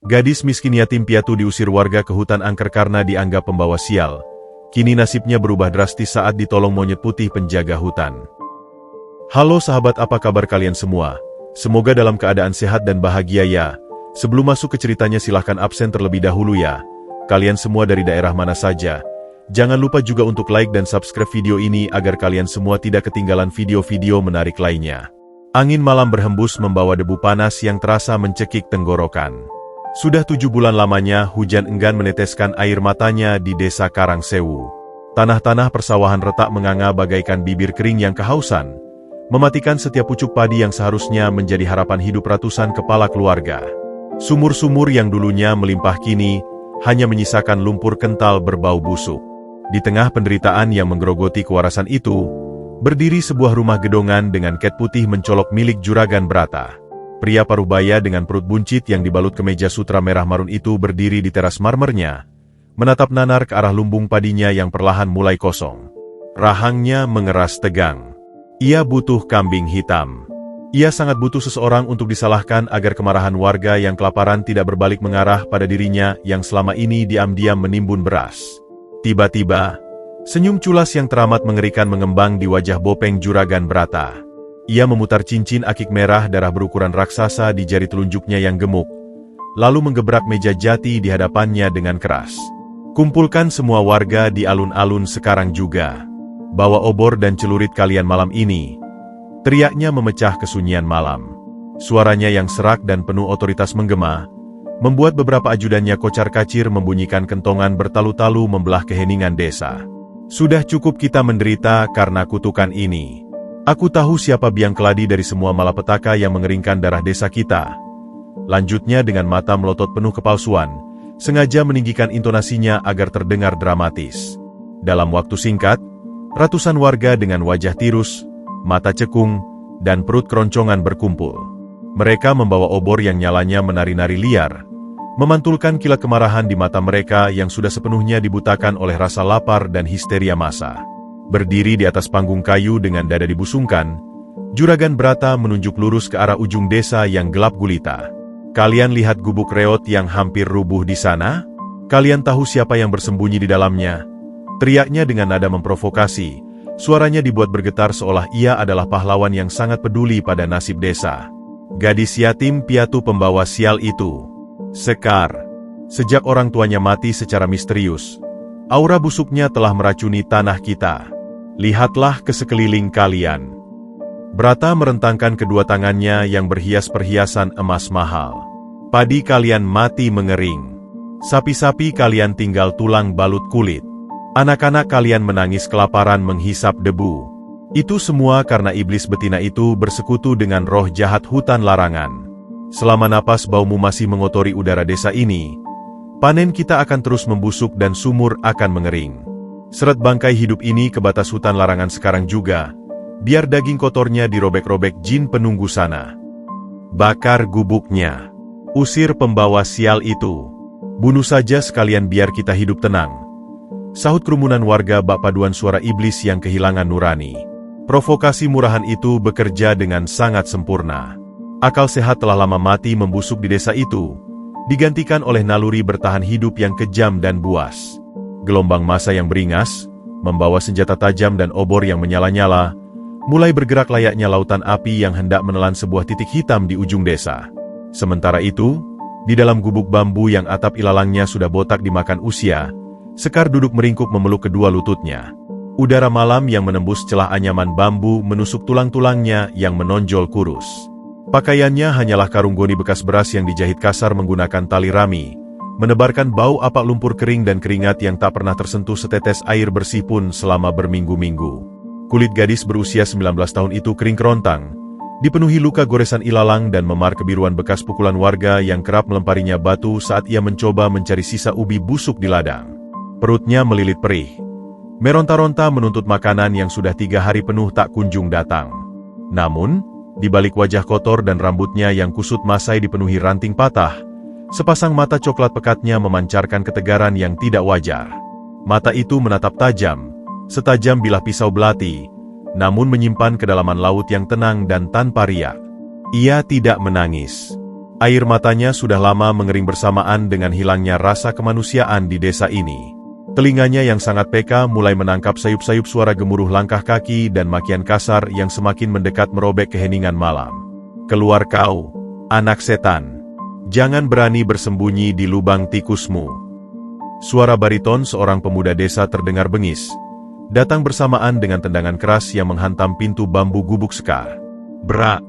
Gadis miskin yatim piatu diusir warga ke hutan angker karena dianggap pembawa sial. Kini nasibnya berubah drastis saat ditolong monyet putih penjaga hutan. Halo sahabat, apa kabar kalian semua? Semoga dalam keadaan sehat dan bahagia ya. Sebelum masuk ke ceritanya silahkan absen terlebih dahulu ya. Kalian semua dari daerah mana saja? Jangan lupa juga untuk like dan subscribe video ini agar kalian semua tidak ketinggalan video-video menarik lainnya. Angin malam berhembus membawa debu panas yang terasa mencekik tenggorokan. Sudah 7 bulan lamanya hujan enggan meneteskan air matanya di desa Karangsewu. Tanah-tanah persawahan retak menganga bagaikan bibir kering yang kehausan, mematikan setiap pucuk padi yang seharusnya menjadi harapan hidup ratusan kepala keluarga. Sumur-sumur yang dulunya melimpah kini hanya menyisakan lumpur kental berbau busuk. Di tengah penderitaan yang menggerogoti kewarasan itu, berdiri sebuah rumah gedongan dengan ket putih mencolok milik Juragan Brata. Pria parubaya dengan perut buncit yang dibalut kemeja sutra merah marun itu berdiri di teras marmernya, menatap nanar ke arah lumbung padinya yang perlahan mulai kosong. Rahangnya mengeras tegang. Ia butuh kambing hitam. Ia sangat butuh seseorang untuk disalahkan agar kemarahan warga yang kelaparan tidak berbalik mengarah pada dirinya yang selama ini diam-diam menimbun beras. Tiba-tiba, senyum culas yang teramat mengerikan mengembang di wajah bopeng Juragan Brata. Ia memutar cincin akik merah darah berukuran raksasa di jari telunjuknya yang gemuk, lalu menggebrak meja jati di hadapannya dengan keras. Kumpulkan semua warga di alun-alun sekarang juga. Bawa obor dan celurit kalian malam ini. Teriaknya memecah kesunyian malam. Suaranya yang serak dan penuh otoritas menggema, membuat beberapa ajudannya kocar-kacir membunyikan kentongan bertalu-talu membelah keheningan desa. Sudah cukup kita menderita karena kutukan ini. Aku tahu siapa biang keladi dari semua malapetaka yang mengeringkan darah desa kita. Lanjutnya dengan mata melotot penuh kepalsuan, sengaja meninggikan intonasinya agar terdengar dramatis. Dalam waktu singkat, ratusan warga dengan wajah tirus, mata cekung, dan perut keroncongan berkumpul. Mereka membawa obor yang nyalanya menari-nari liar, memantulkan kilat kemarahan di mata mereka yang sudah sepenuhnya dibutakan oleh rasa lapar dan histeria massa. Berdiri di atas panggung kayu dengan dada dibusungkan, Juragan Brata menunjuk lurus ke arah ujung desa yang gelap gulita. Kalian lihat gubuk reot yang hampir rubuh di sana? Kalian tahu siapa yang bersembunyi di dalamnya? Teriaknya dengan nada memprovokasi. Suaranya dibuat bergetar seolah ia adalah pahlawan yang sangat peduli pada nasib desa. Gadis yatim piatu pembawa sial itu. Sekar. Sejak orang tuanya mati secara misterius, aura busuknya telah meracuni tanah kita. Lihatlah ke sekeliling kalian. Brata merentangkan kedua tangannya yang berhias perhiasan emas mahal. Padi kalian mati mengering. Sapi-sapi kalian tinggal tulang balut kulit. Anak-anak kalian menangis kelaparan menghisap debu. Itu semua karena iblis betina itu bersekutu dengan roh jahat hutan larangan. Selama napas baumu masih mengotori udara desa ini, panen kita akan terus membusuk dan sumur akan mengering. Seret bangkai hidup ini ke batas hutan larangan sekarang juga, biar daging kotornya dirobek-robek jin penunggu sana. Bakar gubuknya. Usir pembawa sial itu. Bunuh saja sekalian biar kita hidup tenang. Sahut kerumunan warga bak paduan suara iblis yang kehilangan nurani. Provokasi murahan itu bekerja dengan sangat sempurna. Akal sehat telah lama mati membusuk di desa itu, digantikan oleh naluri bertahan hidup yang kejam dan buas. Gelombang massa yang beringas, membawa senjata tajam dan obor yang menyala-nyala, mulai bergerak layaknya lautan api yang hendak menelan sebuah titik hitam di ujung desa. Sementara itu, di dalam gubuk bambu yang atap ilalangnya sudah botak dimakan usia, Sekar duduk meringkuk memeluk kedua lututnya. Udara malam yang menembus celah anyaman bambu menusuk tulang-tulangnya yang menonjol kurus. Pakaiannya hanyalah karung goni bekas beras yang dijahit kasar menggunakan tali rami, menebarkan bau apak lumpur kering dan keringat yang tak pernah tersentuh setetes air bersih pun selama berminggu-minggu. Kulit gadis berusia 19 tahun itu kering kerontang, dipenuhi luka goresan ilalang dan memar kebiruan bekas pukulan warga yang kerap melemparinya batu saat ia mencoba mencari sisa ubi busuk di ladang. Perutnya melilit perih. Meronta-ronta menuntut makanan yang sudah 3 hari penuh tak kunjung datang. Namun, di balik wajah kotor dan rambutnya yang kusut masai dipenuhi ranting patah, sepasang mata coklat pekatnya memancarkan ketegaran yang tidak wajar. Mata itu menatap tajam, setajam bilah pisau belati, namun menyimpan kedalaman laut yang tenang dan tanpa riak. Ia tidak menangis. Air matanya sudah lama mengering bersamaan dengan hilangnya rasa kemanusiaan di desa ini. Telinganya yang sangat peka mulai menangkap sayup-sayup suara gemuruh langkah kaki dan makian kasar yang semakin mendekat merobek keheningan malam. "Keluar kau, anak setan. Jangan berani bersembunyi di lubang tikusmu." Suara bariton seorang pemuda desa terdengar bengis, datang bersamaan dengan tendangan keras yang menghantam pintu bambu gubuk Sekar. Brak!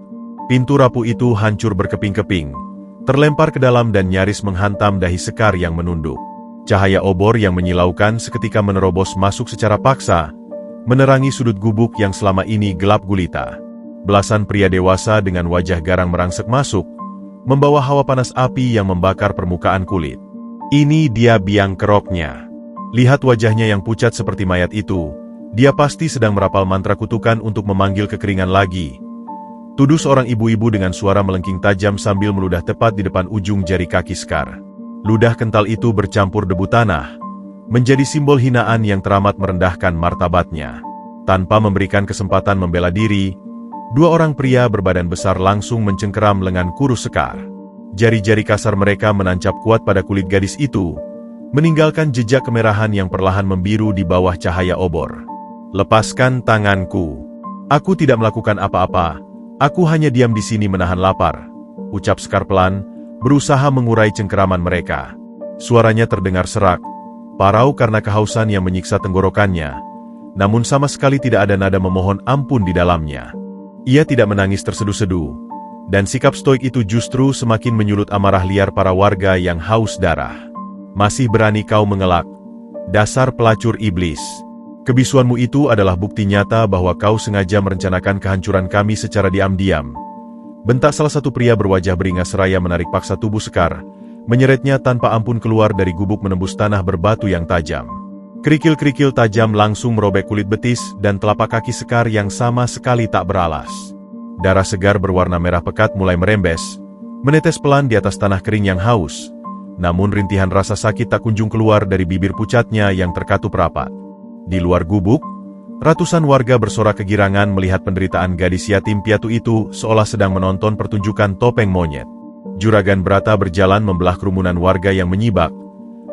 Pintu rapuh itu hancur berkeping-keping, terlempar ke dalam dan nyaris menghantam dahi Sekar yang menunduk. Cahaya obor yang menyilaukan seketika menerobos masuk secara paksa, menerangi sudut gubuk yang selama ini gelap gulita. Belasan pria dewasa dengan wajah garang merangsek masuk, membawa hawa panas api yang membakar permukaan kulit. "Ini dia biang keroknya. Lihat wajahnya yang pucat seperti mayat itu, dia pasti sedang merapal mantra kutukan untuk memanggil kekeringan lagi," tuduh seorang ibu-ibu dengan suara melengking tajam sambil meludah tepat di depan ujung jari kaki Sekar. Ludah kental itu bercampur debu tanah, menjadi simbol hinaan yang teramat merendahkan martabatnya. Tanpa memberikan kesempatan membela diri, dua orang pria berbadan besar langsung mencengkeram lengan kurus Sekar. Jari-jari kasar mereka menancap kuat pada kulit gadis itu, meninggalkan jejak kemerahan yang perlahan membiru di bawah cahaya obor. "Lepaskan tanganku. Aku tidak melakukan apa-apa. Aku hanya diam di sini menahan lapar," ucap Sekar pelan, berusaha mengurai cengkeraman mereka. Suaranya terdengar serak, parau karena kehausan yang menyiksa tenggorokannya, namun sama sekali tidak ada nada memohon ampun di dalamnya. Ia tidak menangis terseduh-seduh, dan sikap stoik itu justru semakin menyulut amarah liar para warga yang haus darah. "Masih berani kau mengelak, dasar pelacur iblis. Kebisuanmu itu adalah bukti nyata bahwa kau sengaja merencanakan kehancuran kami secara diam-diam," bentak salah satu pria berwajah beringas seraya menarik paksa tubuh Sekar, menyeretnya tanpa ampun keluar dari gubuk menembus tanah berbatu yang tajam. Kerikil-kerikil tajam langsung merobek kulit betis dan telapak kaki Sekar yang sama sekali tak beralas. Darah segar berwarna merah pekat mulai merembes, menetes pelan di atas tanah kering yang haus, namun rintihan rasa sakit tak kunjung keluar dari bibir pucatnya yang terkatup rapat. Di luar gubuk, ratusan warga bersorak kegirangan melihat penderitaan gadis yatim piatu itu seolah sedang menonton pertunjukan topeng monyet. Juragan Brata berjalan membelah kerumunan warga yang menyibak,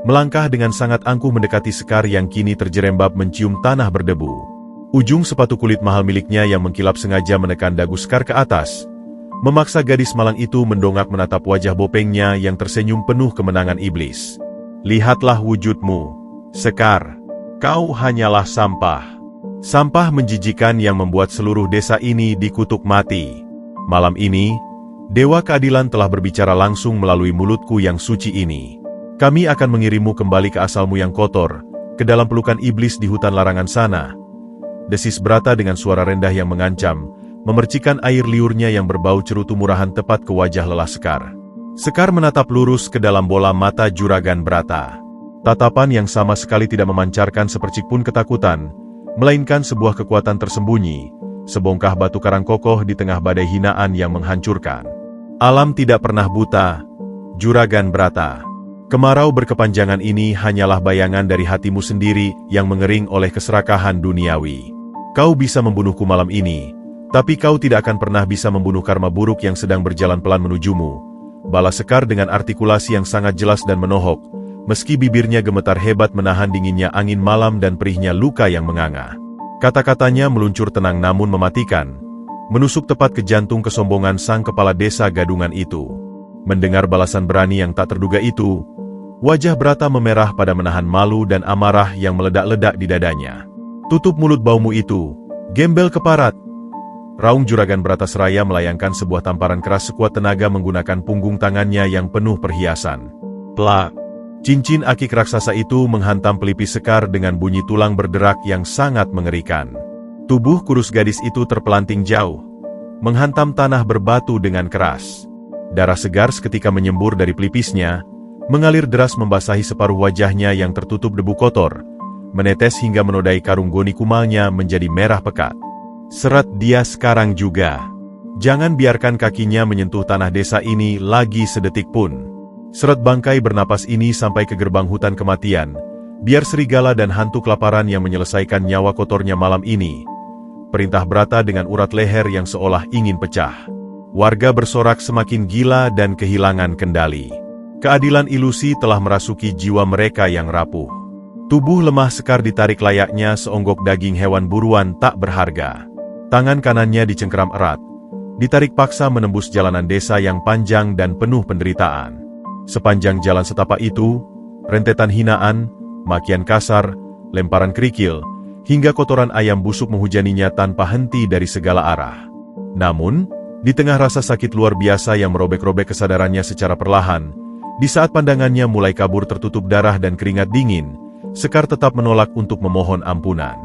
melangkah dengan sangat angkuh mendekati Sekar yang kini terjerembab mencium tanah berdebu. Ujung sepatu kulit mahal miliknya yang mengkilap sengaja menekan dagu Sekar ke atas, memaksa gadis malang itu mendongak menatap wajah bopengnya yang tersenyum penuh kemenangan iblis. "Lihatlah wujudmu, Sekar. Kau hanyalah sampah. Sampah menjijikan yang membuat seluruh desa ini dikutuk mati. Malam ini, Dewa Keadilan telah berbicara langsung melalui mulutku yang suci ini. Kami akan mengirimmu kembali ke asalmu yang kotor, ke dalam pelukan iblis di hutan larangan sana," desis Brata dengan suara rendah yang mengancam, memercikan air liurnya yang berbau cerutu murahan tepat ke wajah lelah Sekar. Sekar menatap lurus ke dalam bola mata Juragan Brata. Tatapan yang sama sekali tidak memancarkan sepercik pun ketakutan, melainkan sebuah kekuatan tersembunyi, sebongkah batu karang kokoh di tengah badai hinaan yang menghancurkan. "Alam tidak pernah buta, Juragan Brata. Kemarau berkepanjangan ini hanyalah bayangan dari hatimu sendiri yang mengering oleh keserakahan duniawi. Kau bisa membunuhku malam ini, tapi kau tidak akan pernah bisa membunuh karma buruk yang sedang berjalan pelan menujumu," balas Sekar dengan artikulasi yang sangat jelas dan menohok, meski bibirnya gemetar hebat menahan dinginnya angin malam dan perihnya luka yang menganga. Kata-katanya meluncur tenang namun mematikan, menusuk tepat ke jantung kesombongan sang kepala desa gadungan itu. Mendengar balasan berani yang tak terduga itu, wajah Brata memerah pada menahan malu dan amarah yang meledak-ledak di dadanya. "Tutup mulut baumu itu, gembel keparat!" Raung Juragan Brata seraya melayangkan sebuah tamparan keras sekuat tenaga menggunakan punggung tangannya yang penuh perhiasan. Plak! Cincin akik raksasa itu menghantam pelipis Sekar dengan bunyi tulang berderak yang sangat mengerikan. Tubuh kurus gadis itu terpelanting jauh, menghantam tanah berbatu dengan keras. Darah segar seketika menyembur dari pelipisnya, mengalir deras membasahi separuh wajahnya yang tertutup debu kotor, menetes hingga menodai karung goni kumalnya menjadi merah pekat. "Seret dia sekarang juga. Jangan biarkan kakinya menyentuh tanah desa ini lagi sedetik pun. Seret bangkai bernapas ini sampai ke gerbang hutan kematian, biar serigala dan hantu kelaparan yang menyelesaikan nyawa kotornya malam ini," perintah Brata dengan urat leher yang seolah ingin pecah. Warga bersorak semakin gila dan kehilangan kendali. Keadilan ilusi telah merasuki jiwa mereka yang rapuh. Tubuh lemah Sekar ditarik layaknya seonggok daging hewan buruan tak berharga. Tangan kanannya dicengkeram erat, ditarik paksa menembus jalanan desa yang panjang dan penuh penderitaan. Sepanjang jalan setapak itu, rentetan hinaan, makian kasar, lemparan kerikil, hingga kotoran ayam busuk menghujaninya tanpa henti dari segala arah. Namun, di tengah rasa sakit luar biasa yang merobek-robek kesadarannya secara perlahan, di saat pandangannya mulai kabur tertutup darah dan keringat dingin, Sekar tetap menolak untuk memohon ampunan.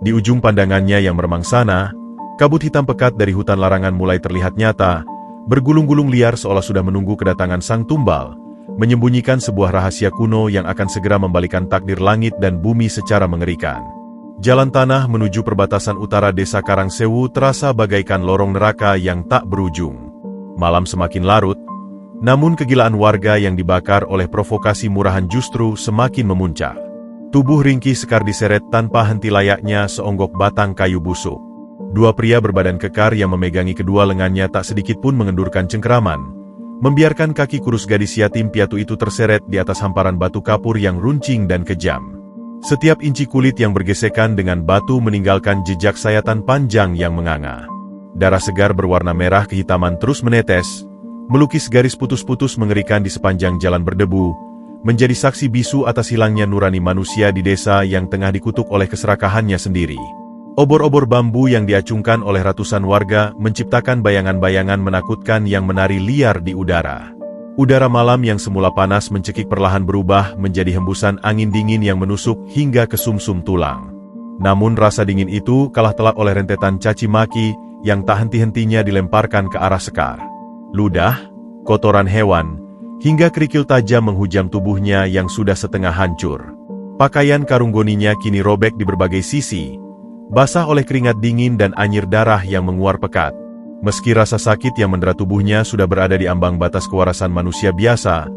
Di ujung pandangannya yang meremang sana, kabut hitam pekat dari hutan larangan mulai terlihat nyata, bergulung-gulung liar seolah sudah menunggu kedatangan sang tumbal, menyembunyikan sebuah rahasia kuno yang akan segera membalikan takdir langit dan bumi secara mengerikan. Jalan tanah menuju perbatasan utara desa Karangsewu terasa bagaikan lorong neraka yang tak berujung. Malam semakin larut, namun kegilaan warga yang dibakar oleh provokasi murahan justru semakin memuncak. Tubuh ringkih Sekar diseret tanpa henti layaknya seonggok batang kayu busuk. Dua pria berbadan kekar yang memegangi kedua lengannya tak sedikit pun mengendurkan cengkeraman, membiarkan kaki kurus gadis yatim piatu itu terseret di atas hamparan batu kapur yang runcing dan kejam. Setiap inci kulit yang bergesekan dengan batu meninggalkan jejak sayatan panjang yang menganga. Darah segar berwarna merah kehitaman terus menetes, melukis garis putus-putus mengerikan di sepanjang jalan berdebu, menjadi saksi bisu atas hilangnya nurani manusia di desa yang tengah dikutuk oleh keserakahannya sendiri. Obor-obor bambu yang diacungkan oleh ratusan warga menciptakan bayangan-bayangan menakutkan yang menari liar di udara. Udara malam yang semula panas mencekik perlahan berubah menjadi hembusan angin dingin yang menusuk hingga ke sumsum tulang. Namun rasa dingin itu kalah telak oleh rentetan caci maki yang tak henti-hentinya dilemparkan ke arah Sekar. Ludah, kotoran hewan, hingga kerikil tajam menghujam tubuhnya yang sudah setengah hancur. Pakaian karunggoninya kini robek di berbagai sisi, basah oleh keringat dingin dan anyir darah yang menguar pekat. Meski rasa sakit yang mendera tubuhnya sudah berada di ambang batas kewarasan manusia biasa,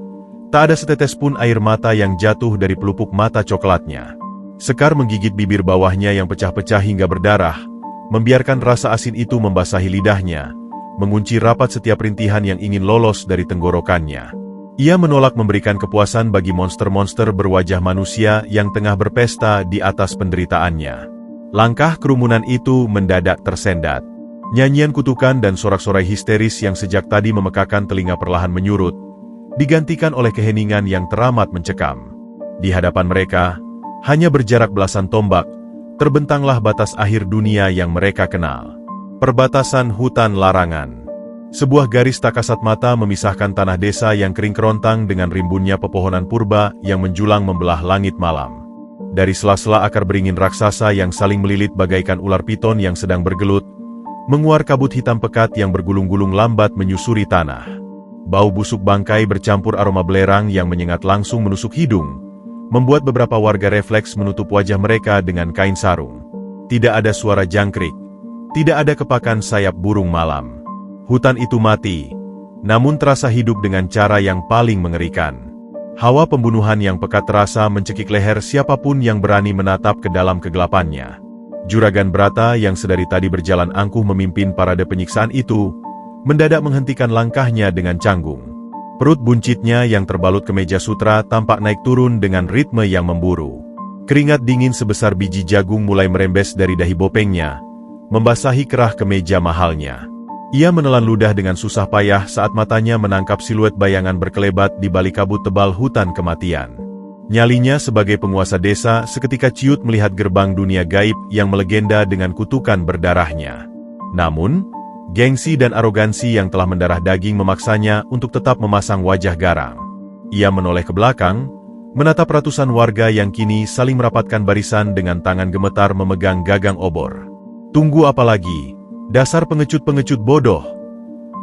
tak ada setetes pun air mata yang jatuh dari pelupuk mata coklatnya. Sekar menggigit bibir bawahnya yang pecah-pecah hingga berdarah, membiarkan rasa asin itu membasahi lidahnya, mengunci rapat setiap rintihan yang ingin lolos dari tenggorokannya. Ia menolak memberikan kepuasan bagi monster-monster berwajah manusia yang tengah berpesta di atas penderitaannya. Langkah kerumunan itu mendadak tersendat. Nyanyian kutukan dan sorak-sorai histeris yang sejak tadi memekakan telinga perlahan menyurut, digantikan oleh keheningan yang teramat mencekam. Di hadapan mereka, hanya berjarak belasan tombak, terbentanglah batas akhir dunia yang mereka kenal. Perbatasan hutan larangan. Sebuah garis tak kasat mata memisahkan tanah desa yang kering kerontang dengan rimbunnya pepohonan purba yang menjulang membelah langit malam. Dari sela-sela akar beringin raksasa yang saling melilit bagaikan ular piton yang sedang bergelut, menguar kabut hitam pekat yang bergulung-gulung lambat menyusuri tanah. Bau busuk bangkai bercampur aroma belerang yang menyengat langsung menusuk hidung, membuat beberapa warga refleks menutup wajah mereka dengan kain sarung. Tidak ada suara jangkrik, tidak ada kepakan sayap burung malam. Hutan itu mati, namun terasa hidup dengan cara yang paling mengerikan. Hawa pembunuhan yang pekat terasa mencekik leher siapapun yang berani menatap ke dalam kegelapannya. Juragan Brata yang sedari tadi berjalan angkuh memimpin parade penyiksaan itu, mendadak menghentikan langkahnya dengan canggung. Perut buncitnya yang terbalut kemeja sutra tampak naik turun dengan ritme yang memburu. Keringat dingin sebesar biji jagung mulai merembes dari dahi bopengnya, membasahi kerah kemeja mahalnya. Ia menelan ludah dengan susah payah saat matanya menangkap siluet bayangan berkelebat di balik kabut tebal hutan kematian. Nyalinya sebagai penguasa desa seketika ciut melihat gerbang dunia gaib yang melegenda dengan kutukan berdarahnya. Namun, gengsi dan arogansi yang telah mendarah daging memaksanya untuk tetap memasang wajah garang. Ia menoleh ke belakang, menatap ratusan warga yang kini saling merapatkan barisan dengan tangan gemetar memegang gagang obor. "Tunggu apa lagi? Dasar pengecut-pengecut bodoh!"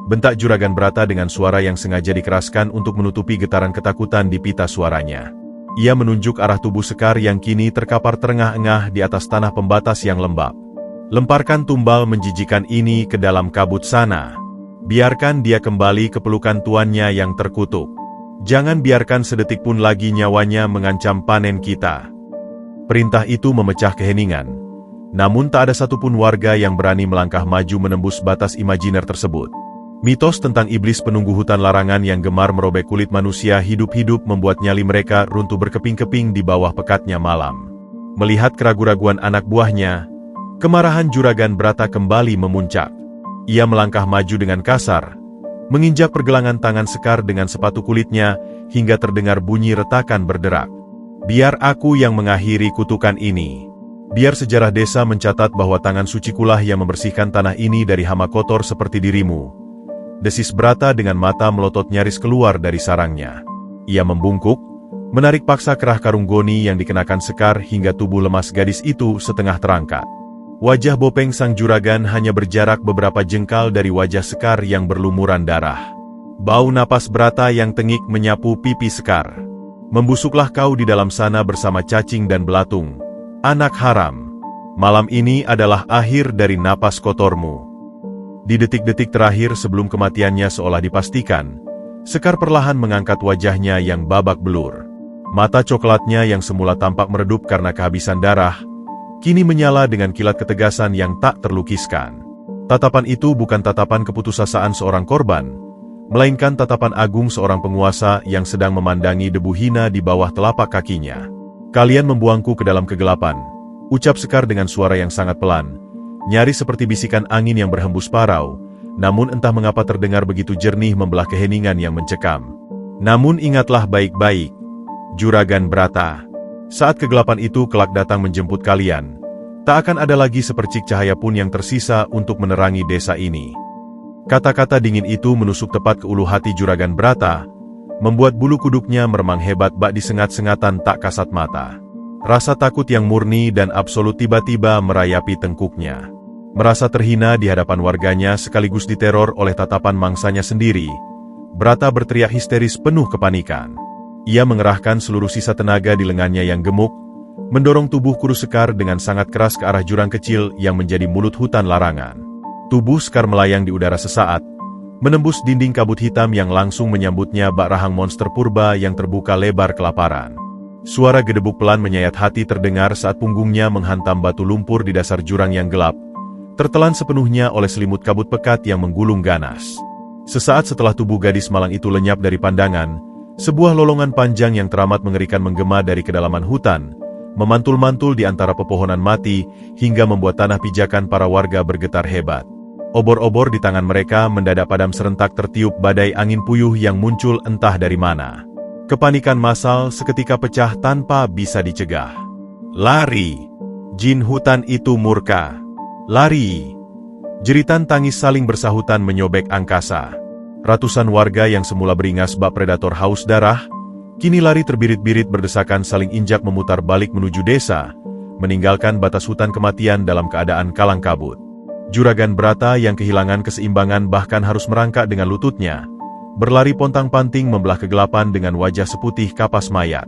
bentak Juragan Brata dengan suara yang sengaja dikeraskan untuk menutupi getaran ketakutan di pita suaranya. Ia menunjuk arah tubuh Sekar yang kini terkapar terengah-engah di atas tanah pembatas yang lembab. "Lemparkan tumbal menjijikan ini ke dalam kabut sana. Biarkan dia kembali ke pelukan tuannya yang terkutuk. Jangan biarkan sedetik pun lagi nyawanya mengancam panen kita." Perintah itu memecah keheningan. Namun tak ada satupun warga yang berani melangkah maju menembus batas imajiner tersebut. Mitos tentang iblis penunggu hutan larangan yang gemar merobek kulit manusia hidup-hidup membuat nyali mereka runtuh berkeping-keping di bawah pekatnya malam. Melihat keraguan-raguan anak buahnya, kemarahan Juragan Brata kembali memuncak. Ia melangkah maju dengan kasar, menginjak pergelangan tangan Sekar dengan sepatu kulitnya hingga terdengar bunyi retakan berderak. Biar aku yang mengakhiri kutukan ini. Biar sejarah desa mencatat bahwa tangan sucikulah yang membersihkan tanah ini dari hama kotor seperti dirimu. Desis Brata dengan mata melotot nyaris keluar dari sarangnya. Ia membungkuk, menarik paksa kerah karung goni yang dikenakan Sekar hingga tubuh lemas gadis itu setengah terangkat. Wajah bopeng sang juragan hanya berjarak beberapa jengkal dari wajah Sekar yang berlumuran darah. Bau napas Brata yang tengik menyapu pipi Sekar. Membusuklah kau di dalam sana bersama cacing dan belatung, anak haram. Malam ini adalah akhir dari napas kotormu. Di detik-detik terakhir sebelum kematiannya seolah dipastikan, Sekar perlahan mengangkat wajahnya yang babak belur. Mata coklatnya yang semula tampak meredup karena kehabisan darah, kini menyala dengan kilat ketegasan yang tak terlukiskan. Tatapan itu bukan tatapan keputusasaan seorang korban, melainkan tatapan agung seorang penguasa yang sedang memandangi debu hina di bawah telapak kakinya. Kalian membuangku ke dalam kegelapan, ucap Sekar dengan suara yang sangat pelan, nyaris seperti bisikan angin yang berhembus parau, namun entah mengapa terdengar begitu jernih membelah keheningan yang mencekam. Namun ingatlah baik-baik, Juragan Brata. Saat kegelapan itu kelak datang menjemput kalian, tak akan ada lagi sepercik cahaya pun yang tersisa untuk menerangi desa ini. Kata-kata dingin itu menusuk tepat ke ulu hati Juragan Brata, membuat bulu kuduknya meremang hebat bak disengat-sengatan tak kasat mata. Rasa takut yang murni dan absolut tiba-tiba merayapi tengkuknya. Merasa terhina di hadapan warganya sekaligus diteror oleh tatapan mangsanya sendiri, Brata berteriak histeris penuh kepanikan. Ia mengerahkan seluruh sisa tenaga di lengannya yang gemuk, mendorong tubuh kurus Sekar dengan sangat keras ke arah jurang kecil yang menjadi mulut hutan larangan. Tubuh Sekar melayang di udara sesaat, menembus dinding kabut hitam yang langsung menyambutnya bak rahang monster purba yang terbuka lebar kelaparan. Suara gedebuk pelan menyayat hati terdengar saat punggungnya menghantam batu lumpur di dasar jurang yang gelap, tertelan sepenuhnya oleh selimut kabut pekat yang menggulung ganas. Sesaat setelah tubuh gadis malang itu lenyap dari pandangan, sebuah lolongan panjang yang teramat mengerikan menggema dari kedalaman hutan, memantul-mantul di antara pepohonan mati hingga membuat tanah pijakan para warga bergetar hebat. Obor-obor di tangan mereka mendadak padam serentak tertiup badai angin puyuh yang muncul entah dari mana. Kepanikan massal seketika pecah tanpa bisa dicegah. Lari! Jin hutan itu murka. Lari! Jeritan tangis saling bersahutan menyobek angkasa. Ratusan warga yang semula beringas bak predator haus darah, kini lari terbirit-birit berdesakan saling injak memutar balik menuju desa, meninggalkan batas hutan kematian dalam keadaan kalang kabut. Juragan Brata yang kehilangan keseimbangan bahkan harus merangkak dengan lututnya, berlari pontang-panting membelah kegelapan dengan wajah seputih kapas mayat.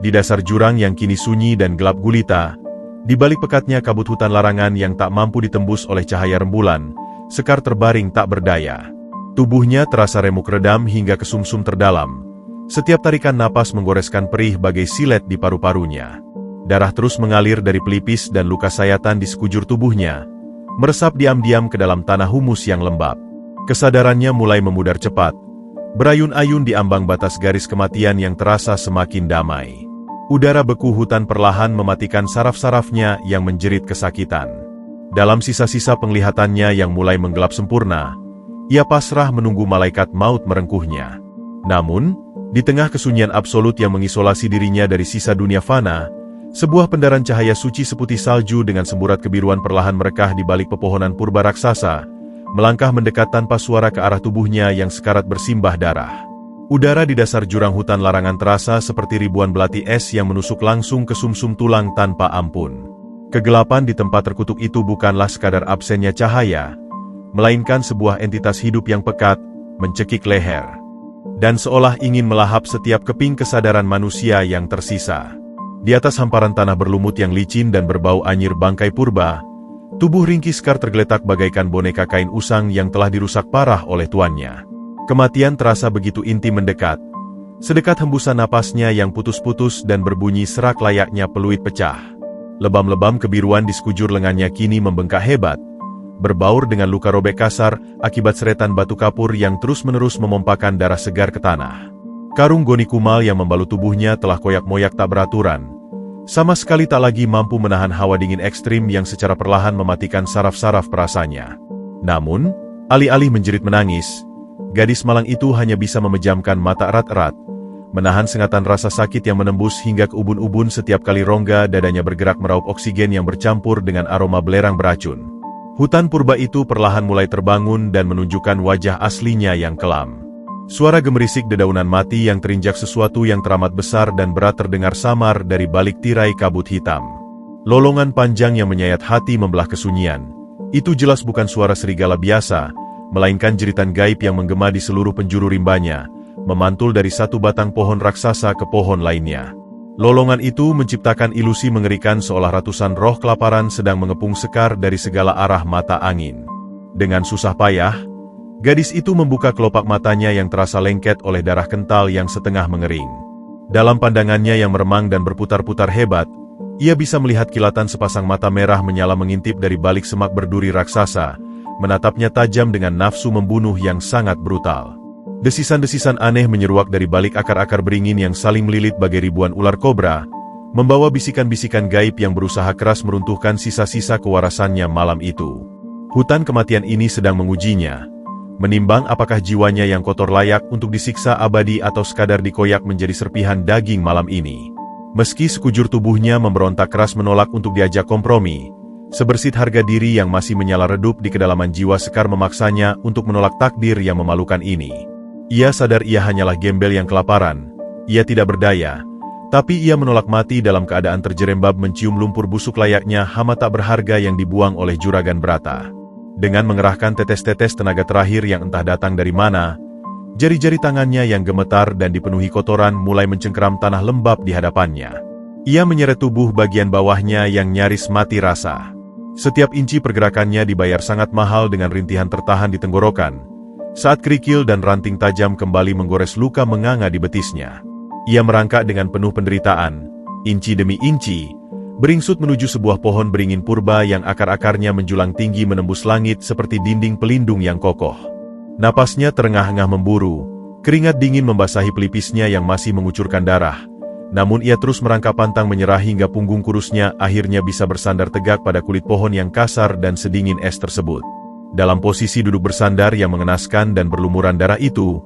Di dasar jurang yang kini sunyi dan gelap gulita, di balik pekatnya kabut hutan larangan yang tak mampu ditembus oleh cahaya rembulan, Sekar terbaring tak berdaya. Tubuhnya terasa remuk redam hingga ke sumsum terdalam. Setiap tarikan napas menggoreskan perih bagai silet di paru-parunya. Darah terus mengalir dari pelipis dan luka sayatan di sekujur tubuhnya, meresap diam-diam ke dalam tanah humus yang lembab. Kesadarannya mulai memudar cepat, berayun-ayun di ambang batas garis kematian yang terasa semakin damai. Udara beku hutan perlahan mematikan saraf-sarafnya yang menjerit kesakitan. Dalam sisa-sisa penglihatannya yang mulai menggelap sempurna, ia pasrah menunggu malaikat maut merengkuhnya. Namun, di tengah kesunyian absolut yang mengisolasi dirinya dari sisa dunia fana, sebuah pendaran cahaya suci seputih salju dengan semburat kebiruan perlahan merekah di balik pepohonan purba raksasa, melangkah mendekat tanpa suara ke arah tubuhnya yang sekarat bersimbah darah. Udara di dasar jurang hutan larangan terasa seperti ribuan belati es yang menusuk langsung ke sumsum tulang tanpa ampun. Kegelapan di tempat terkutuk itu bukanlah sekadar absennya cahaya, melainkan sebuah entitas hidup yang pekat, mencekik leher, dan seolah ingin melahap setiap keping kesadaran manusia yang tersisa. Di atas hamparan tanah berlumut yang licin dan berbau anyir bangkai purba, tubuh ringkih Sekar tergeletak bagaikan boneka kain usang yang telah dirusak parah oleh tuannya. Kematian terasa begitu intim mendekat, sedekat hembusan napasnya yang putus-putus dan berbunyi serak layaknya peluit pecah. Lebam-lebam kebiruan di sekujur lengannya kini membengkak hebat, berbaur dengan luka robek kasar akibat seretan batu kapur yang terus-menerus memompakan darah segar ke tanah. Karung goni kumal yang membalut tubuhnya telah koyak-moyak tak beraturan, sama sekali tak lagi mampu menahan hawa dingin ekstrim yang secara perlahan mematikan saraf-saraf perasaannya. Namun, alih-alih menjerit menangis, gadis malang itu hanya bisa memejamkan mata erat-erat, menahan sengatan rasa sakit yang menembus hingga ke ubun-ubun setiap kali rongga dadanya bergerak meraup oksigen yang bercampur dengan aroma belerang beracun. Hutan purba itu perlahan mulai terbangun dan menunjukkan wajah aslinya yang kelam. Suara gemerisik dedaunan mati yang terinjak sesuatu yang teramat besar dan berat terdengar samar dari balik tirai kabut hitam. Lolongan panjang yang menyayat hati membelah kesunyian. Itu jelas bukan suara serigala biasa, melainkan jeritan gaib yang menggema di seluruh penjuru rimbanya, memantul dari satu batang pohon raksasa ke pohon lainnya. Lolongan itu menciptakan ilusi mengerikan seolah ratusan roh kelaparan sedang mengepung sekar dari segala arah mata angin. Dengan susah payah, gadis itu membuka kelopak matanya yang terasa lengket oleh darah kental yang setengah mengering. Dalam pandangannya yang meremang dan berputar-putar hebat, ia bisa melihat kilatan sepasang mata merah menyala mengintip dari balik semak berduri raksasa, menatapnya tajam dengan nafsu membunuh yang sangat brutal. Desisan-desisan aneh menyeruak dari balik akar-akar beringin yang saling melilit bagai ribuan ular kobra, membawa bisikan-bisikan gaib yang berusaha keras meruntuhkan sisa-sisa kewarasannya malam itu. Hutan kematian ini sedang mengujinya, menimbang apakah jiwanya yang kotor layak untuk disiksa abadi atau sekadar dikoyak menjadi serpihan daging malam ini. Meski sekujur tubuhnya memberontak keras menolak untuk diajak kompromi, sebersit harga diri yang masih menyala redup di kedalaman jiwa Sekar memaksanya untuk menolak takdir yang memalukan ini. Ia sadar ia hanyalah gembel yang kelaparan, ia tidak berdaya, tapi ia menolak mati dalam keadaan terjerembab mencium lumpur busuk layaknya hama tak berharga yang dibuang oleh Juragan Brata. Dengan mengerahkan tetes-tetes tenaga terakhir yang entah datang dari mana, jari-jari tangannya yang gemetar dan dipenuhi kotoran mulai mencengkeram tanah lembab di hadapannya. Ia menyeret tubuh bagian bawahnya yang nyaris mati rasa. Setiap inci pergerakannya dibayar sangat mahal dengan rintihan tertahan di tenggorokan, saat kerikil dan ranting tajam kembali menggores luka menganga di betisnya. Ia merangkak dengan penuh penderitaan, inci demi inci, beringsut menuju sebuah pohon beringin purba yang akar-akarnya menjulang tinggi menembus langit seperti dinding pelindung yang kokoh. Napasnya terengah-engah memburu, keringat dingin membasahi pelipisnya yang masih mengucurkan darah. Namun ia terus merangkak pantang menyerah hingga punggung kurusnya akhirnya bisa bersandar tegak pada kulit pohon yang kasar dan sedingin es tersebut. Dalam posisi duduk bersandar yang mengenaskan dan berlumuran darah itu,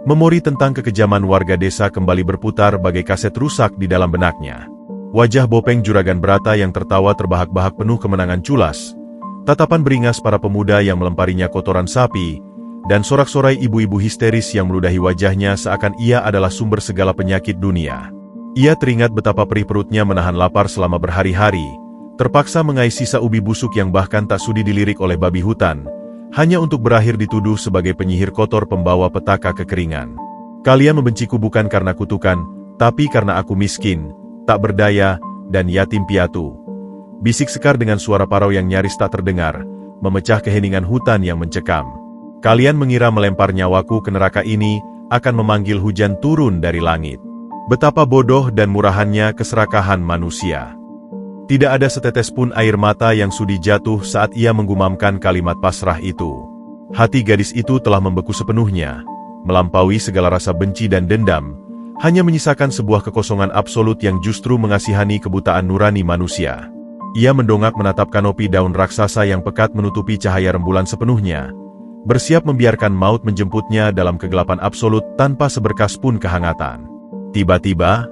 memori tentang kekejaman warga desa kembali berputar bagai kaset rusak di dalam benaknya. Wajah bopeng Juragan Brata yang tertawa terbahak-bahak penuh kemenangan culas, tatapan beringas para pemuda yang melemparinya kotoran sapi, dan sorak-sorai ibu-ibu histeris yang meludahi wajahnya seakan ia adalah sumber segala penyakit dunia. Ia teringat betapa perih perutnya menahan lapar selama berhari-hari, terpaksa mengais sisa ubi busuk yang bahkan tak sudi dilirik oleh babi hutan, hanya untuk berakhir dituduh sebagai penyihir kotor pembawa petaka kekeringan. Kalian membenciku bukan karena kutukan, tapi karena aku miskin, tak berdaya, dan yatim piatu. Bisik Sekar dengan suara parau yang nyaris tak terdengar, memecah keheningan hutan yang mencekam. Kalian mengira melempar nyawaku ke neraka ini akan memanggil hujan turun dari langit. Betapa bodoh dan murahannya keserakahan manusia. Tidak ada setetes pun air mata yang sudi jatuh saat ia menggumamkan kalimat pasrah itu. Hati gadis itu telah membeku sepenuhnya, melampaui segala rasa benci dan dendam, hanya menyisakan sebuah kekosongan absolut yang justru mengasihani kebutaan nurani manusia. Ia mendongak menatap kanopi daun raksasa yang pekat menutupi cahaya rembulan sepenuhnya, bersiap membiarkan maut menjemputnya dalam kegelapan absolut tanpa seberkas pun kehangatan. Tiba-tiba,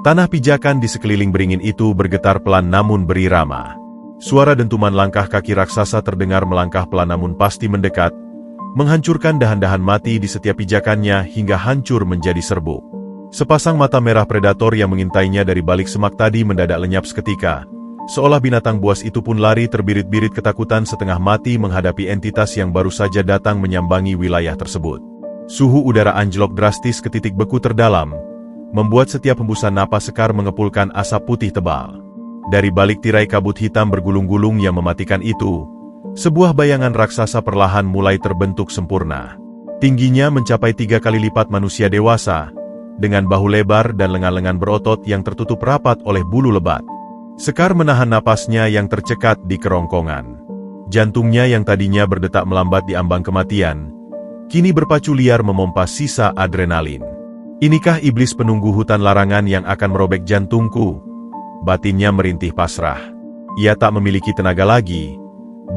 tanah pijakan di sekeliling beringin itu bergetar pelan namun berirama. Suara dentuman langkah kaki raksasa terdengar melangkah pelan namun pasti mendekat, menghancurkan dahan-dahan mati di setiap pijakannya hingga hancur menjadi serbuk. Sepasang mata merah predator yang mengintainya dari balik semak tadi mendadak lenyap seketika, seolah binatang buas itu pun lari terbirit-birit ketakutan setengah mati menghadapi entitas yang baru saja datang menyambangi wilayah tersebut. Suhu udara anjlok drastis ke titik beku terdalam, membuat setiap hembusan napas Sekar mengepulkan asap putih tebal. Dari balik tirai kabut hitam bergulung-gulung yang mematikan itu, sebuah bayangan raksasa perlahan mulai terbentuk sempurna. Tingginya mencapai 3 kali lipat manusia dewasa, dengan bahu lebar dan lengan-lengan berotot yang tertutup rapat oleh bulu lebat. Sekar menahan napasnya yang tercekat di kerongkongan. Jantungnya yang tadinya berdetak melambat di ambang kematian, kini berpacu liar memompa sisa adrenalin. Inikah iblis penunggu hutan larangan yang akan merobek jantungku? Batinnya merintih pasrah. Ia tak memiliki tenaga lagi,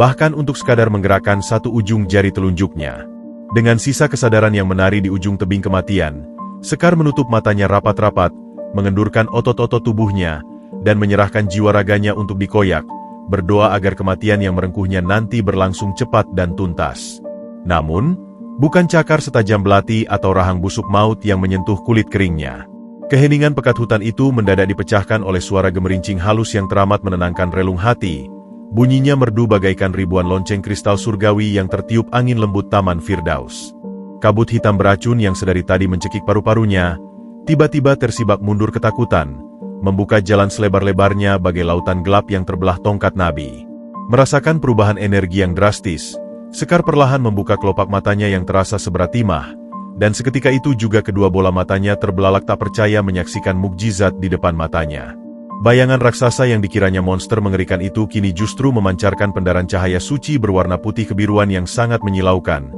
bahkan untuk sekadar menggerakkan satu ujung jari telunjuknya. Dengan sisa kesadaran yang menari di ujung tebing kematian, Sekar menutup matanya rapat-rapat, mengendurkan otot-otot tubuhnya, dan menyerahkan jiwa raganya untuk dikoyak, berdoa agar kematian yang merengkuhnya nanti berlangsung cepat dan tuntas. Namun, bukan cakar setajam belati atau rahang busuk maut yang menyentuh kulit keringnya. Keheningan pekat hutan itu mendadak dipecahkan oleh suara gemerincing halus yang teramat menenangkan relung hati. Bunyinya merdu bagaikan ribuan lonceng kristal surgawi yang tertiup angin lembut Taman Firdaus. Kabut hitam beracun yang sedari tadi mencekik paru-parunya, tiba-tiba tersibak mundur ketakutan, membuka jalan selebar-lebarnya bagai lautan gelap yang terbelah tongkat nabi. Merasakan perubahan energi yang drastis, Sekar perlahan membuka kelopak matanya yang terasa seberat timah, dan seketika itu juga kedua bola matanya terbelalak tak percaya menyaksikan mukjizat di depan matanya. Bayangan raksasa yang dikiranya monster mengerikan itu kini justru memancarkan pendaran cahaya suci berwarna putih kebiruan yang sangat menyilaukan,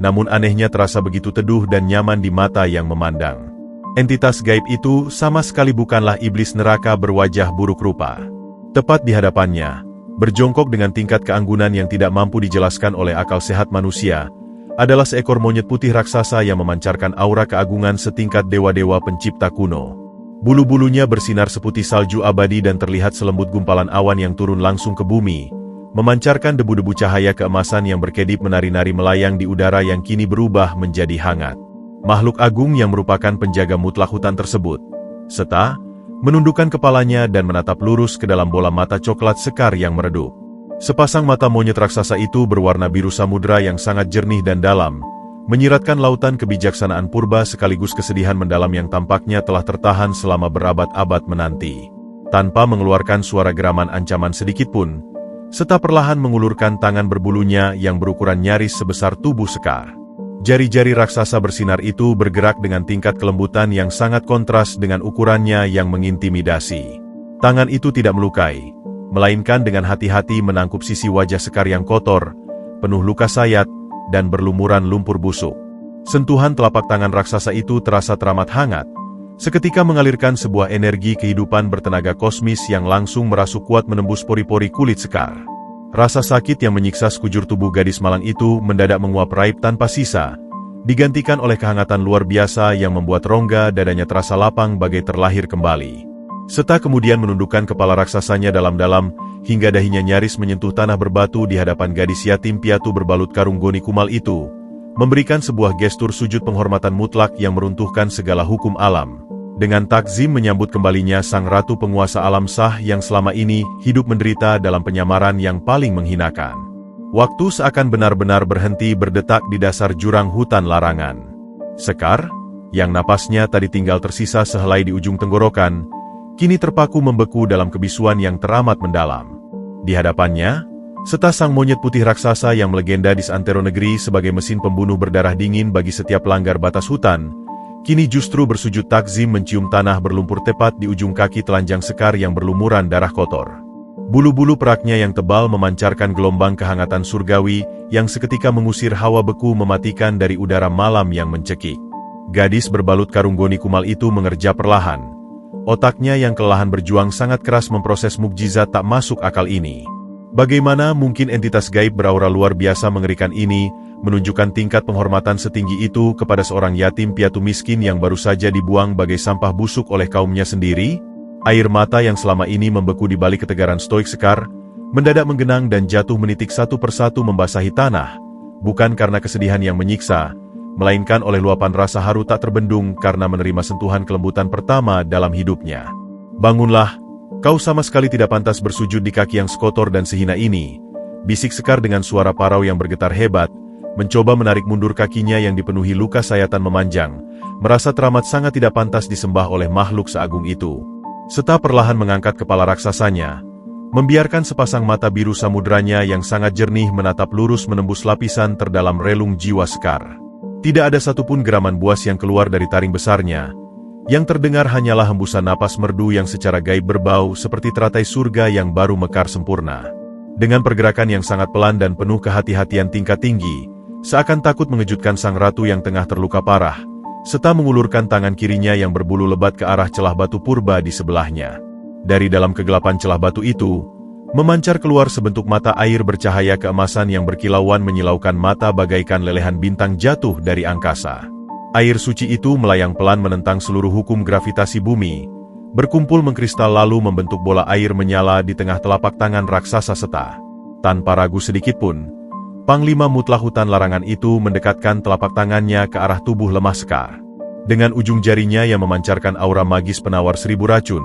namun anehnya terasa begitu teduh dan nyaman di mata yang memandang. Entitas gaib itu sama sekali bukanlah iblis neraka berwajah buruk rupa. Tepat di hadapannya, berjongkok dengan tingkat keanggunan yang tidak mampu dijelaskan oleh akal sehat manusia, adalah seekor monyet putih raksasa yang memancarkan aura keagungan setingkat dewa-dewa pencipta kuno. Bulu-bulunya bersinar seputih salju abadi dan terlihat selembut gumpalan awan yang turun langsung ke bumi, memancarkan debu-debu cahaya keemasan yang berkedip menari-nari melayang di udara yang kini berubah menjadi hangat. Makhluk agung yang merupakan penjaga mutlak hutan tersebut, Seta, menundukkan kepalanya dan menatap lurus ke dalam bola mata coklat Sekar yang meredup. Sepasang mata monyet raksasa itu berwarna biru samudra yang sangat jernih dan dalam, menyiratkan lautan kebijaksanaan purba sekaligus kesedihan mendalam yang tampaknya telah tertahan selama berabad-abad menanti. Tanpa mengeluarkan suara geraman ancaman sedikitpun, Seta perlahan mengulurkan tangan berbulunya yang berukuran nyaris sebesar tubuh Sekar. Jari-jari raksasa bersinar itu bergerak dengan tingkat kelembutan yang sangat kontras dengan ukurannya yang mengintimidasi. Tangan itu tidak melukai, melainkan dengan hati-hati menangkup sisi wajah Sekar yang kotor, penuh luka sayat, dan berlumuran lumpur busuk. Sentuhan telapak tangan raksasa itu terasa teramat hangat, seketika mengalirkan sebuah energi kehidupan bertenaga kosmis yang langsung merasuk kuat menembus pori-pori kulit Sekar. Rasa sakit yang menyiksa sekujur tubuh gadis malang itu mendadak menguap raib tanpa sisa, digantikan oleh kehangatan luar biasa yang membuat rongga dadanya terasa lapang bagai terlahir kembali. Seta kemudian menundukkan kepala raksasanya dalam-dalam, hingga dahinya nyaris menyentuh tanah berbatu di hadapan gadis yatim piatu berbalut karung goni kumal itu, memberikan sebuah gestur sujud penghormatan mutlak yang meruntuhkan segala hukum alam. Dengan takzim menyambut kembalinya sang ratu penguasa alam sah yang selama ini hidup menderita dalam penyamaran yang paling menghinakan. Waktu seakan benar-benar berhenti berdetak di dasar jurang hutan larangan. Sekar, yang napasnya tadi tinggal tersisa sehelai di ujung tenggorokan, kini terpaku membeku dalam kebisuan yang teramat mendalam. Di hadapannya, Seta sang monyet putih raksasa yang melegenda di seantero negeri sebagai mesin pembunuh berdarah dingin bagi setiap pelanggar batas hutan, kini justru bersujud takzim mencium tanah berlumpur tepat di ujung kaki telanjang Sekar yang berlumuran darah kotor. Bulu-bulu peraknya yang tebal memancarkan gelombang kehangatan surgawi yang seketika mengusir hawa beku mematikan dari udara malam yang mencekik. Gadis berbalut karung goni kumal itu mengerja perlahan. Otaknya yang kelelahan berjuang sangat keras memproses mukjizat tak masuk akal ini. Bagaimana mungkin entitas gaib beraura luar biasa mengerikan ini menunjukkan tingkat penghormatan setinggi itu kepada seorang yatim piatu miskin yang baru saja dibuang bagai sampah busuk oleh kaumnya sendiri? Air mata yang selama ini membeku di balik ketegaran stoik Sekar, mendadak menggenang dan jatuh menitik satu persatu membasahi tanah, bukan karena kesedihan yang menyiksa, melainkan oleh luapan rasa haru tak terbendung karena menerima sentuhan kelembutan pertama dalam hidupnya. "Bangunlah, kau sama sekali tidak pantas bersujud di kaki yang sekotor dan sehina ini," bisik Sekar dengan suara parau yang bergetar hebat, mencoba menarik mundur kakinya yang dipenuhi luka sayatan memanjang, merasa teramat sangat tidak pantas disembah oleh makhluk seagung itu. Seta perlahan mengangkat kepala raksasanya, membiarkan sepasang mata biru samudranya yang sangat jernih menatap lurus menembus lapisan terdalam relung jiwa Sekar. Tidak ada satupun geraman buas yang keluar dari taring besarnya. Yang terdengar hanyalah hembusan napas merdu yang secara gaib berbau seperti teratai surga yang baru mekar sempurna. Dengan pergerakan yang sangat pelan dan penuh kehati-hatian tingkat tinggi, seakan takut mengejutkan sang ratu yang tengah terluka parah, serta mengulurkan tangan kirinya yang berbulu lebat ke arah celah batu purba di sebelahnya. Dari dalam kegelapan celah batu itu, memancar keluar sebentuk mata air bercahaya keemasan yang berkilauan menyilaukan mata bagaikan lelehan bintang jatuh dari angkasa. Air suci itu melayang pelan menentang seluruh hukum gravitasi bumi, berkumpul mengkristal lalu membentuk bola air menyala di tengah telapak tangan raksasa Seta. Tanpa ragu sedikitpun, Panglima mutlak hutan larangan itu mendekatkan telapak tangannya ke arah tubuh lemah Sekar. Dengan ujung jarinya yang memancarkan aura magis penawar 1000 racun,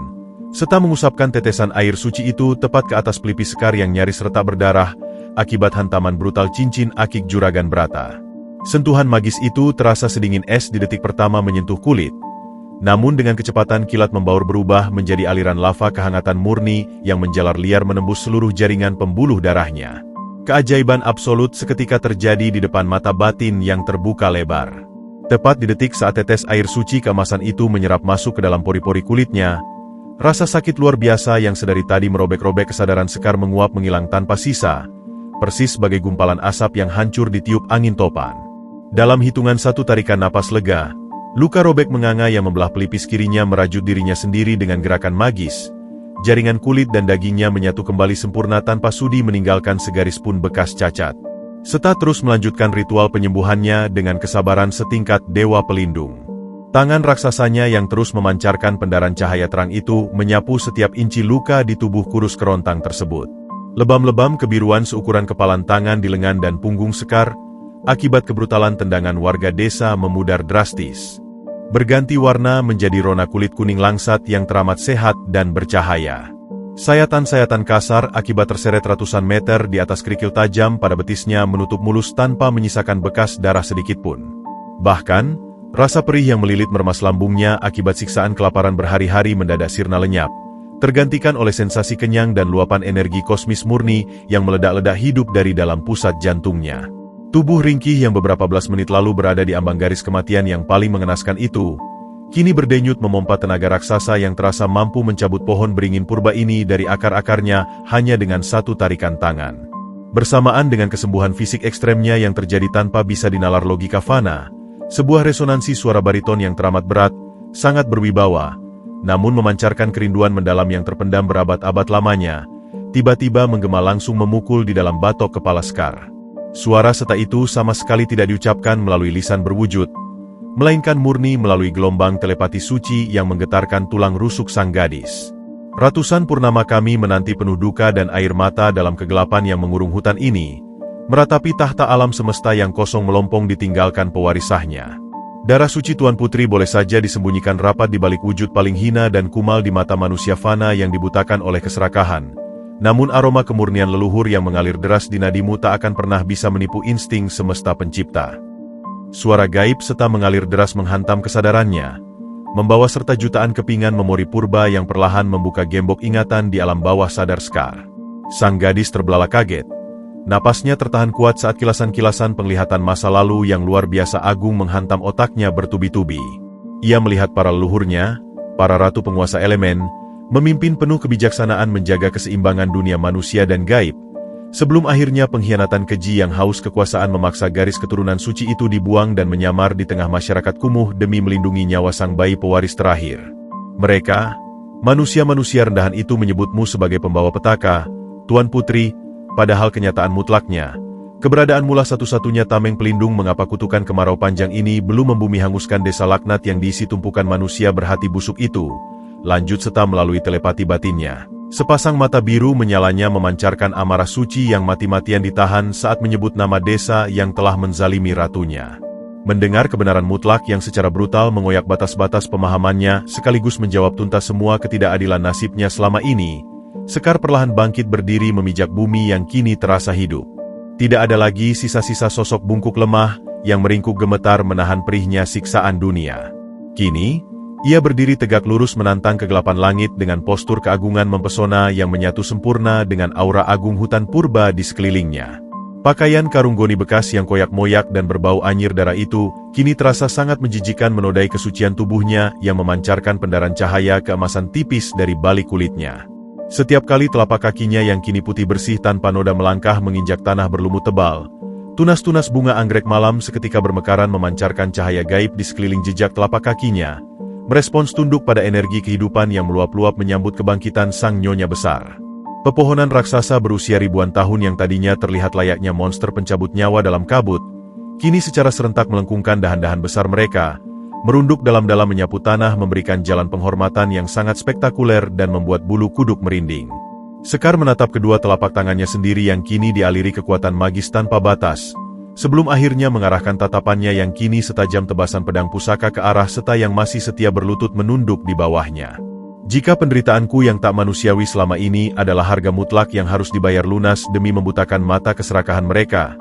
Seta mengusapkan tetesan air suci itu tepat ke atas pelipis Sekar yang nyaris retak berdarah akibat hantaman brutal cincin akik Juragan Brata. Sentuhan magis itu terasa sedingin es di detik pertama menyentuh kulit. Namun dengan kecepatan kilat membaur berubah menjadi aliran lava kehangatan murni yang menjalar liar menembus seluruh jaringan pembuluh darahnya. Keajaiban absolut seketika terjadi di depan mata batin yang terbuka lebar. Tepat di detik saat tetes air suci keemasan itu menyerap masuk ke dalam pori-pori kulitnya, rasa sakit luar biasa yang sedari tadi merobek-robek kesadaran Sekar menguap menghilang tanpa sisa, persis sebagai gumpalan asap yang hancur ditiup angin topan. Dalam hitungan satu tarikan napas lega, luka robek menganga yang membelah pelipis kirinya merajut dirinya sendiri dengan gerakan magis. Jaringan kulit dan dagingnya menyatu kembali sempurna tanpa sudi meninggalkan segaris pun bekas cacat. Seta terus melanjutkan ritual penyembuhannya dengan kesabaran setingkat dewa pelindung. Tangan raksasanya yang terus memancarkan pendaran cahaya terang itu menyapu setiap inci luka di tubuh kurus kerontang tersebut. Lebam-lebam kebiruan seukuran kepalan tangan di lengan dan punggung Sekar, akibat kebrutalan tendangan warga desa memudar drastis. Berganti warna menjadi rona kulit kuning langsat yang teramat sehat dan bercahaya. Sayatan-sayatan kasar akibat terseret ratusan meter di atas kerikil tajam pada betisnya menutup mulus tanpa menyisakan bekas darah sedikitpun. Bahkan, rasa perih yang melilit mermas lambungnya akibat siksaan kelaparan berhari-hari mendadak sirna lenyap, tergantikan oleh sensasi kenyang dan luapan energi kosmis murni yang meledak-ledak hidup dari dalam pusat jantungnya. Tubuh ringkih yang beberapa belas menit lalu berada di ambang garis kematian yang paling mengenaskan itu, kini berdenyut memompa tenaga raksasa yang terasa mampu mencabut pohon beringin purba ini dari akar-akarnya hanya dengan satu tarikan tangan. Bersamaan dengan kesembuhan fisik ekstremnya yang terjadi tanpa bisa dinalar logika fana, sebuah resonansi suara bariton yang teramat berat, sangat berwibawa, namun memancarkan kerinduan mendalam yang terpendam berabad-abad lamanya, tiba-tiba menggema langsung memukul di dalam batok kepala Sekar. Suara Seta itu sama sekali tidak diucapkan melalui lisan berwujud, melainkan murni melalui gelombang telepati suci yang menggetarkan tulang rusuk sang gadis. Ratusan purnama kami menanti penuh duka dan air mata dalam kegelapan yang mengurung hutan ini, meratapi tahta alam semesta yang kosong melompong ditinggalkan pewaris sahnya. Darah suci Tuan Putri boleh saja disembunyikan rapat di balik wujud paling hina dan kumal di mata manusia fana yang dibutakan oleh keserakahan. Namun aroma kemurnian leluhur yang mengalir deras di nadimu tak akan pernah bisa menipu insting semesta pencipta. Suara gaib Seta mengalir deras menghantam kesadarannya, membawa serta jutaan kepingan memori purba yang perlahan membuka gembok ingatan di alam bawah sadar Sekar. Sang gadis terbelalak kaget. Napasnya tertahan kuat saat kilasan-kilasan penglihatan masa lalu yang luar biasa agung menghantam otaknya bertubi-tubi. Ia melihat para leluhurnya, para ratu penguasa elemen, memimpin penuh kebijaksanaan menjaga keseimbangan dunia manusia dan gaib, sebelum akhirnya pengkhianatan keji yang haus kekuasaan memaksa garis keturunan suci itu dibuang dan menyamar di tengah masyarakat kumuh demi melindungi nyawa sang bayi pewaris terakhir. Mereka, manusia-manusia rendahan itu menyebutmu sebagai pembawa petaka, Tuan Putri, padahal kenyataan mutlaknya, keberadaanmulah satu-satunya tameng pelindung mengapa kutukan kemarau panjang ini belum membumi hanguskan desa laknat yang diisi tumpukan manusia berhati busuk itu. Lanjut Seta melalui telepati batinnya. Sepasang mata biru menyalanya memancarkan amarah suci yang mati-matian ditahan saat menyebut nama desa yang telah menzalimi ratunya. Mendengar kebenaran mutlak yang secara brutal mengoyak batas-batas pemahamannya sekaligus menjawab tuntas semua ketidakadilan nasibnya selama ini, Sekar perlahan bangkit berdiri memijak bumi yang kini terasa hidup. Tidak ada lagi sisa-sisa sosok bungkuk lemah yang meringkuk gemetar menahan perihnya siksaan dunia. Kini, ia berdiri tegak lurus menantang kegelapan langit dengan postur keagungan mempesona yang menyatu sempurna dengan aura agung hutan purba di sekelilingnya. Pakaian karung goni bekas yang koyak-moyak dan berbau anyir darah itu, kini terasa sangat menjijikan menodai kesucian tubuhnya yang memancarkan pendaran cahaya keemasan tipis dari balik kulitnya. Setiap kali telapak kakinya yang kini putih bersih tanpa noda melangkah menginjak tanah berlumut tebal, tunas-tunas bunga anggrek malam seketika bermekaran memancarkan cahaya gaib di sekeliling jejak telapak kakinya, merespons tunduk pada energi kehidupan yang meluap-luap menyambut kebangkitan sang nyonya besar. Pepohonan raksasa berusia ribuan tahun yang tadinya terlihat layaknya monster pencabut nyawa dalam kabut, kini secara serentak melengkungkan dahan-dahan besar mereka, merunduk dalam-dalam menyapu tanah memberikan jalan penghormatan yang sangat spektakuler dan membuat bulu kuduk merinding. Sekar menatap kedua telapak tangannya sendiri yang kini dialiri kekuatan magis tanpa batas, sebelum akhirnya mengarahkan tatapannya yang kini setajam tebasan pedang pusaka ke arah Seta yang masih setia berlutut menunduk di bawahnya. Jika penderitaanku yang tak manusiawi selama ini adalah harga mutlak yang harus dibayar lunas demi membutakan mata keserakahan mereka,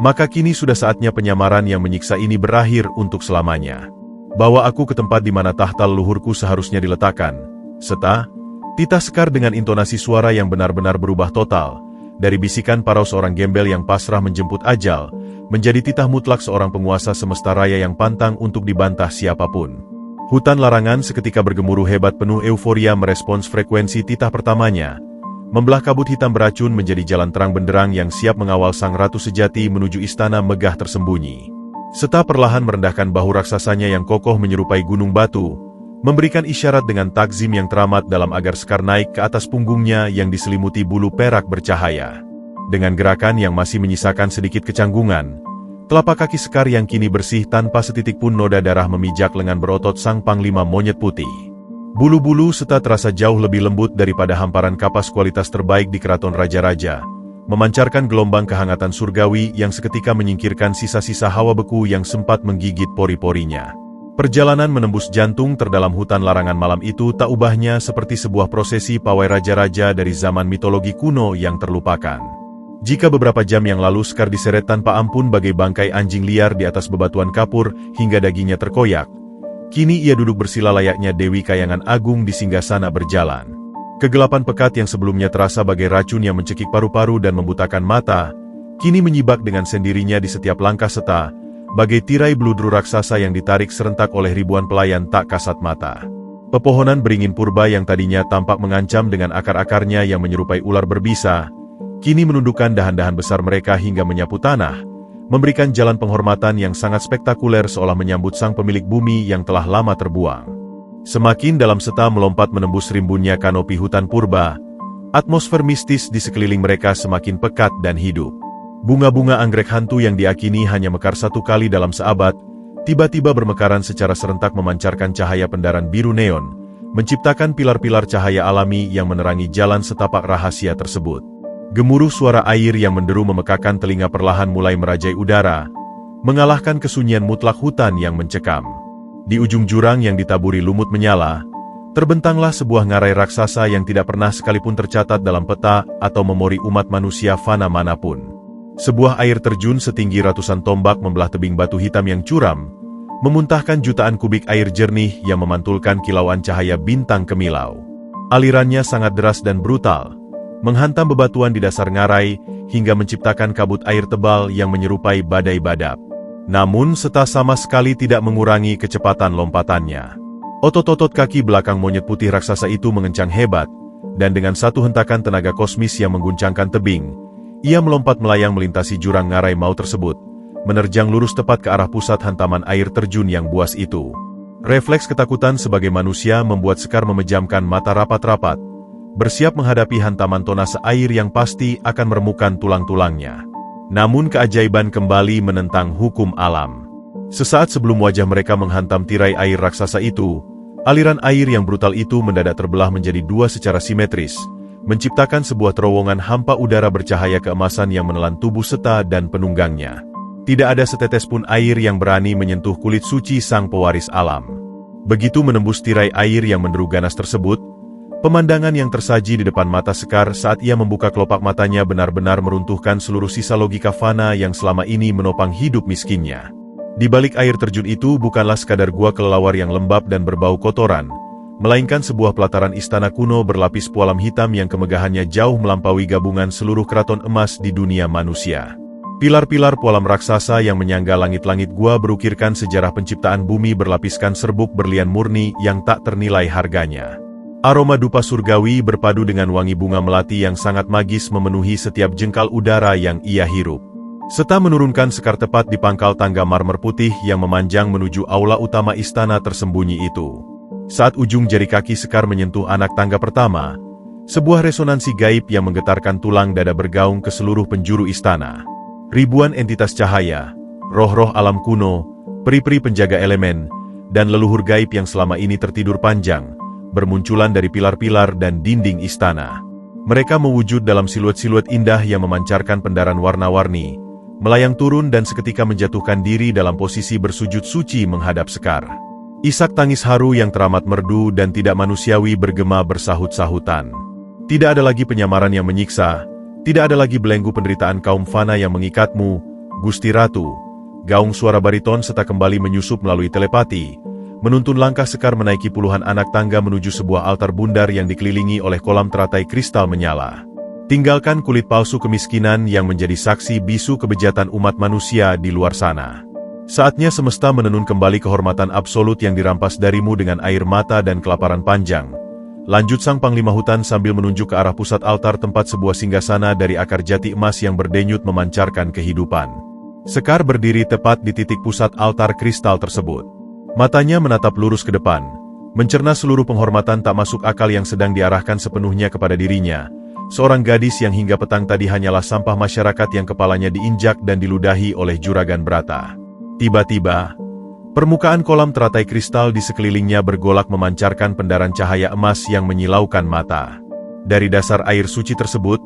maka kini sudah saatnya penyamaran yang menyiksa ini berakhir untuk selamanya. Bawa aku ke tempat di mana tahta leluhurku seharusnya diletakkan, Seta, titah Sekar dengan intonasi suara yang benar-benar berubah total, dari bisikan parau seorang gembel yang pasrah menjemput ajal, menjadi titah mutlak seorang penguasa semesta raya yang pantang untuk dibantah siapapun. Hutan larangan seketika bergemuruh hebat penuh euforia merespons frekuensi titah pertamanya, membelah kabut hitam beracun menjadi jalan terang benderang yang siap mengawal sang ratu sejati menuju istana megah tersembunyi. Seta perlahan merendahkan bahu raksasanya yang kokoh menyerupai gunung batu, memberikan isyarat dengan takzim yang teramat dalam agar Sekar naik ke atas punggungnya yang diselimuti bulu perak bercahaya. Dengan gerakan yang masih menyisakan sedikit kecanggungan, telapak kaki Sekar yang kini bersih tanpa setitik pun noda darah memijak lengan berotot sang panglima monyet putih. Bulu-bulu Seta terasa jauh lebih lembut daripada hamparan kapas kualitas terbaik di keraton raja-raja, memancarkan gelombang kehangatan surgawi yang seketika menyingkirkan sisa-sisa hawa beku yang sempat menggigit pori-porinya. Perjalanan menembus jantung terdalam hutan larangan malam itu tak ubahnya seperti sebuah prosesi pawai raja-raja dari zaman mitologi kuno yang terlupakan. Jika beberapa jam yang lalu Sekar diseret tanpa ampun bagai bangkai anjing liar di atas bebatuan kapur hingga dagingnya terkoyak, kini ia duduk bersila layaknya Dewi Kayangan Agung di singgasana berjalan. Kegelapan pekat yang sebelumnya terasa bagai racun yang mencekik paru-paru dan membutakan mata, kini menyibak dengan sendirinya di setiap langkah Seta, bagai tirai beludru raksasa yang ditarik serentak oleh ribuan pelayan tak kasat mata. Pepohonan beringin purba yang tadinya tampak mengancam dengan akar-akarnya yang menyerupai ular berbisa, kini menundukkan dahan-dahan besar mereka hingga menyapu tanah, memberikan jalan penghormatan yang sangat spektakuler seolah menyambut sang pemilik bumi yang telah lama terbuang. Semakin dalam Seta melompat menembus rimbunnya kanopi hutan purba, atmosfer mistis di sekeliling mereka semakin pekat dan hidup. Bunga-bunga anggrek hantu yang diakini hanya mekar satu kali dalam seabad, tiba-tiba bermekaran secara serentak memancarkan cahaya pendaran biru neon, menciptakan pilar-pilar cahaya alami yang menerangi jalan setapak rahasia tersebut. Gemuruh suara air yang menderu memekakan telinga perlahan mulai merajai udara, mengalahkan kesunyian mutlak hutan yang mencekam. Di ujung jurang yang ditaburi lumut menyala, terbentanglah sebuah ngarai raksasa yang tidak pernah sekalipun tercatat dalam peta atau memori umat manusia fana manapun. Sebuah air terjun setinggi ratusan tombak membelah tebing batu hitam yang curam, memuntahkan jutaan kubik air jernih yang memantulkan kilauan cahaya bintang kemilau. Alirannya sangat deras dan brutal, menghantam bebatuan di dasar ngarai, hingga menciptakan kabut air tebal yang menyerupai badai badap. Namun Seta sama sekali tidak mengurangi kecepatan lompatannya. Otot-otot kaki belakang monyet putih raksasa itu mengencang hebat, dan dengan satu hentakan tenaga kosmis yang mengguncangkan tebing, ia melompat melayang melintasi jurang ngarai maut tersebut, menerjang lurus tepat ke arah pusat hantaman air terjun yang buas itu. Refleks ketakutan sebagai manusia membuat Sekar memejamkan mata rapat-rapat, bersiap menghadapi hantaman tonase air yang pasti akan meremukan tulang-tulangnya. Namun keajaiban kembali menentang hukum alam. Sesaat sebelum wajah mereka menghantam tirai air raksasa itu, aliran air yang brutal itu mendadak terbelah menjadi dua secara simetris, menciptakan sebuah terowongan hampa udara bercahaya keemasan yang menelan tubuh Seta dan penunggangnya. Tidak ada setetes pun air yang berani menyentuh kulit suci sang pewaris alam. Begitu menembus tirai air yang menderu ganas tersebut, pemandangan yang tersaji di depan mata Sekar saat ia membuka kelopak matanya benar-benar meruntuhkan seluruh sisa logika fana yang selama ini menopang hidup miskinnya. Di balik air terjun itu bukanlah sekadar gua kelelawar yang lembab dan berbau kotoran, melainkan sebuah pelataran istana kuno berlapis pualam hitam yang kemegahannya jauh melampaui gabungan seluruh keraton emas di dunia manusia. Pilar-pilar pualam raksasa yang menyangga langit-langit gua berukirkan sejarah penciptaan bumi berlapiskan serbuk berlian murni yang tak ternilai harganya. Aroma dupa surgawi berpadu dengan wangi bunga melati yang sangat magis memenuhi setiap jengkal udara yang ia hirup. Serta menurunkan Sekar tepat di pangkal tangga marmer putih yang memanjang menuju aula utama istana tersembunyi itu. Saat ujung jari kaki Sekar menyentuh anak tangga pertama, sebuah resonansi gaib yang menggetarkan tulang dada bergaung ke seluruh penjuru istana. Ribuan entitas cahaya, roh-roh alam kuno, peri-peri penjaga elemen, dan leluhur gaib yang selama ini tertidur panjang, bermunculan dari pilar-pilar dan dinding istana. Mereka mewujud dalam siluet-siluet indah yang memancarkan pendaran warna-warni, melayang turun dan seketika menjatuhkan diri dalam posisi bersujud suci menghadap Sekar. Isak tangis haru yang teramat merdu dan tidak manusiawi bergema bersahut-sahutan. Tidak ada lagi penyamaran yang menyiksa, tidak ada lagi belenggu penderitaan kaum fana yang mengikatmu, Gusti Ratu. Gaung suara bariton serta kembali menyusup melalui telepati, menuntun langkah Sekar menaiki puluhan anak tangga menuju sebuah altar bundar yang dikelilingi oleh kolam teratai kristal menyala. Tinggalkan kulit palsu kemiskinan yang menjadi saksi bisu kebejatan umat manusia di luar sana. Saatnya semesta menenun kembali kehormatan absolut yang dirampas darimu dengan air mata dan kelaparan panjang. Lanjut sang Panglima Hutan sambil menunjuk ke arah pusat altar tempat sebuah singgasana dari akar jati emas yang berdenyut memancarkan kehidupan. Sekar berdiri tepat di titik pusat altar kristal tersebut. Matanya menatap lurus ke depan, mencerna seluruh penghormatan tak masuk akal yang sedang diarahkan sepenuhnya kepada dirinya. Seorang gadis yang hingga petang tadi hanyalah sampah masyarakat yang kepalanya diinjak dan diludahi oleh Juragan Brata. Tiba-tiba, permukaan kolam teratai kristal di sekelilingnya bergolak memancarkan pendaran cahaya emas yang menyilaukan mata. Dari dasar air suci tersebut,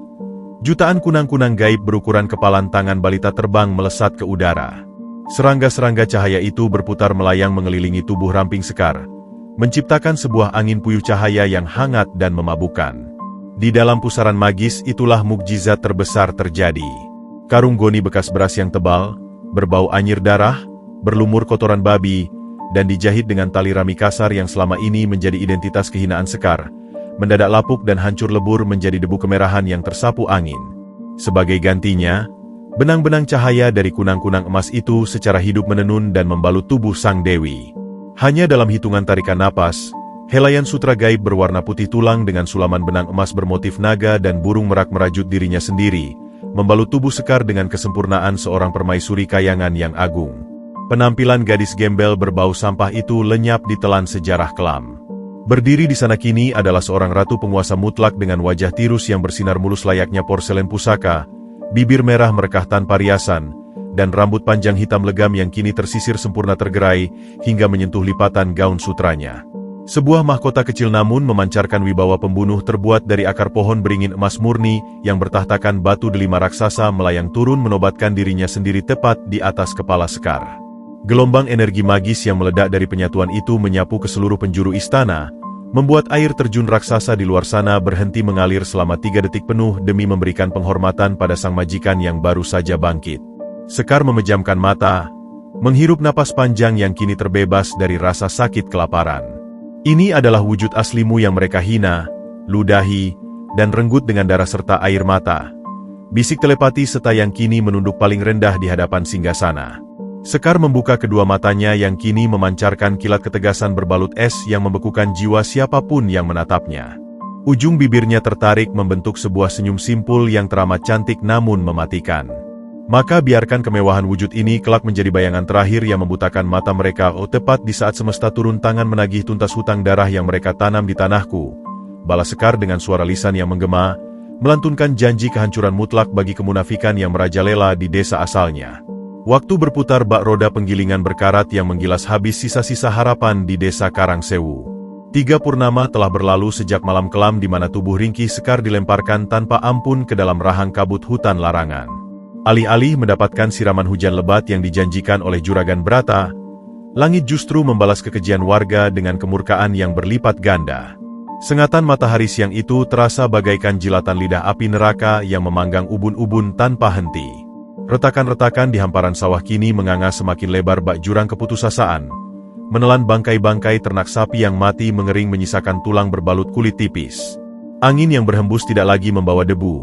jutaan kunang-kunang gaib berukuran kepalan tangan balita terbang melesat ke udara. Serangga-serangga cahaya itu berputar melayang mengelilingi tubuh ramping Sekar, menciptakan sebuah angin puyuh cahaya yang hangat dan memabukkan. Di dalam pusaran magis itulah mukjizat terbesar terjadi. Karung goni bekas beras yang tebal, berbau anyir darah, berlumur kotoran babi, dan dijahit dengan tali rami kasar yang selama ini menjadi identitas kehinaan Sekar, mendadak lapuk dan hancur lebur menjadi debu kemerahan yang tersapu angin. Sebagai gantinya, benang-benang cahaya dari kunang-kunang emas itu secara hidup menenun dan membalut tubuh sang dewi. Hanya dalam hitungan tarikan napas, helaian sutra gaib berwarna putih tulang dengan sulaman benang emas bermotif naga dan burung merak merajut dirinya sendiri, membalut tubuh Sekar dengan kesempurnaan seorang permaisuri kayangan yang agung. Penampilan gadis gembel berbau sampah itu lenyap ditelan sejarah kelam. Berdiri di sana kini adalah seorang ratu penguasa mutlak dengan wajah tirus yang bersinar mulus layaknya porselen pusaka, bibir merah merekah tanpa riasan, dan rambut panjang hitam legam yang kini tersisir sempurna tergerai hingga menyentuh lipatan gaun sutranya. Sebuah mahkota kecil namun memancarkan wibawa pembunuh terbuat dari akar pohon beringin emas murni yang bertahtakan batu delima raksasa melayang turun menobatkan dirinya sendiri tepat di atas kepala Sekar. Gelombang energi magis yang meledak dari penyatuan itu menyapu ke seluruh penjuru istana, membuat air terjun raksasa di luar sana berhenti mengalir selama 3 detik penuh demi memberikan penghormatan pada sang majikan yang baru saja bangkit. Sekar memejamkan mata, menghirup napas panjang yang kini terbebas dari rasa sakit kelaparan. Ini adalah wujud aslimu yang mereka hina, ludahi, dan renggut dengan darah serta air mata. Bisik telepati serta yang kini menunduk paling rendah di hadapan singgasana. Sekar membuka kedua matanya yang kini memancarkan kilat ketegasan berbalut es yang membekukan jiwa siapapun yang menatapnya. Ujung bibirnya tertarik membentuk sebuah senyum simpul yang teramat cantik namun mematikan. Maka biarkan kemewahan wujud ini kelak menjadi bayangan terakhir yang membutakan mata mereka tepat di saat semesta turun tangan menagih tuntas hutang darah yang mereka tanam di tanahku. Balas Sekar dengan suara lisan yang menggema, melantunkan janji kehancuran mutlak bagi kemunafikan yang merajalela di desa asalnya. Waktu berputar bak roda penggilingan berkarat yang menggilas habis sisa-sisa harapan di desa Karangsewu. 3 purnama telah berlalu sejak malam kelam di mana tubuh ringkih Sekar dilemparkan tanpa ampun ke dalam rahang kabut hutan larangan. Alih-alih mendapatkan siraman hujan lebat yang dijanjikan oleh Juragan Brata, langit justru membalas kekejian warga dengan kemurkaan yang berlipat ganda. Sengatan matahari siang itu terasa bagaikan jilatan lidah api neraka yang memanggang ubun-ubun tanpa henti. Retakan-retakan di hamparan sawah kini menganga semakin lebar bak jurang keputusasaan, menelan bangkai-bangkai ternak sapi yang mati mengering menyisakan tulang berbalut kulit tipis. Angin yang berhembus tidak lagi membawa debu,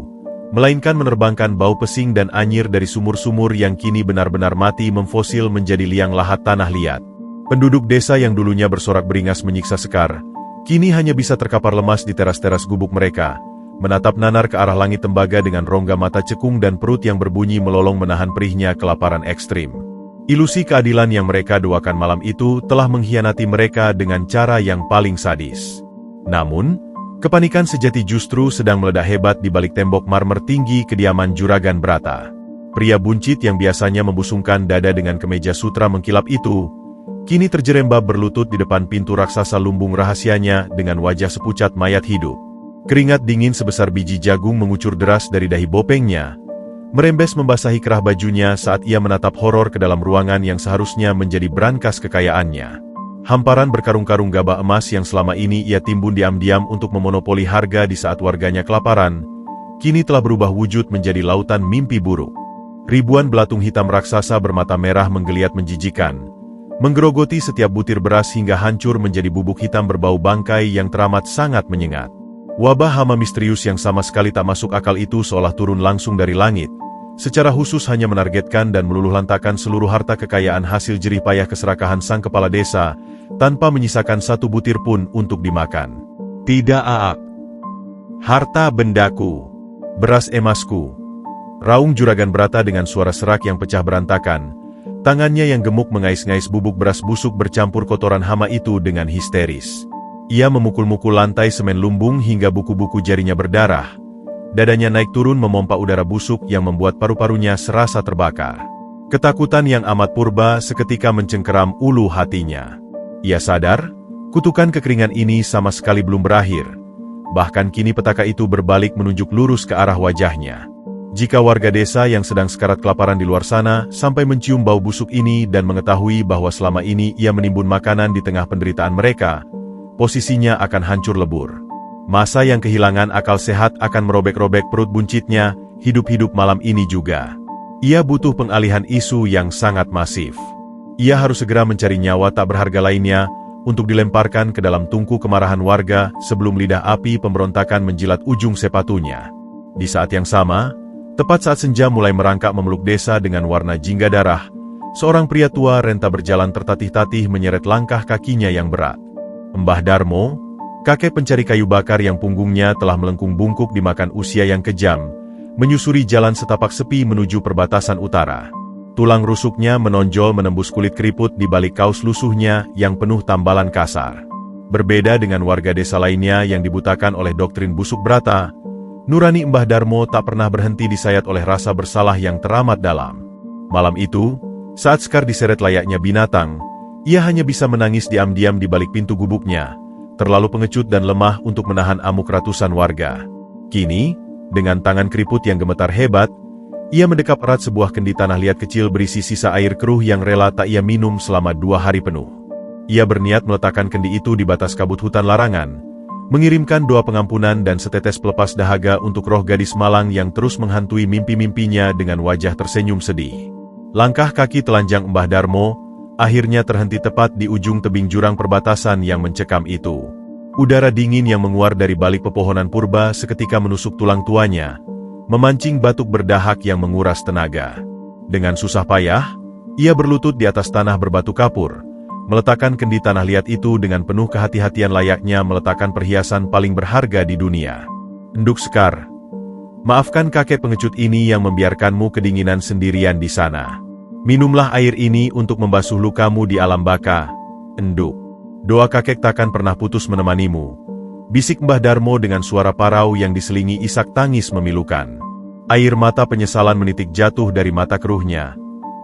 melainkan menerbangkan bau pesing dan anyir dari sumur-sumur yang kini benar-benar mati memfosil menjadi liang lahat tanah liat. Penduduk desa yang dulunya bersorak beringas menyiksa Sekar, Kini hanya bisa terkapar lemas di teras-teras gubuk mereka, menatap nanar ke arah langit tembaga dengan rongga mata cekung dan perut yang berbunyi melolong menahan perihnya kelaparan ekstrim. Ilusi keadilan yang mereka doakan malam itu telah mengkhianati mereka dengan cara yang paling sadis. Namun, kepanikan sejati justru sedang meledak hebat di balik tembok marmer tinggi kediaman Juragan Brata. Pria buncit yang biasanya membusungkan dada dengan kemeja sutra mengkilap itu, kini terjerembab berlutut di depan pintu raksasa lumbung rahasianya dengan wajah sepucat mayat hidup. Keringat dingin sebesar biji jagung mengucur deras dari dahi bopengnya, merembes membasahi kerah bajunya saat ia menatap horor ke dalam ruangan yang seharusnya menjadi brankas kekayaannya. Hamparan berkarung-karung gabah emas yang selama ini ia timbun diam-diam untuk memonopoli harga di saat warganya kelaparan, kini telah berubah wujud menjadi lautan mimpi buruk. Ribuan belatung hitam raksasa bermata merah menggeliat menjijikan, menggerogoti setiap butir beras hingga hancur menjadi bubuk hitam berbau bangkai yang teramat sangat menyengat. Wabah hama misterius yang sama sekali tak masuk akal itu seolah turun langsung dari langit, secara khusus hanya menargetkan dan meluluhlantakkan seluruh harta kekayaan hasil jerih payah keserakahan sang kepala desa, tanpa menyisakan satu butir pun untuk dimakan. Tidak aak. Harta bendaku. Beras emasku. Raung Juragan Brata dengan suara serak yang pecah berantakan, tangannya yang gemuk mengais-ngais bubuk beras busuk bercampur kotoran hama itu dengan histeris. Ia memukul-mukul lantai semen lumbung hingga buku-buku jarinya berdarah. Dadanya naik turun memompa udara busuk yang membuat paru-parunya serasa terbakar. Ketakutan yang amat purba seketika mencengkeram ulu hatinya. Ia sadar, kutukan kekeringan ini sama sekali belum berakhir. Bahkan kini petaka itu berbalik menunjuk lurus ke arah wajahnya. Jika warga desa yang sedang sekarat kelaparan di luar sana sampai mencium bau busuk ini dan mengetahui bahwa selama ini ia menimbun makanan di tengah penderitaan mereka, posisinya akan hancur lebur. Masa yang kehilangan akal sehat akan merobek-robek perut buncitnya, hidup-hidup malam ini juga. Ia butuh pengalihan isu yang sangat masif. Ia harus segera mencari nyawa tak berharga lainnya untuk dilemparkan ke dalam tungku kemarahan warga sebelum lidah api pemberontakan menjilat ujung sepatunya. Di saat yang sama, tepat saat senja mulai merangkak memeluk desa dengan warna jingga darah, seorang pria tua renta berjalan tertatih-tatih menyeret langkah kakinya yang berat. Mbah Darmo, kakek pencari kayu bakar yang punggungnya telah melengkung bungkuk dimakan usia yang kejam, menyusuri jalan setapak sepi menuju perbatasan utara. Tulang rusuknya menonjol menembus kulit keriput di balik kaos lusuhnya yang penuh tambalan kasar. Berbeda dengan warga desa lainnya yang dibutakan oleh doktrin busuk Brata, nurani Mbah Darmo tak pernah berhenti disayat oleh rasa bersalah yang teramat dalam. Malam itu, saat Sekar diseret layaknya binatang, ia hanya bisa menangis diam-diam di balik pintu gubuknya, terlalu pengecut dan lemah untuk menahan amuk ratusan warga. Kini, dengan tangan keriput yang gemetar hebat, ia mendekap erat sebuah kendi tanah liat kecil berisi sisa air keruh yang rela tak ia minum selama 2 hari penuh. Ia berniat meletakkan kendi itu di batas kabut hutan larangan, mengirimkan doa pengampunan dan setetes pelepas dahaga untuk roh gadis malang yang terus menghantui mimpi-mimpinya dengan wajah tersenyum sedih. Langkah kaki telanjang Mbah Darmo akhirnya terhenti tepat di ujung tebing jurang perbatasan yang mencekam itu. Udara dingin yang menguar dari balik pepohonan purba seketika menusuk tulang tuanya, memancing batuk berdahak yang menguras tenaga. Dengan susah payah, ia berlutut di atas tanah berbatu kapur, meletakkan kendi tanah liat itu dengan penuh kehati-hatian layaknya meletakkan perhiasan paling berharga di dunia. Enduk Sekar, maafkan kakek pengecut ini yang membiarkanmu kedinginan sendirian di sana. Minumlah air ini untuk membasuh lukamu di alam baka, Enduk. Doa kakek takkan pernah putus menemanimu, bisik Mbah Darmo dengan suara parau yang diselingi isak tangis memilukan. Air mata penyesalan menitik jatuh dari mata keruhnya,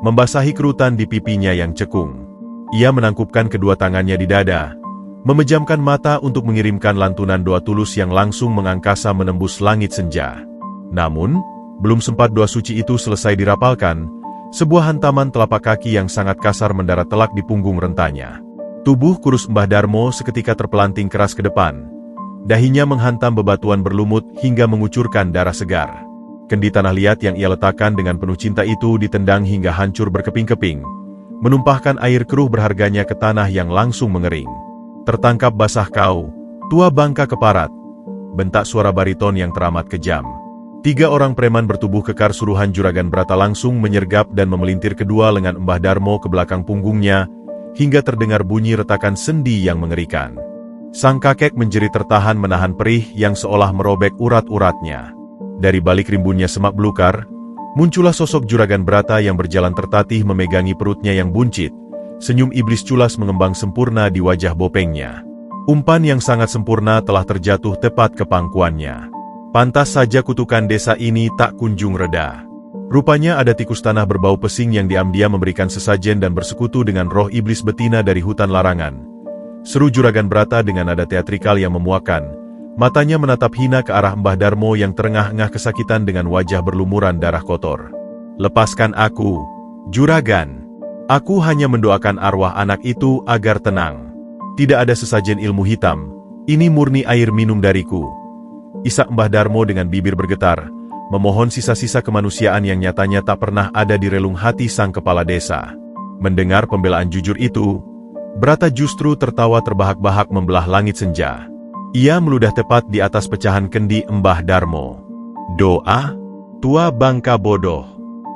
membasahi kerutan di pipinya yang cekung. Ia menangkupkan kedua tangannya di dada, memejamkan mata untuk mengirimkan lantunan doa tulus yang langsung mengangkasa menembus langit senja. Namun, belum sempat doa suci itu selesai dirapalkan, sebuah hantaman telapak kaki yang sangat kasar mendarat telak di punggung rentanya. Tubuh kurus Mbah Darmo seketika terpelanting keras ke depan. Dahinya menghantam bebatuan berlumut hingga mengucurkan darah segar. Kendi tanah liat yang ia letakkan dengan penuh cinta itu ditendang hingga hancur berkeping-keping, menumpahkan air keruh berharganya ke tanah yang langsung mengering. Tertangkap basah kau, tua bangka keparat, bentak suara bariton yang teramat kejam. 3 orang preman bertubuh kekar suruhan Juragan Brata langsung menyergap dan memelintir kedua lengan Mbah Darmo ke belakang punggungnya, hingga terdengar bunyi retakan sendi yang mengerikan. Sang kakek menjerit tertahan menahan perih yang seolah merobek urat-uratnya. Dari balik rimbunnya semak belukar, muncullah sosok Juragan Brata yang berjalan tertatih memegangi perutnya yang buncit. Senyum iblis culas mengembang sempurna di wajah bopengnya. Umpan yang sangat sempurna telah terjatuh tepat ke pangkuannya. Pantas saja kutukan desa ini tak kunjung reda. Rupanya ada tikus tanah berbau pesing yang diam-diam memberikan sesajen dan bersekutu dengan roh iblis betina dari hutan larangan. Seru Juragan Brata dengan nada teatrikal yang memuakan. Matanya menatap hina ke arah Mbah Darmo yang terengah-engah kesakitan dengan wajah berlumuran darah kotor. Lepaskan aku, Juragan. Aku hanya mendoakan arwah anak itu agar tenang. Tidak ada sesajen ilmu hitam. Ini murni air minum dariku. Isak Mbah Darmo dengan bibir bergetar, memohon sisa-sisa kemanusiaan yang nyatanya tak pernah ada di relung hati sang kepala desa. Mendengar pembelaan jujur itu, Brata justru tertawa terbahak-bahak membelah langit senja. Ia meludah tepat di atas pecahan kendi Mbah Darmo. Doa? Tua bangka bodoh.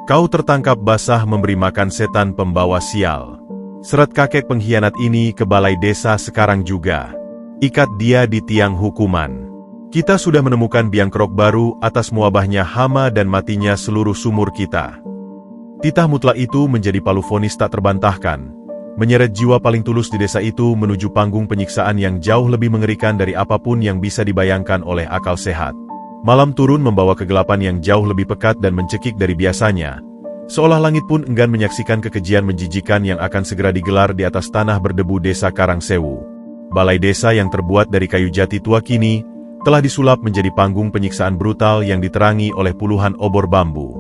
Kau tertangkap basah memberi makan setan pembawa sial. Seret kakek pengkhianat ini ke balai desa sekarang juga. Ikat dia di tiang hukuman. Kita sudah menemukan biang kerok baru atas muabahnya hama dan matinya seluruh sumur kita. Titah mutlak itu menjadi palu vonis tak terbantahkan, menyeret jiwa paling tulus di desa itu menuju panggung penyiksaan yang jauh lebih mengerikan dari apapun yang bisa dibayangkan oleh akal sehat. Malam turun membawa kegelapan yang jauh lebih pekat dan mencekik dari biasanya, seolah langit pun enggan menyaksikan kekejian menjijikan yang akan segera digelar di atas tanah berdebu desa Karangsewu. Balai desa yang terbuat dari kayu jati tua kini telah disulap menjadi panggung penyiksaan brutal yang diterangi oleh puluhan obor bambu.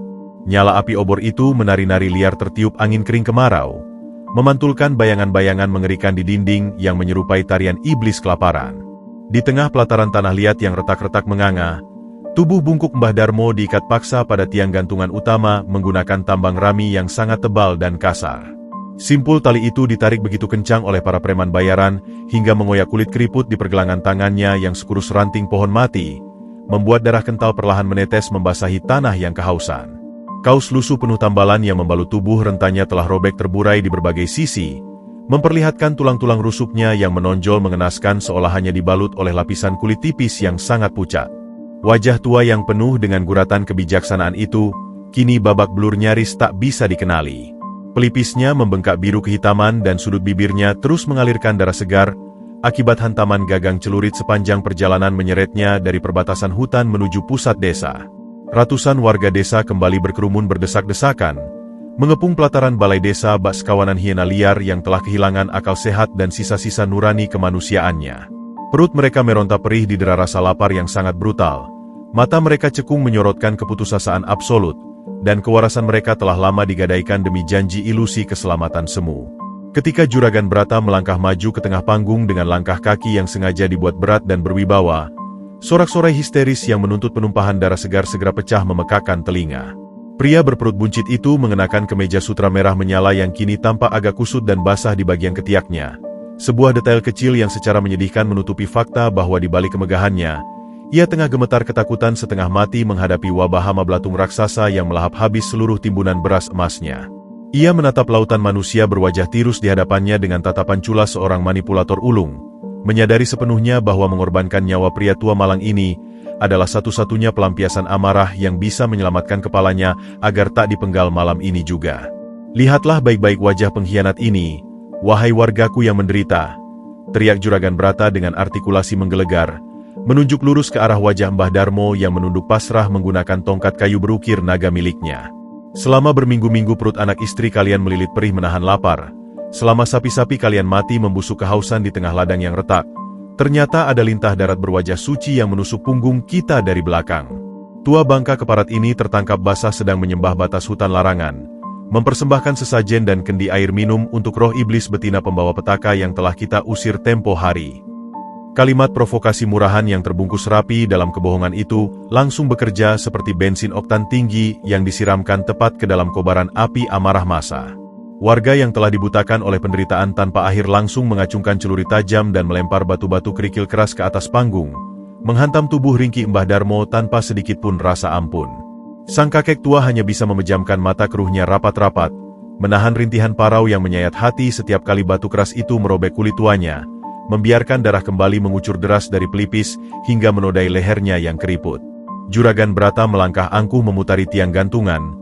Nyala api obor itu menari-nari liar tertiup angin kering kemarau, memantulkan bayangan-bayangan mengerikan di dinding yang menyerupai tarian iblis kelaparan. Di tengah pelataran tanah liat yang retak-retak menganga, tubuh bungkuk Mbah Darmo diikat paksa pada tiang gantungan utama menggunakan tambang rami yang sangat tebal dan kasar. Simpul tali itu ditarik begitu kencang oleh para preman bayaran hingga mengoyak kulit keriput di pergelangan tangannya yang sekurus ranting pohon mati, membuat darah kental perlahan menetes membasahi tanah yang kehausan. Kaus lusuh penuh tambalan yang membalut tubuh rentanya telah robek terburai di berbagai sisi, memperlihatkan tulang-tulang rusuknya yang menonjol mengenaskan seolah hanya dibalut oleh lapisan kulit tipis yang sangat pucat. Wajah tua yang penuh dengan guratan kebijaksanaan itu, kini babak belur nyaris tak bisa dikenali. Pelipisnya membengkak biru kehitaman dan sudut bibirnya terus mengalirkan darah segar, akibat hantaman gagang celurit sepanjang perjalanan menyeretnya dari perbatasan hutan menuju pusat desa. Ratusan warga desa kembali berkerumun berdesak-desakan, mengepung pelataran balai desa bak sekawanan hiena liar yang telah kehilangan akal sehat dan sisa-sisa nurani kemanusiaannya. Perut mereka meronta perih didera rasa lapar yang sangat brutal, mata mereka cekung menyorotkan keputusasaan absolut, dan kewarasan mereka telah lama digadaikan demi janji ilusi keselamatan semu. Ketika Juragan Brata melangkah maju ke tengah panggung dengan langkah kaki yang sengaja dibuat berat dan berwibawa, sorak-sorai histeris yang menuntut penumpahan darah segar segera pecah memekakkan telinga. Pria berperut buncit itu mengenakan kemeja sutra merah menyala yang kini tampak agak kusut dan basah di bagian ketiaknya. Sebuah detail kecil yang secara menyedihkan menutupi fakta bahwa di balik kemegahannya, ia tengah gemetar ketakutan setengah mati menghadapi wabah hama belatung raksasa yang melahap habis seluruh timbunan beras emasnya. Ia menatap lautan manusia berwajah tirus di hadapannya dengan tatapan culas seorang manipulator ulung, menyadari sepenuhnya bahwa mengorbankan nyawa pria tua malang ini adalah satu-satunya pelampiasan amarah yang bisa menyelamatkan kepalanya agar tak dipenggal malam ini juga. Lihatlah baik-baik wajah pengkhianat ini, wahai wargaku yang menderita, teriak Juragan Brata dengan artikulasi menggelegar, menunjuk lurus ke arah wajah Mbah Darmo yang menunduk pasrah menggunakan tongkat kayu berukir naga miliknya. Selama berminggu-minggu perut anak istri kalian melilit perih menahan lapar, selama sapi-sapi kalian mati membusuk kehausan di tengah ladang yang retak, ternyata ada lintah darat berwajah suci yang menusuk punggung kita dari belakang. Tua bangka keparat ini tertangkap basah sedang menyembah batas hutan larangan, mempersembahkan sesajen dan kendi air minum untuk roh iblis betina pembawa petaka yang telah kita usir tempo hari. Kalimat provokasi murahan yang terbungkus rapi dalam kebohongan itu langsung bekerja seperti bensin oktan tinggi yang disiramkan tepat ke dalam kobaran api amarah massa. Warga yang telah dibutakan oleh penderitaan tanpa akhir langsung mengacungkan celurit tajam dan melempar batu-batu kerikil keras ke atas panggung, menghantam tubuh ringkih Mbah Darmo tanpa sedikit pun rasa ampun. Sang kakek tua hanya bisa memejamkan mata keruhnya rapat-rapat, menahan rintihan parau yang menyayat hati setiap kali batu keras itu merobek kulit tuanya, membiarkan darah kembali mengucur deras dari pelipis hingga menodai lehernya yang keriput. Juragan Brata melangkah angkuh memutari tiang gantungan.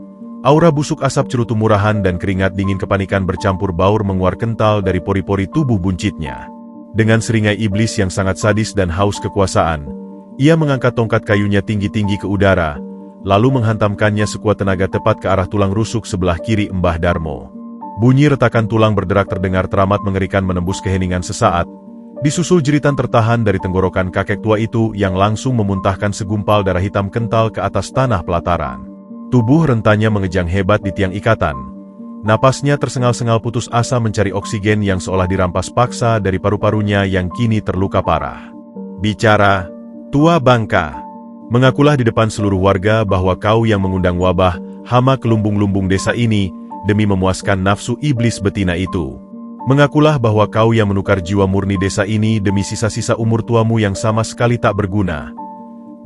Aura busuk asap cerutu murahan dan keringat dingin kepanikan bercampur baur menguar kental dari pori-pori tubuh buncitnya. Dengan seringai iblis yang sangat sadis dan haus kekuasaan, ia mengangkat tongkat kayunya tinggi-tinggi ke udara, lalu menghantamkannya sekuat tenaga tepat ke arah tulang rusuk sebelah kiri Mbah Darmo. Bunyi retakan tulang berderak terdengar teramat mengerikan menembus keheningan sesaat, disusul jeritan tertahan dari tenggorokan kakek tua itu yang langsung memuntahkan segumpal darah hitam kental ke atas tanah pelataran. Tubuh rentanya mengejang hebat di tiang ikatan. Napasnya tersengal-sengal putus asa mencari oksigen yang seolah dirampas paksa dari paru-parunya yang kini terluka parah. Bicara, tua bangka. Mengakulah di depan seluruh warga bahwa kau yang mengundang wabah, hama ke lumbung-lumbung desa ini, demi memuaskan nafsu iblis betina itu. Mengakulah bahwa kau yang menukar jiwa murni desa ini demi sisa-sisa umur tuamu yang sama sekali tak berguna.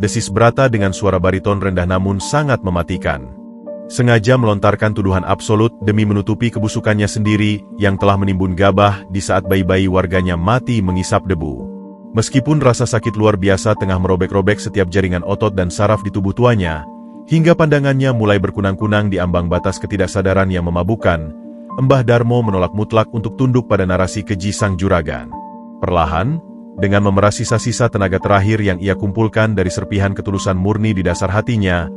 Desis Brata dengan suara bariton rendah namun sangat mematikan. Sengaja melontarkan tuduhan absolut demi menutupi kebusukannya sendiri yang telah menimbun gabah di saat bayi-bayi warganya mati mengisap debu. Meskipun rasa sakit luar biasa tengah merobek-robek setiap jaringan otot dan saraf di tubuh tuanya, hingga pandangannya mulai berkunang-kunang di ambang batas ketidaksadaran yang memabukkan, Mbah Darmo menolak mutlak untuk tunduk pada narasi keji sang juragan. Perlahan, dengan memeras sisa-sisa tenaga terakhir yang ia kumpulkan dari serpihan ketulusan murni di dasar hatinya,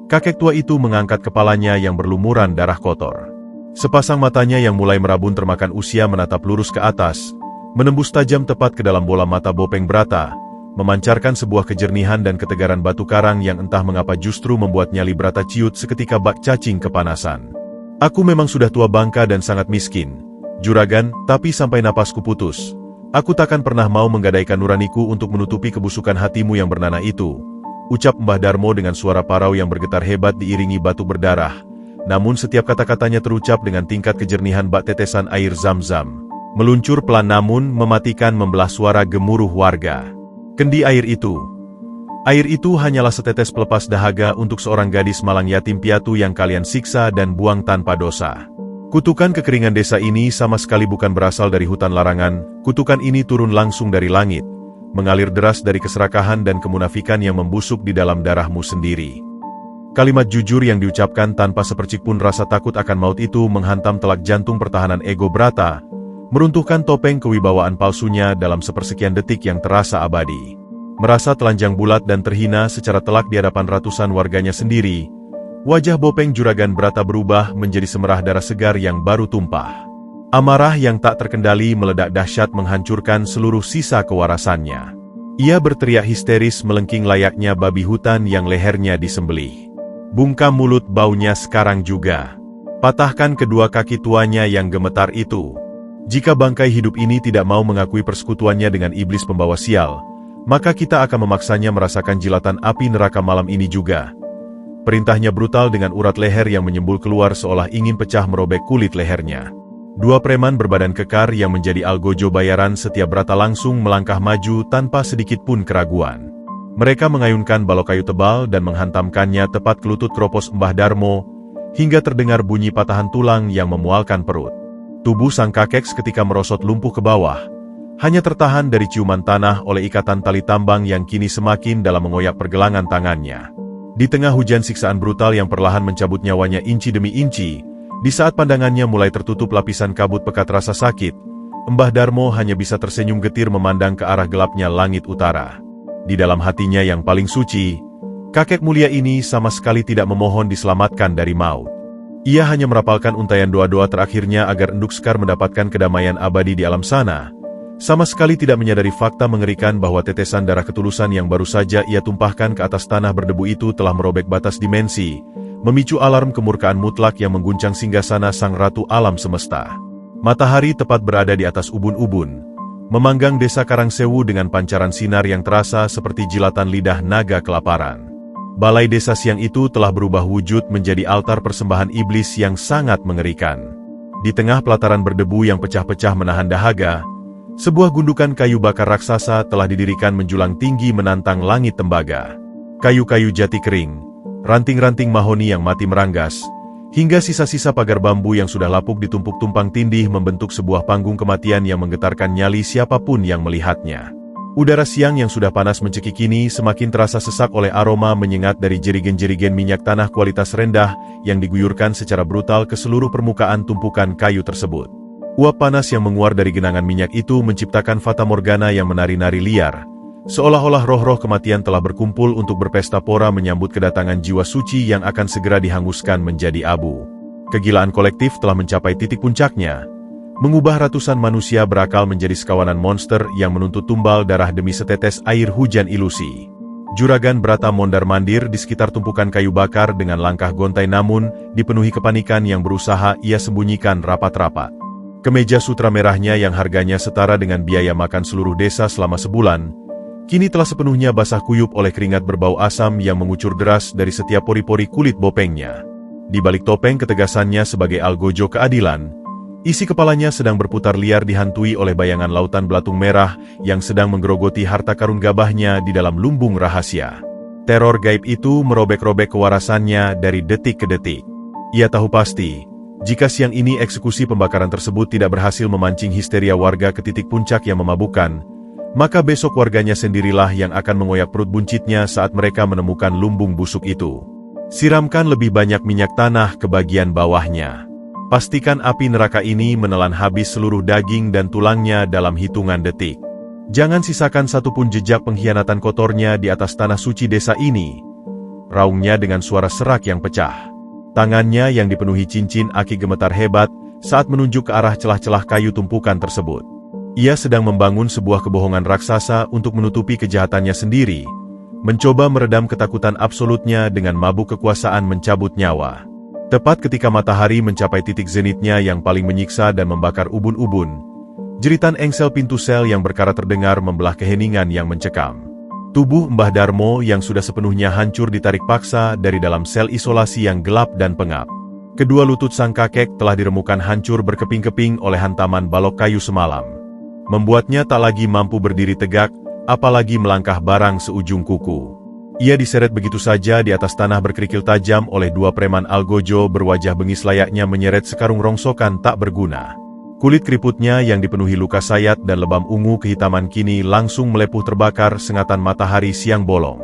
kakek tua itu mengangkat kepalanya yang berlumuran darah kotor. Sepasang matanya yang mulai merabun termakan usia menatap lurus ke atas, menembus tajam tepat ke dalam bola mata Bopeng Brata, memancarkan sebuah kejernihan dan ketegaran batu karang yang entah mengapa justru membuat nyali Brata ciut seketika bak cacing kepanasan. Aku memang sudah tua bangka dan sangat miskin, juragan, tapi sampai napasku putus, aku takkan pernah mau menggadaikan nuraniku untuk menutupi kebusukan hatimu yang bernanah itu, ucap Mbah Darmo dengan suara parau yang bergetar hebat diiringi batu berdarah. Namun setiap kata-katanya terucap dengan tingkat kejernihan bak tetesan air zam-zam. Meluncur pelan namun mematikan membelah suara gemuruh warga. Kendi air itu. Air itu hanyalah setetes pelepas dahaga untuk seorang gadis malang yatim piatu yang kalian siksa dan buang tanpa dosa. Kutukan kekeringan desa ini sama sekali bukan berasal dari hutan larangan, kutukan ini turun langsung dari langit, mengalir deras dari keserakahan dan kemunafikan yang membusuk di dalam darahmu sendiri. Kalimat jujur yang diucapkan tanpa sepercik pun rasa takut akan maut itu menghantam telak jantung pertahanan ego Brata, meruntuhkan topeng kewibawaan palsunya dalam sepersekian detik yang terasa abadi. Merasa telanjang bulat dan terhina secara telak di hadapan ratusan warganya sendiri, wajah Bopeng Juragan Brata berubah menjadi semerah darah segar yang baru tumpah. Amarah yang tak terkendali meledak dahsyat menghancurkan seluruh sisa kewarasannya. Ia berteriak histeris melengking layaknya babi hutan yang lehernya disembelih. Bungkam mulut baunya sekarang juga. Patahkan kedua kaki tuanya yang gemetar itu. Jika bangkai hidup ini tidak mau mengakui persekutuannya dengan iblis pembawa sial, maka kita akan memaksanya merasakan jilatan api neraka malam ini juga. Perintahnya brutal dengan urat leher yang menyembul keluar seolah ingin pecah merobek kulit lehernya. Dua preman berbadan kekar yang menjadi algojo bayaran setiap Brata langsung melangkah maju tanpa sedikit pun keraguan. Mereka mengayunkan balok kayu tebal dan menghantamkannya tepat ke lutut kropos Mbah Darmo, hingga terdengar bunyi patahan tulang yang memualkan perut. Tubuh sang kakek seketika merosot lumpuh ke bawah, hanya tertahan dari ciuman tanah oleh ikatan tali tambang yang kini semakin dalam mengoyak pergelangan tangannya. Di tengah hujan siksaan brutal yang perlahan mencabut nyawanya inci demi inci, di saat pandangannya mulai tertutup lapisan kabut pekat rasa sakit, Mbah Darmo hanya bisa tersenyum getir memandang ke arah gelapnya langit utara. Di dalam hatinya yang paling suci, kakek mulia ini sama sekali tidak memohon diselamatkan dari maut. Ia hanya merapalkan untayan doa-doa terakhirnya agar Enduk Sekar mendapatkan kedamaian abadi di alam sana, sama sekali tidak menyadari fakta mengerikan bahwa tetesan darah ketulusan yang baru saja ia tumpahkan ke atas tanah berdebu itu telah merobek batas dimensi, memicu alarm kemurkaan mutlak yang mengguncang singgasana sang ratu alam semesta. Matahari tepat berada di atas ubun-ubun, memanggang desa Karangsewu dengan pancaran sinar yang terasa seperti jilatan lidah naga kelaparan. Balai desa siang itu telah berubah wujud menjadi altar persembahan iblis yang sangat mengerikan. Di tengah pelataran berdebu yang pecah-pecah menahan dahaga, sebuah gundukan kayu bakar raksasa telah didirikan menjulang tinggi menantang langit tembaga. Kayu-kayu jati kering, ranting-ranting mahoni yang mati meranggas, Hingga sisa-sisa pagar bambu yang sudah lapuk ditumpuk tumpang tindih membentuk sebuah panggung kematian yang menggetarkan nyali siapapun yang melihatnya. Udara siang yang sudah panas mencekik kini semakin terasa sesak oleh aroma menyengat dari jerigen-jerigen minyak tanah kualitas rendah yang diguyurkan secara brutal ke seluruh permukaan tumpukan kayu tersebut. Uap panas yang menguar dari genangan minyak itu menciptakan fatamorgana yang menari-nari liar, seolah-olah roh-roh kematian telah berkumpul untuk berpesta pora menyambut kedatangan jiwa suci yang akan segera dihanguskan menjadi abu. Kegilaan kolektif telah mencapai titik puncaknya, mengubah ratusan manusia berakal menjadi sekawanan monster yang menuntut tumbal darah demi setetes air hujan ilusi. Juragan Brata mondar-mandir di sekitar tumpukan kayu bakar dengan langkah gontai namun dipenuhi kepanikan yang berusaha ia sembunyikan rapat-rapat. Kemeja sutra merahnya yang harganya setara dengan biaya makan seluruh desa selama sebulan, kini telah sepenuhnya basah kuyup oleh keringat berbau asam yang mengucur deras dari setiap pori-pori kulit bopengnya. Di balik topeng ketegasannya sebagai algojo keadilan, isi kepalanya sedang berputar liar dihantui oleh bayangan lautan belatung merah yang sedang menggerogoti harta karun gabahnya di dalam lumbung rahasia. Teror gaib itu merobek-robek kewarasannya dari detik ke detik. Ia tahu pasti, jika siang ini eksekusi pembakaran tersebut tidak berhasil memancing histeria warga ke titik puncak yang memabukkan, maka besok warganya sendirilah yang akan mengoyak perut buncitnya saat mereka menemukan lumbung busuk itu. Siramkan lebih banyak minyak tanah ke bagian bawahnya. Pastikan api neraka ini menelan habis seluruh daging dan tulangnya dalam hitungan detik. Jangan sisakan satupun jejak pengkhianatan kotornya di atas tanah suci desa ini. Raungnya dengan suara serak yang pecah. Tangannya yang dipenuhi cincin aki gemetar hebat saat menunjuk ke arah celah-celah kayu tumpukan tersebut. Ia sedang membangun sebuah kebohongan raksasa untuk menutupi kejahatannya sendiri, mencoba meredam ketakutan absolutnya dengan mabuk kekuasaan mencabut nyawa. Tepat ketika matahari mencapai titik zenitnya yang paling menyiksa dan membakar ubun-ubun, jeritan engsel pintu sel yang berkarat terdengar membelah keheningan yang mencekam. Tubuh Mbah Darmo yang sudah sepenuhnya hancur ditarik paksa dari dalam sel isolasi yang gelap dan pengap. Kedua lutut sang kakek telah diremukan hancur berkeping-keping oleh hantaman balok kayu semalam, membuatnya tak lagi mampu berdiri tegak, apalagi melangkah barang seujung kuku. Ia diseret begitu saja di atas tanah berkerikil tajam oleh dua preman algojo berwajah bengis layaknya menyeret sekarung rongsokan tak berguna. Kulit keriputnya yang dipenuhi luka sayat dan lebam ungu kehitaman kini langsung melepuh terbakar sengatan matahari siang bolong.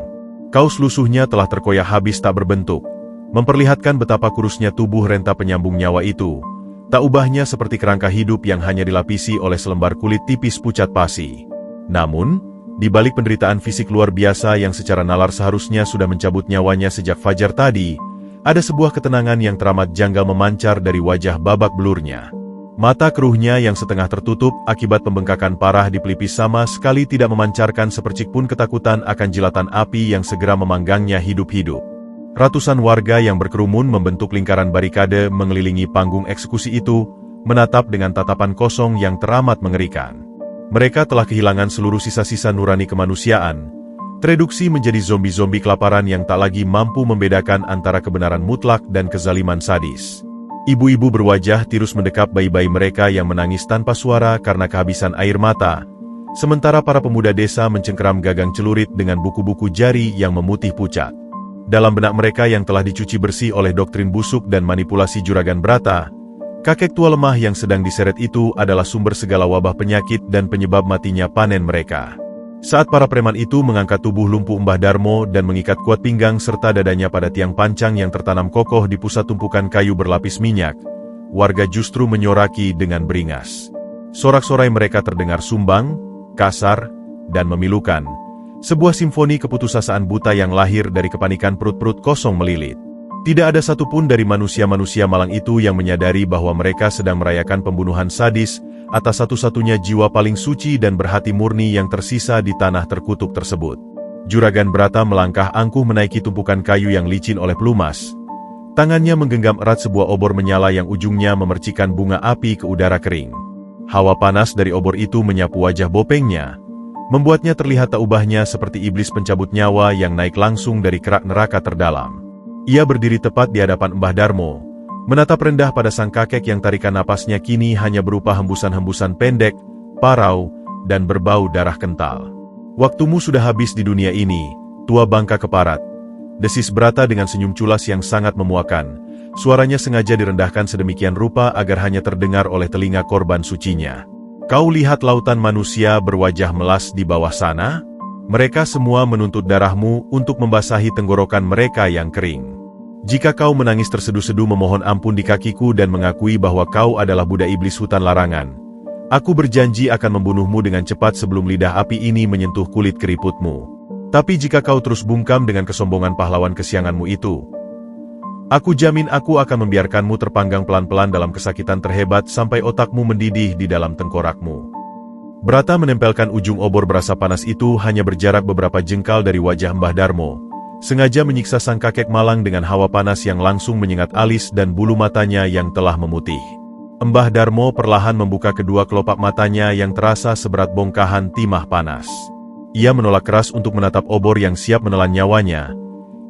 Kaos lusuhnya telah terkoyak habis tak berbentuk, memperlihatkan betapa kurusnya tubuh renta penyambung nyawa itu, tak ubahnya seperti kerangka hidup yang hanya dilapisi oleh selembar kulit tipis pucat pasi. Namun, di balik penderitaan fisik luar biasa yang secara nalar seharusnya sudah mencabut nyawanya sejak fajar tadi, ada sebuah ketenangan yang teramat janggal memancar dari wajah babak belurnya. Mata keruhnya yang setengah tertutup akibat pembengkakan parah di pelipis sama sekali tidak memancarkan sepercik pun ketakutan akan jilatan api yang segera memanggangnya hidup-hidup. Ratusan warga yang berkerumun membentuk lingkaran barikade mengelilingi panggung eksekusi itu, menatap dengan tatapan kosong yang teramat mengerikan. Mereka telah kehilangan seluruh sisa-sisa nurani kemanusiaan, tereduksi menjadi zombie-zombie kelaparan yang tak lagi mampu membedakan antara kebenaran mutlak dan kezaliman sadis. Ibu-ibu berwajah tirus mendekap bayi-bayi mereka yang menangis tanpa suara karena kehabisan air mata, sementara para pemuda desa mencengkeram gagang celurit dengan buku-buku jari yang memutih pucat. Dalam benak mereka yang telah dicuci bersih oleh doktrin busuk dan manipulasi Juragan Brata, kakek tua lemah yang sedang diseret itu adalah sumber segala wabah penyakit dan penyebab matinya panen mereka. Saat para preman itu mengangkat tubuh lumpuh Mbah Darmo dan mengikat kuat pinggang serta dadanya pada tiang pancang yang tertanam kokoh di pusat tumpukan kayu berlapis minyak, warga justru menyoraki dengan beringas. Sorak-sorai mereka terdengar sumbang, kasar, dan memilukan. Sebuah simfoni keputusasaan buta yang lahir dari kepanikan perut-perut kosong melilit. Tidak ada satupun dari manusia-manusia malang itu yang menyadari bahwa mereka sedang merayakan pembunuhan sadis atas satu-satunya jiwa paling suci dan berhati murni yang tersisa di tanah terkutuk tersebut. Juragan Brata melangkah angkuh menaiki tumpukan kayu yang licin oleh pelumas. Tangannya menggenggam erat sebuah obor menyala yang ujungnya memercikan bunga api ke udara kering. Hawa panas dari obor itu menyapu wajah bopengnya, membuatnya terlihat tak ubahnya seperti iblis pencabut nyawa yang naik langsung dari kerak neraka terdalam. Ia berdiri tepat di hadapan Mbah Darmo, menatap rendah pada sang kakek yang tarikan napasnya kini hanya berupa hembusan-hembusan pendek, parau, dan berbau darah kental. "Waktumu sudah habis di dunia ini, tua bangka keparat," desis Brata dengan senyum culas yang sangat memuakan, Suaranya sengaja direndahkan sedemikian rupa agar hanya terdengar oleh telinga korban sucinya. Kau lihat lautan manusia berwajah melas di bawah sana? Mereka semua menuntut darahmu untuk membasahi tenggorokan mereka yang kering. Jika kau menangis terseduh-seduh memohon ampun di kakiku dan mengakui bahwa kau adalah budak iblis hutan larangan, aku berjanji akan membunuhmu dengan cepat sebelum lidah api ini menyentuh kulit keriputmu. Tapi jika kau terus bungkam dengan kesombongan pahlawan kesianganmu itu, aku jamin aku akan membiarkanmu terpanggang pelan-pelan dalam kesakitan terhebat sampai otakmu mendidih di dalam tengkorakmu. Brata menempelkan ujung obor berasa panas itu hanya berjarak beberapa jengkal dari wajah Mbah Darmo, sengaja menyiksa sang kakek malang dengan hawa panas yang langsung menyengat alis dan bulu matanya yang telah memutih. Mbah Darmo perlahan membuka kedua kelopak matanya yang terasa seberat bongkahan timah panas. Ia menolak keras untuk menatap obor yang siap menelan nyawanya.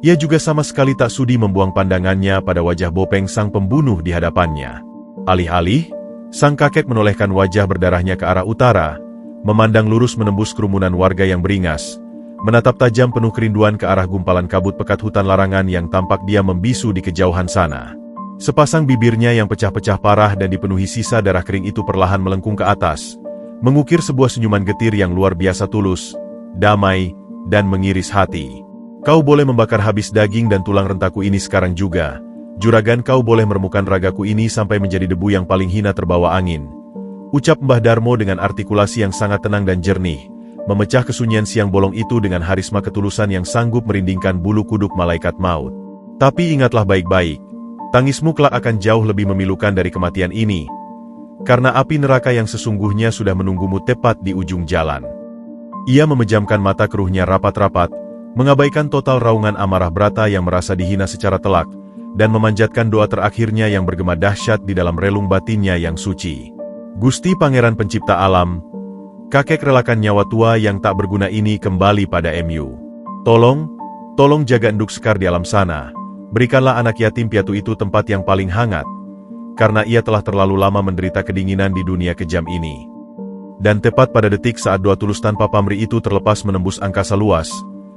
Ia juga sama sekali tak sudi membuang pandangannya pada wajah Bopeng sang pembunuh di hadapannya. Alih-alih, sang kakek menolehkan wajah berdarahnya ke arah utara, memandang lurus menembus kerumunan warga yang beringas, menatap tajam penuh kerinduan ke arah gumpalan kabut pekat hutan larangan yang tampak dia membisu di kejauhan sana. Sepasang bibirnya yang pecah-pecah parah dan dipenuhi sisa darah kering itu perlahan melengkung ke atas, mengukir sebuah senyuman getir yang luar biasa tulus, damai, dan mengiris hati. Kau boleh membakar habis daging dan tulang rentaku ini sekarang juga. Juragan, kau boleh meremukan ragaku ini sampai menjadi debu yang paling hina terbawa angin. Ucap Mbah Darmo dengan artikulasi yang sangat tenang dan jernih, memecah kesunyian siang bolong itu dengan harisma ketulusan yang sanggup merindingkan bulu kuduk malaikat maut. Tapi ingatlah baik-baik, tangismu kelak akan jauh lebih memilukan dari kematian ini, karena api neraka yang sesungguhnya sudah menunggumu tepat di ujung jalan. Ia memejamkan mata keruhnya rapat-rapat, mengabaikan total raungan amarah Brata yang merasa dihina secara telak, dan memanjatkan doa terakhirnya yang bergema dahsyat di dalam relung batinnya yang suci. Gusti Pangeran Pencipta Alam, kakek relakan nyawa tua yang tak berguna ini kembali pada MU. Tolong jaga Enduk Sekar di alam sana. Berikanlah anak yatim piatu itu tempat yang paling hangat, karena ia telah terlalu lama menderita kedinginan di dunia kejam ini. Dan tepat pada detik saat doa tulus tanpa pamrih itu terlepas menembus angkasa luas,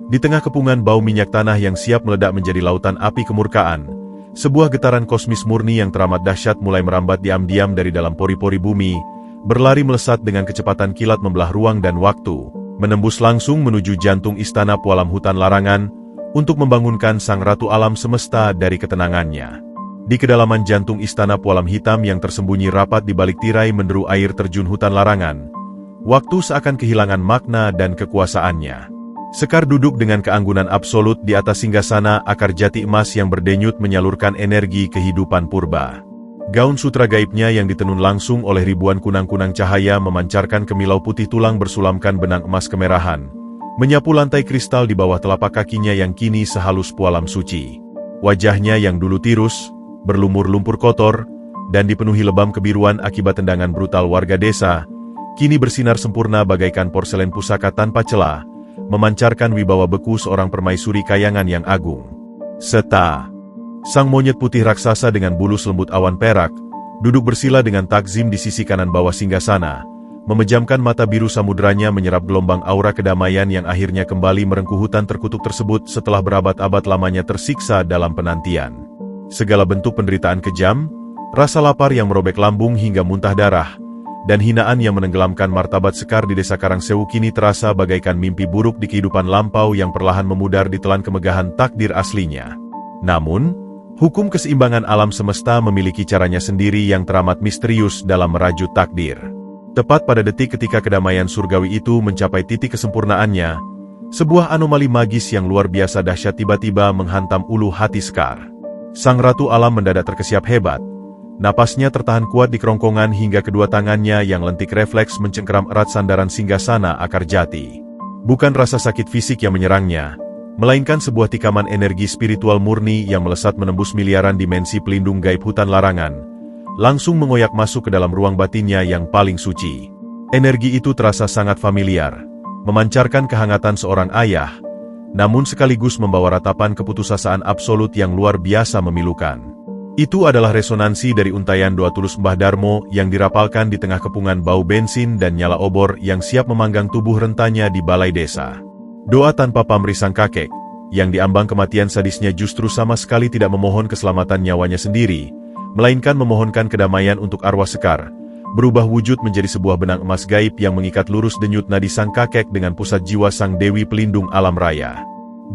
di tengah kepungan bau minyak tanah yang siap meledak menjadi lautan api kemurkaan, sebuah getaran kosmis murni yang teramat dahsyat mulai merambat diam-diam dari dalam pori-pori bumi, berlari melesat dengan kecepatan kilat membelah ruang dan waktu, menembus langsung menuju jantung istana Pualam Hutan Larangan, untuk membangunkan sang ratu alam semesta dari ketenangannya. Di kedalaman jantung istana Pualam Hitam yang tersembunyi rapat di balik tirai menderu air terjun hutan larangan, waktu seakan kehilangan makna dan kekuasaannya. Sekar duduk dengan keanggunan absolut di atas singgasana akar jati emas yang berdenyut menyalurkan energi kehidupan purba. Gaun sutra gaibnya yang ditenun langsung oleh ribuan kunang-kunang cahaya memancarkan kemilau putih tulang bersulamkan benang emas kemerahan, menyapu lantai kristal di bawah telapak kakinya yang kini sehalus pualam suci. Wajahnya yang dulu tirus, berlumur lumpur kotor, dan dipenuhi lebam kebiruan akibat tendangan brutal warga desa, kini bersinar sempurna bagaikan porselen pusaka tanpa celah, memancarkan wibawa beku seorang permaisuri kayangan yang agung. Sang monyet putih raksasa dengan bulu selembut awan perak, duduk bersila dengan takzim di sisi kanan bawah singgasana, memejamkan mata biru samudranya menyerap gelombang aura kedamaian yang akhirnya kembali merengkuh hutan terkutuk tersebut setelah berabad-abad lamanya tersiksa dalam penantian. Segala bentuk penderitaan kejam, rasa lapar yang merobek lambung hingga muntah darah, dan hinaan yang menenggelamkan martabat Sekar di desa Karangsewu kini terasa bagaikan mimpi buruk di kehidupan lampau yang perlahan memudar ditelan kemegahan takdir aslinya. Namun, hukum keseimbangan alam semesta memiliki caranya sendiri yang teramat misterius dalam merajut takdir. Tepat pada detik ketika kedamaian surgawi itu mencapai titik kesempurnaannya, sebuah anomali magis yang luar biasa dahsyat tiba-tiba menghantam ulu hati Sekar. Sang Ratu Alam mendadak terkesiap hebat. Napasnya tertahan kuat di kerongkongan hingga kedua tangannya yang lentik refleks mencengkeram erat sandaran singgasana akar jati. Bukan rasa sakit fisik yang menyerangnya, melainkan sebuah tikaman energi spiritual murni yang melesat menembus miliaran dimensi pelindung gaib hutan larangan, langsung mengoyak masuk ke dalam ruang batinnya yang paling suci. Energi itu terasa sangat familiar, memancarkan kehangatan seorang ayah, namun sekaligus membawa ratapan keputusasaan absolut yang luar biasa memilukan. Itu adalah resonansi dari untayan doa tulus Mbah Darmo yang dirapalkan di tengah kepungan bau bensin dan nyala obor yang siap memanggang tubuh rentanya di balai desa. Doa tanpa pamrih sang kakek, yang diambang kematian sadisnya justru sama sekali tidak memohon keselamatan nyawanya sendiri, melainkan memohonkan kedamaian untuk arwah Sekar, berubah wujud menjadi sebuah benang emas gaib yang mengikat lurus denyut nadi sang kakek dengan pusat jiwa sang dewi pelindung alam raya.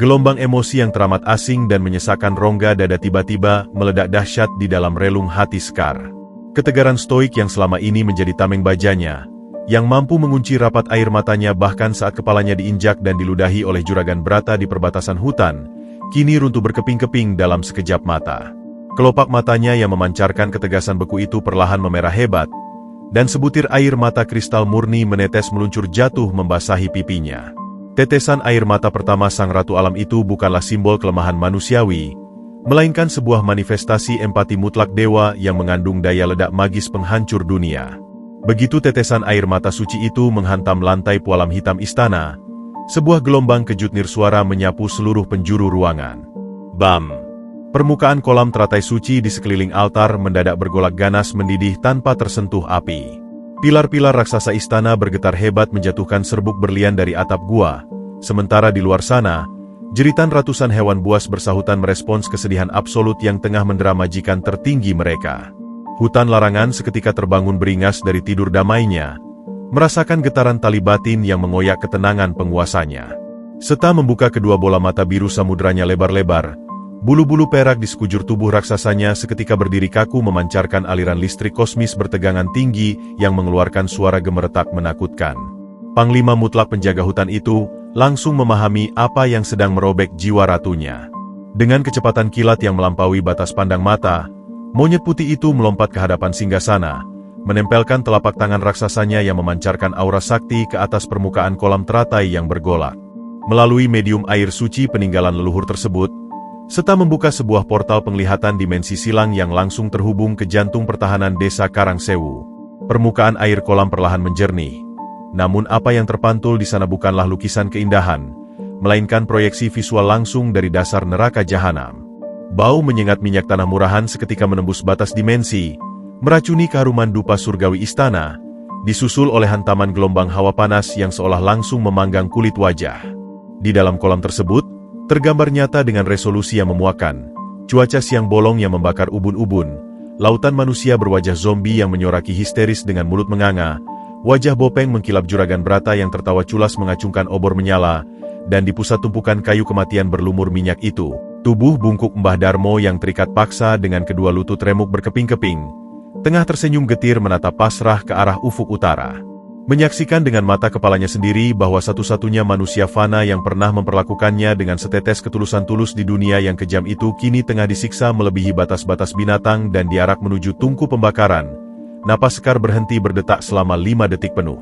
Gelombang emosi yang teramat asing dan menyesakkan rongga dada tiba-tiba meledak dahsyat di dalam relung hati Sekar. Ketegaran stoik yang selama ini menjadi tameng bajanya, yang mampu mengunci rapat air matanya bahkan saat kepalanya diinjak dan diludahi oleh juragan Brata di perbatasan hutan, kini runtuh berkeping-keping dalam sekejap mata. Kelopak matanya yang memancarkan ketegasan beku itu perlahan memerah hebat, dan sebutir air mata kristal murni menetes meluncur jatuh membasahi pipinya. Tetesan air mata pertama sang ratu alam itu bukanlah simbol kelemahan manusiawi, melainkan sebuah manifestasi empati mutlak dewa yang mengandung daya ledak magis penghancur dunia. Begitu tetesan air mata suci itu menghantam lantai pualam hitam istana, sebuah gelombang kejut nirsuara menyapu seluruh penjuru ruangan. Bam! Permukaan kolam teratai suci di sekeliling altar mendadak bergolak ganas mendidih tanpa tersentuh api. Pilar-pilar raksasa istana bergetar hebat menjatuhkan serbuk berlian dari atap gua, sementara di luar sana, jeritan ratusan hewan buas bersahutan merespons kesedihan absolut yang tengah mendera majikan tertinggi mereka. Hutan larangan seketika terbangun beringas dari tidur damainya, merasakan getaran tali batin yang mengoyak ketenangan penguasanya. Serta membuka kedua bola mata biru samudranya lebar-lebar, bulu-bulu perak di sekujur tubuh raksasanya seketika berdiri kaku memancarkan aliran listrik kosmis bertegangan tinggi yang mengeluarkan suara gemeretak menakutkan. Panglima mutlak penjaga hutan itu langsung memahami apa yang sedang merobek jiwa ratunya. Dengan kecepatan kilat yang melampaui batas pandang mata, monyet putih itu melompat ke hadapan singgasana, menempelkan telapak tangan raksasanya yang memancarkan aura sakti ke atas permukaan kolam teratai yang bergolak. Melalui medium air suci peninggalan leluhur tersebut, serta membuka sebuah portal penglihatan dimensi silang yang langsung terhubung ke jantung pertahanan desa Karangsewu. Permukaan air kolam perlahan menjernih. Namun apa yang terpantul di sana bukanlah lukisan keindahan, melainkan proyeksi visual langsung dari dasar neraka jahanam. Bau menyengat minyak tanah murahan seketika menembus batas dimensi, meracuni keharuman dupa surgawi istana, disusul oleh hantaman gelombang hawa panas yang seolah langsung memanggang kulit wajah. Di dalam kolam tersebut, tergambar nyata dengan resolusi yang memuakkan, cuaca siang bolong yang membakar ubun-ubun, lautan manusia berwajah zombie yang menyoraki histeris dengan mulut menganga, wajah Bopeng mengkilap juragan Brata yang tertawa culas mengacungkan obor menyala, dan di pusat tumpukan kayu kematian berlumur minyak itu, tubuh bungkuk Mbah Darmo yang terikat paksa dengan kedua lutut remuk berkeping-keping, tengah tersenyum getir menatap pasrah ke arah ufuk utara. Menyaksikan dengan mata kepalanya sendiri bahwa satu-satunya manusia fana yang pernah memperlakukannya dengan setetes ketulusan tulus di dunia yang kejam itu kini tengah disiksa melebihi batas-batas binatang dan diarak menuju tungku pembakaran. Napas Sekar berhenti berdetak selama 5 detik penuh.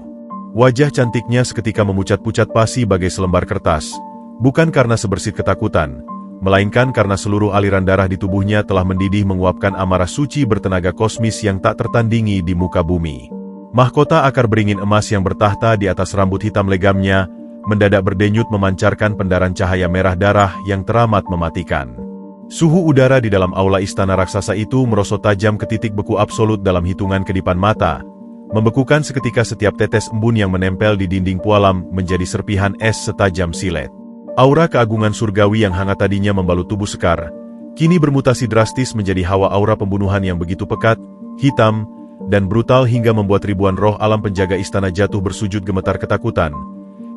Wajah cantiknya seketika memucat-pucat pasi bagai selembar kertas, bukan karena sebersit ketakutan, melainkan karena seluruh aliran darah di tubuhnya telah mendidih menguapkan amarah suci bertenaga kosmis yang tak tertandingi di muka bumi. Mahkota akar beringin emas yang bertahta di atas rambut hitam legamnya, mendadak berdenyut memancarkan pendaran cahaya merah darah yang teramat mematikan. Suhu udara di dalam aula istana raksasa itu merosot tajam ke titik beku absolut dalam hitungan kedipan mata, membekukan seketika setiap tetes embun yang menempel di dinding pualam menjadi serpihan es setajam silet. Aura keagungan surgawi yang hangat tadinya membalut tubuh Sekar, kini bermutasi drastis menjadi hawa aura pembunuhan yang begitu pekat, hitam, dan brutal hingga membuat ribuan roh alam penjaga istana jatuh bersujud gemetar ketakutan.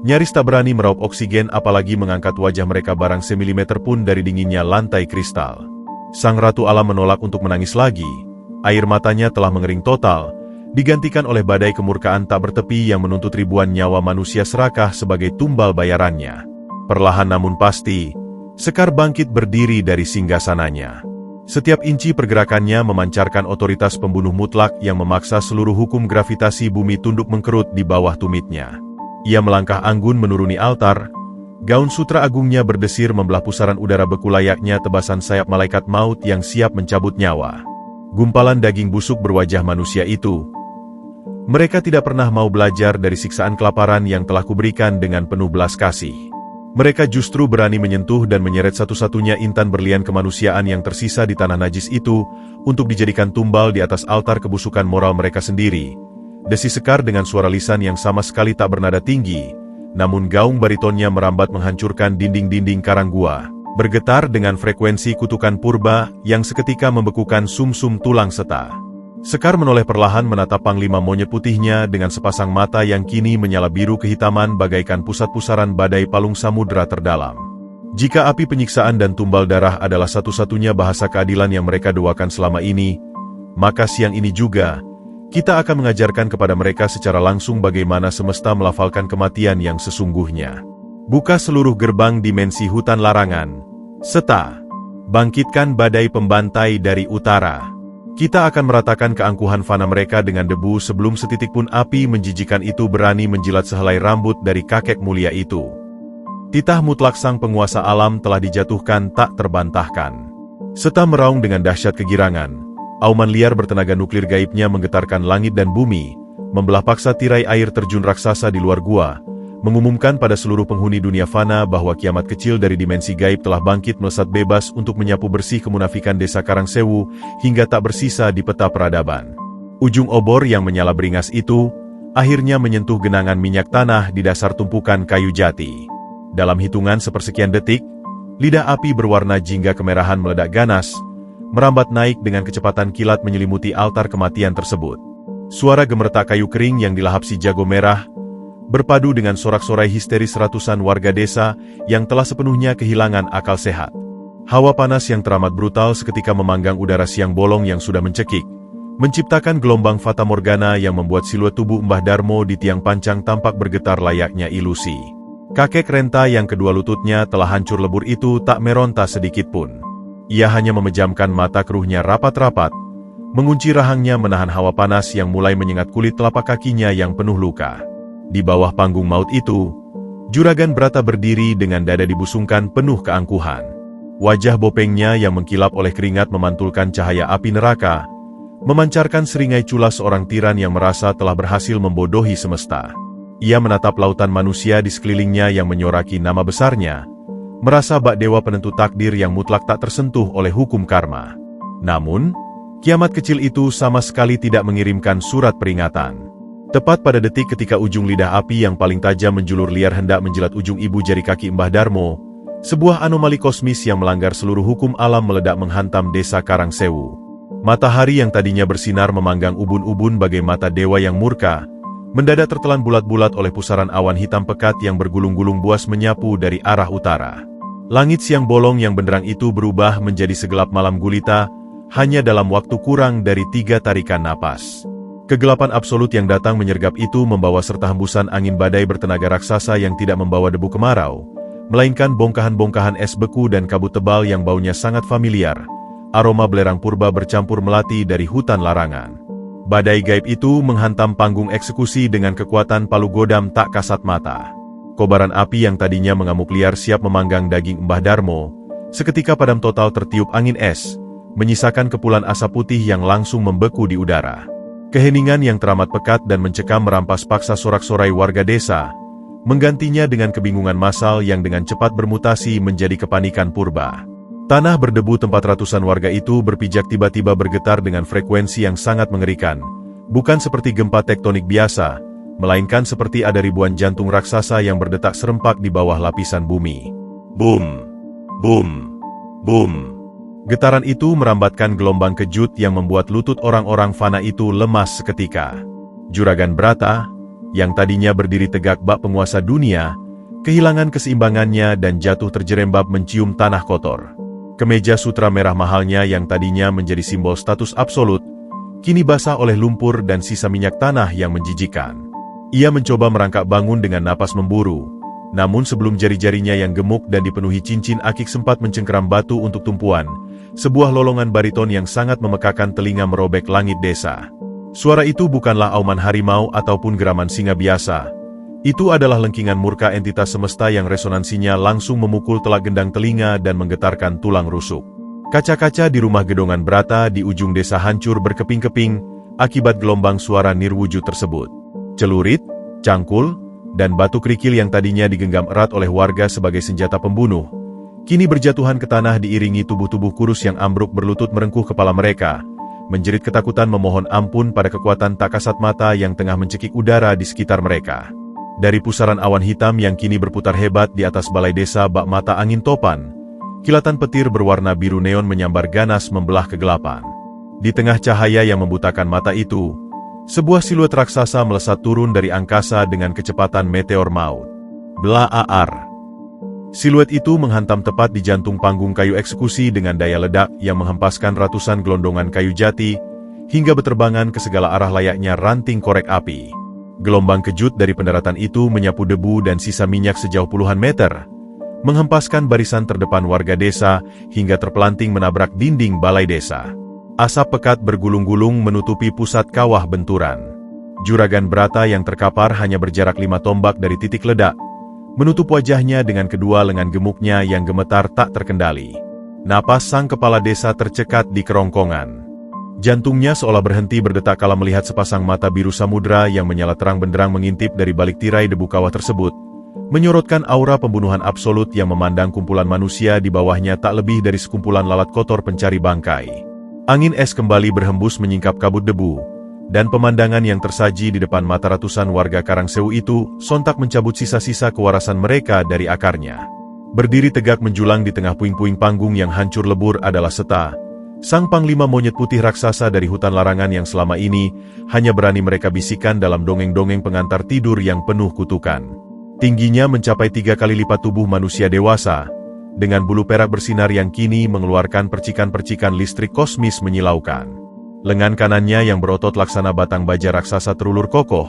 Nyaris tak berani meraup oksigen apalagi mengangkat wajah mereka barang semilimeter pun dari dinginnya lantai kristal. Sang ratu alam menolak untuk menangis lagi, air matanya telah mengering total, digantikan oleh badai kemurkaan tak bertepi yang menuntut ribuan nyawa manusia serakah sebagai tumbal bayarannya. Perlahan namun pasti, Sekar bangkit berdiri dari singgasananya. Setiap inci pergerakannya memancarkan otoritas pembunuh mutlak yang memaksa seluruh hukum gravitasi bumi tunduk mengkerut di bawah tumitnya. Ia melangkah anggun menuruni altar, gaun sutra agungnya berdesir membelah pusaran udara beku layaknya tebasan sayap malaikat maut yang siap mencabut nyawa. Gumpalan daging busuk berwajah manusia itu. Mereka tidak pernah mau belajar dari siksaan kelaparan yang telah kuberikan dengan penuh belas kasih. Mereka justru berani menyentuh dan menyeret satu-satunya intan berlian kemanusiaan yang tersisa di tanah najis itu, untuk dijadikan tumbal di atas altar kebusukan moral mereka sendiri. Desi Sekar dengan suara lisan yang sama sekali tak bernada tinggi, namun gaung baritonnya merambat menghancurkan dinding-dinding karang gua, bergetar dengan frekuensi kutukan purba yang seketika membekukan sumsum tulang seta. Sekar menoleh perlahan menatap Panglima Monyet Putihnya dengan sepasang mata yang kini menyala biru kehitaman bagaikan pusat pusaran badai palung samudera terdalam. Jika api penyiksaan dan tumbal darah adalah satu-satunya bahasa keadilan yang mereka doakan selama ini, maka siang ini juga, kita akan mengajarkan kepada mereka secara langsung bagaimana semesta melafalkan kematian yang sesungguhnya. Buka seluruh gerbang dimensi hutan larangan. Seta, bangkitkan badai pembantai dari utara. Kita akan meratakan keangkuhan fana mereka dengan debu sebelum setitik pun api menjijikan itu berani menjilat sehelai rambut dari kakek mulia itu. Titah mutlak sang penguasa alam telah dijatuhkan tak terbantahkan. Seta meraung dengan dahsyat kegirangan. Auman liar bertenaga nuklir gaibnya menggetarkan langit dan bumi, membelah paksa tirai air terjun raksasa di luar gua, mengumumkan pada seluruh penghuni dunia fana bahwa kiamat kecil dari dimensi gaib telah bangkit melesat bebas untuk menyapu bersih kemunafikan desa Karangsewu hingga tak bersisa di peta peradaban. Ujung obor yang menyala beringas itu, akhirnya menyentuh genangan minyak tanah di dasar tumpukan kayu jati. Dalam hitungan sepersekian detik, lidah api berwarna jingga kemerahan meledak ganas, merambat naik dengan kecepatan kilat menyelimuti altar kematian tersebut. Suara gemertak kayu kering yang dilahap si jago merah, berpadu dengan sorak-sorai histeris ratusan warga desa yang telah sepenuhnya kehilangan akal sehat. Hawa panas yang teramat brutal seketika memanggang udara siang bolong yang sudah mencekik, menciptakan gelombang fata morgana yang membuat siluet tubuh Mbah Darmo di tiang pancang tampak bergetar layaknya ilusi. Kakek renta yang kedua lututnya telah hancur lebur itu tak meronta sedikit pun. Ia hanya memejamkan mata keruhnya rapat-rapat, mengunci rahangnya menahan hawa panas yang mulai menyengat kulit telapak kakinya yang penuh luka. Di bawah panggung maut itu, Juragan Brata berdiri dengan dada dibusungkan penuh keangkuhan. Wajah bopengnya yang mengkilap oleh keringat memantulkan cahaya api neraka, memancarkan seringai culas seorang tiran yang merasa telah berhasil membodohi semesta. Ia menatap lautan manusia di sekelilingnya yang menyoraki nama besarnya, merasa bak dewa penentu takdir yang mutlak tak tersentuh oleh hukum karma. Namun, kiamat kecil itu sama sekali tidak mengirimkan surat peringatan. Tepat pada detik ketika ujung lidah api yang paling tajam menjulur liar hendak menjilat ujung ibu jari kaki Mbah Darmo, sebuah anomali kosmis yang melanggar seluruh hukum alam meledak menghantam desa Karangsewu. Matahari yang tadinya bersinar memanggang ubun-ubun bagai mata dewa yang murka, mendadak tertelan bulat-bulat oleh pusaran awan hitam pekat yang bergulung-gulung buas menyapu dari arah utara. Langit siang bolong yang benderang itu berubah menjadi segelap malam gulita, hanya dalam waktu kurang dari 3 tarikan napas. Kegelapan absolut yang datang menyergap itu membawa serta hembusan angin badai bertenaga raksasa yang tidak membawa debu kemarau, melainkan bongkahan-bongkahan es beku dan kabut tebal yang baunya sangat familiar. Aroma belerang purba bercampur melati dari hutan larangan. Badai gaib itu menghantam panggung eksekusi dengan kekuatan palu godam tak kasat mata. Kobaran api yang tadinya mengamuk liar siap memanggang daging Mbah Darmo, seketika padam total tertiup angin es, menyisakan kepulan asap putih yang langsung membeku di udara. Keheningan yang teramat pekat dan mencekam merampas paksa sorak-sorai warga desa, menggantinya dengan kebingungan massal yang dengan cepat bermutasi menjadi kepanikan purba. Tanah berdebu tempat ratusan warga itu berpijak tiba-tiba bergetar dengan frekuensi yang sangat mengerikan, bukan seperti gempa tektonik biasa, melainkan seperti ada ribuan jantung raksasa yang berdetak serempak di bawah lapisan bumi. Boom! Boom! Boom! Getaran itu merambatkan gelombang kejut yang membuat lutut orang-orang fana itu lemas seketika. Juragan Brata, yang tadinya berdiri tegak bak penguasa dunia, kehilangan keseimbangannya dan jatuh terjerembab mencium tanah kotor. Kemeja sutra merah mahalnya yang tadinya menjadi simbol status absolut, kini basah oleh lumpur dan sisa minyak tanah yang menjijikan. Ia mencoba merangkak bangun dengan napas memburu, namun sebelum jari-jarinya yang gemuk dan dipenuhi cincin akik sempat mencengkeram batu untuk tumpuan, sebuah lolongan bariton yang sangat memekakan telinga merobek langit desa. Suara itu bukanlah auman harimau ataupun geraman singa biasa. Itu adalah lengkingan murka entitas semesta yang resonansinya langsung memukul telak gendang telinga dan menggetarkan tulang rusuk. Kaca-kaca di rumah gedongan Brata di ujung desa hancur berkeping-keping akibat gelombang suara nirwujud tersebut. Celurit, cangkul, dan batu kerikil yang tadinya digenggam erat oleh warga sebagai senjata pembunuh, kini berjatuhan ke tanah diiringi tubuh-tubuh kurus yang ambruk berlutut merengkuh kepala mereka, menjerit ketakutan memohon ampun pada kekuatan tak kasat mata yang tengah mencekik udara di sekitar mereka. Dari pusaran awan hitam yang kini berputar hebat di atas balai desa bak mata angin topan, kilatan petir berwarna biru neon menyambar ganas membelah kegelapan. Di tengah cahaya yang membutakan mata itu, sebuah siluet raksasa melesat turun dari angkasa dengan kecepatan meteor maut. Blaar. Siluet itu menghantam tepat di jantung panggung kayu eksekusi dengan daya ledak yang menghempaskan ratusan gelondongan kayu jati hingga berterbangan ke segala arah layaknya ranting korek api. Gelombang kejut dari pendaratan itu menyapu debu dan sisa minyak sejauh puluhan meter, menghempaskan barisan terdepan warga desa hingga terpelanting menabrak dinding balai desa. Asap pekat bergulung-gulung menutupi pusat kawah benturan. Juragan Brata yang terkapar hanya berjarak 5 tombak dari titik ledak, menutup wajahnya dengan kedua lengan gemuknya yang gemetar tak terkendali. Napas sang kepala desa tercekat di kerongkongan. Jantungnya seolah berhenti berdetak kala melihat sepasang mata biru samudra yang menyala terang benderang mengintip dari balik tirai debu kawah tersebut, menyorotkan aura pembunuhan absolut yang memandang kumpulan manusia di bawahnya tak lebih dari sekumpulan lalat kotor pencari bangkai. Angin es kembali berhembus menyingkap kabut debu, dan pemandangan yang tersaji di depan mata ratusan warga Karangsewu itu sontak mencabut sisa-sisa kewarasan mereka dari akarnya. Berdiri tegak menjulang di tengah puing-puing panggung yang hancur lebur adalah Seta, sang panglima monyet putih raksasa dari hutan larangan yang selama ini hanya berani mereka bisikan dalam dongeng-dongeng pengantar tidur yang penuh kutukan. Tingginya mencapai 3 kali lipat tubuh manusia dewasa, dengan bulu perak bersinar yang kini mengeluarkan percikan-percikan listrik kosmis menyilaukan. Lengan kanannya yang berotot laksana batang baja raksasa terulur kokoh,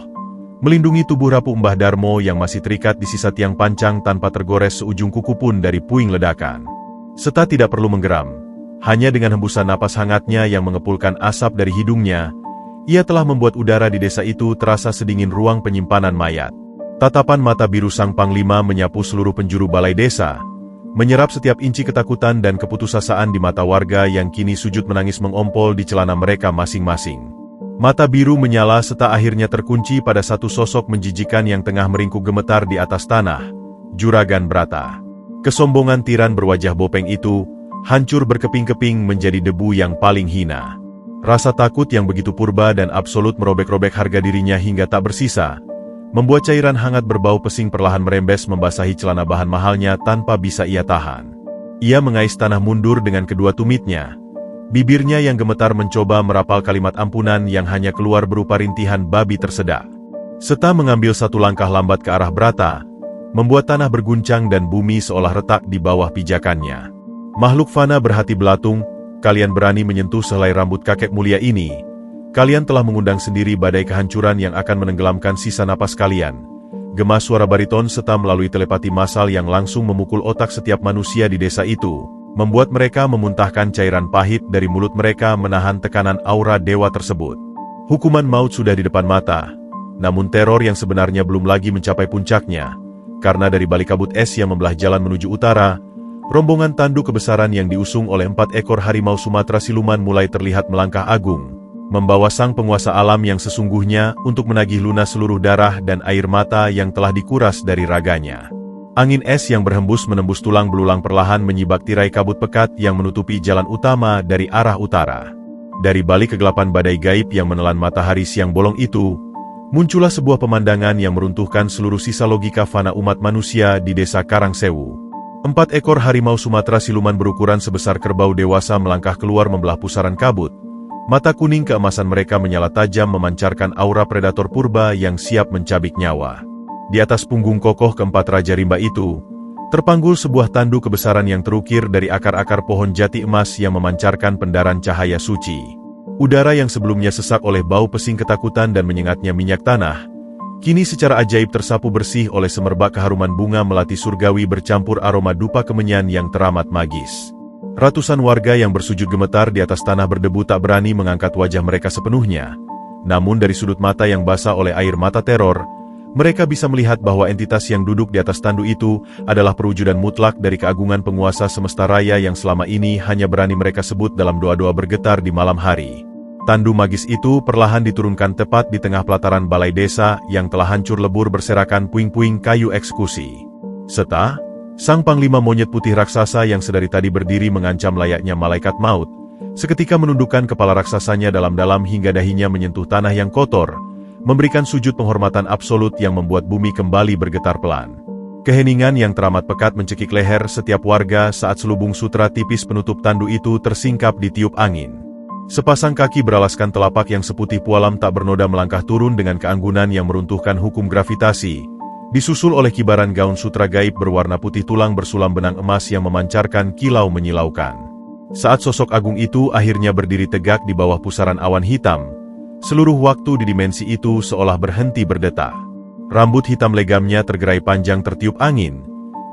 melindungi tubuh rapuh Mbah Darmo yang masih terikat di sisa tiang pancang tanpa tergores seujung kuku pun dari puing ledakan. Seta tidak perlu menggeram. Hanya dengan hembusan napas hangatnya yang mengepulkan asap dari hidungnya, ia telah membuat udara di desa itu terasa sedingin ruang penyimpanan mayat. Tatapan mata biru sang panglima menyapu seluruh penjuru balai desa, menyerap setiap inci ketakutan dan keputusasaan di mata warga yang kini sujud menangis mengompol di celana mereka masing-masing. Mata biru menyala serta akhirnya terkunci pada satu sosok menjijikan yang tengah meringkuk gemetar di atas tanah, Juragan Brata. Kesombongan tiran berwajah bopeng itu hancur berkeping-keping menjadi debu yang paling hina. Rasa takut yang begitu purba dan absolut merobek-robek harga dirinya hingga tak bersisa, membuat cairan hangat berbau pesing perlahan merembes membasahi celana bahan mahalnya tanpa bisa ia tahan. Ia mengais tanah mundur dengan kedua tumitnya. Bibirnya yang gemetar mencoba merapal kalimat ampunan yang hanya keluar berupa rintihan babi tersedak. Seta mengambil satu langkah lambat ke arah Brata, membuat tanah berguncang dan bumi seolah retak di bawah pijakannya. Makhluk fana berhati belatung, kalian berani menyentuh sehelai rambut kakek mulia ini. Kalian telah mengundang sendiri badai kehancuran yang akan menenggelamkan sisa napas kalian. Gema suara bariton Seta melalui telepati massal yang langsung memukul otak setiap manusia di desa itu, membuat mereka memuntahkan cairan pahit dari mulut mereka menahan tekanan aura dewa tersebut. Hukuman maut sudah di depan mata, namun teror yang sebenarnya belum lagi mencapai puncaknya, karena dari balik kabut es yang membelah jalan menuju utara, rombongan tanduk kebesaran yang diusung oleh 4 ekor harimau Sumatera siluman mulai terlihat melangkah agung, membawa sang penguasa alam yang sesungguhnya untuk menagih lunas seluruh darah dan air mata yang telah dikuras dari raganya. Angin es yang berhembus menembus tulang belulang perlahan menyibak tirai kabut pekat yang menutupi jalan utama dari arah utara. Dari balik kegelapan badai gaib yang menelan matahari siang bolong itu, muncullah sebuah pemandangan yang meruntuhkan seluruh sisa logika fana umat manusia di desa Karangsewu. 4 ekor harimau Sumatera siluman berukuran sebesar kerbau dewasa melangkah keluar membelah pusaran kabut. Mata kuning keemasan mereka menyala tajam memancarkan aura predator purba yang siap mencabik nyawa. Di atas punggung kokoh keempat Raja Rimba itu, terpanggul sebuah tandu kebesaran yang terukir dari akar-akar pohon jati emas yang memancarkan pendaran cahaya suci. Udara yang sebelumnya sesak oleh bau pesing ketakutan dan menyengatnya minyak tanah, kini secara ajaib tersapu bersih oleh semerbak keharuman bunga melati surgawi bercampur aroma dupa kemenyan yang teramat magis. Ratusan warga yang bersujud gemetar di atas tanah berdebu tak berani mengangkat wajah mereka sepenuhnya. Namun dari sudut mata yang basah oleh air mata teror, mereka bisa melihat bahwa entitas yang duduk di atas tandu itu adalah perwujudan mutlak dari keagungan penguasa semesta raya yang selama ini hanya berani mereka sebut dalam doa-doa bergetar di malam hari. Tandu magis itu perlahan diturunkan tepat di tengah pelataran balai desa yang telah hancur lebur berserakan puing-puing kayu eksekusi. Seta, sang panglima monyet putih raksasa yang sedari tadi berdiri mengancam layaknya malaikat maut, seketika menundukkan kepala raksasanya dalam-dalam hingga dahinya menyentuh tanah yang kotor, memberikan sujud penghormatan absolut yang membuat bumi kembali bergetar pelan. Keheningan yang teramat pekat mencekik leher setiap warga saat selubung sutra tipis penutup tandu itu tersingkap ditiup angin. Sepasang kaki beralaskan telapak yang seputih pualam tak bernoda melangkah turun dengan keanggunan yang meruntuhkan hukum gravitasi, disusul oleh kibaran gaun sutra gaib berwarna putih tulang bersulam benang emas yang memancarkan kilau menyilaukan. Saat sosok agung itu akhirnya berdiri tegak di bawah pusaran awan hitam, seluruh waktu di dimensi itu seolah berhenti berdetak. Rambut hitam legamnya tergerai panjang tertiup angin,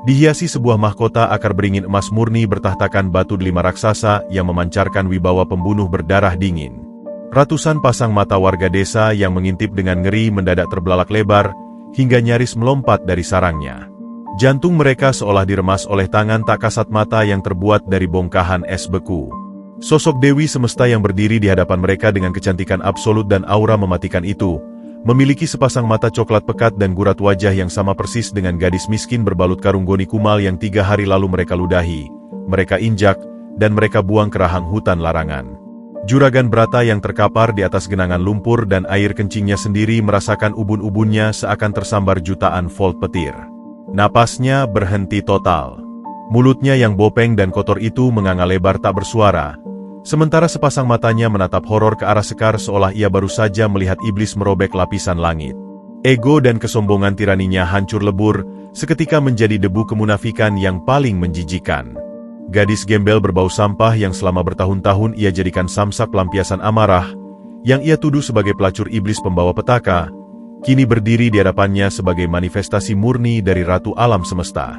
dihiasi sebuah mahkota akar beringin emas murni bertahtakan batu delima raksasa yang memancarkan wibawa pembunuh berdarah dingin. Ratusan pasang mata warga desa yang mengintip dengan ngeri mendadak terbelalak lebar, hingga nyaris melompat dari sarangnya. Jantung mereka seolah diremas oleh tangan tak kasat mata yang terbuat dari bongkahan es beku. Sosok Dewi Semesta yang berdiri di hadapan mereka dengan kecantikan absolut dan aura mematikan itu, memiliki sepasang mata coklat pekat dan gurat wajah yang sama persis dengan gadis miskin berbalut karung goni kumal yang 3 hari lalu mereka ludahi, mereka injak, dan mereka buang ke rahang hutan larangan. Juragan Brata yang terkapar di atas genangan lumpur dan air kencingnya sendiri merasakan ubun-ubunnya seakan tersambar jutaan volt petir. Napasnya berhenti total. Mulutnya yang bopeng dan kotor itu menganga lebar tak bersuara, sementara sepasang matanya menatap horor ke arah Sekar seolah ia baru saja melihat iblis merobek lapisan langit. Ego dan kesombongan tiraninya hancur lebur, seketika menjadi debu kemunafikan yang paling menjijikan. Gadis gembel berbau sampah yang selama bertahun-tahun ia jadikan samsak pelampiasan amarah, yang ia tuduh sebagai pelacur iblis pembawa petaka, kini berdiri di hadapannya sebagai manifestasi murni dari Ratu Alam Semesta.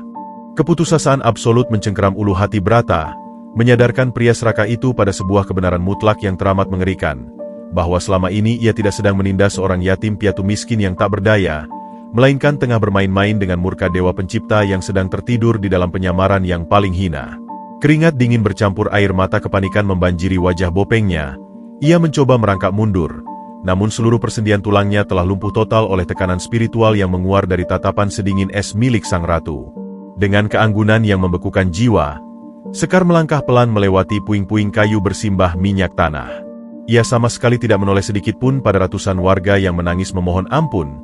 Keputusasaan absolut mencengkeram ulu hati Brata, menyadarkan pria serakah itu pada sebuah kebenaran mutlak yang teramat mengerikan, bahwa selama ini ia tidak sedang menindas seorang yatim piatu miskin yang tak berdaya, melainkan tengah bermain-main dengan murka Dewa Pencipta yang sedang tertidur di dalam penyamaran yang paling hina. Keringat dingin bercampur air mata kepanikan membanjiri wajah bopengnya, ia mencoba merangkak mundur, namun seluruh persendian tulangnya telah lumpuh total oleh tekanan spiritual yang menguar dari tatapan sedingin es milik sang ratu. Dengan keanggunan yang membekukan jiwa, Sekar melangkah pelan melewati puing-puing kayu bersimbah minyak tanah. Ia sama sekali tidak menoleh sedikit pun pada ratusan warga yang menangis memohon ampun,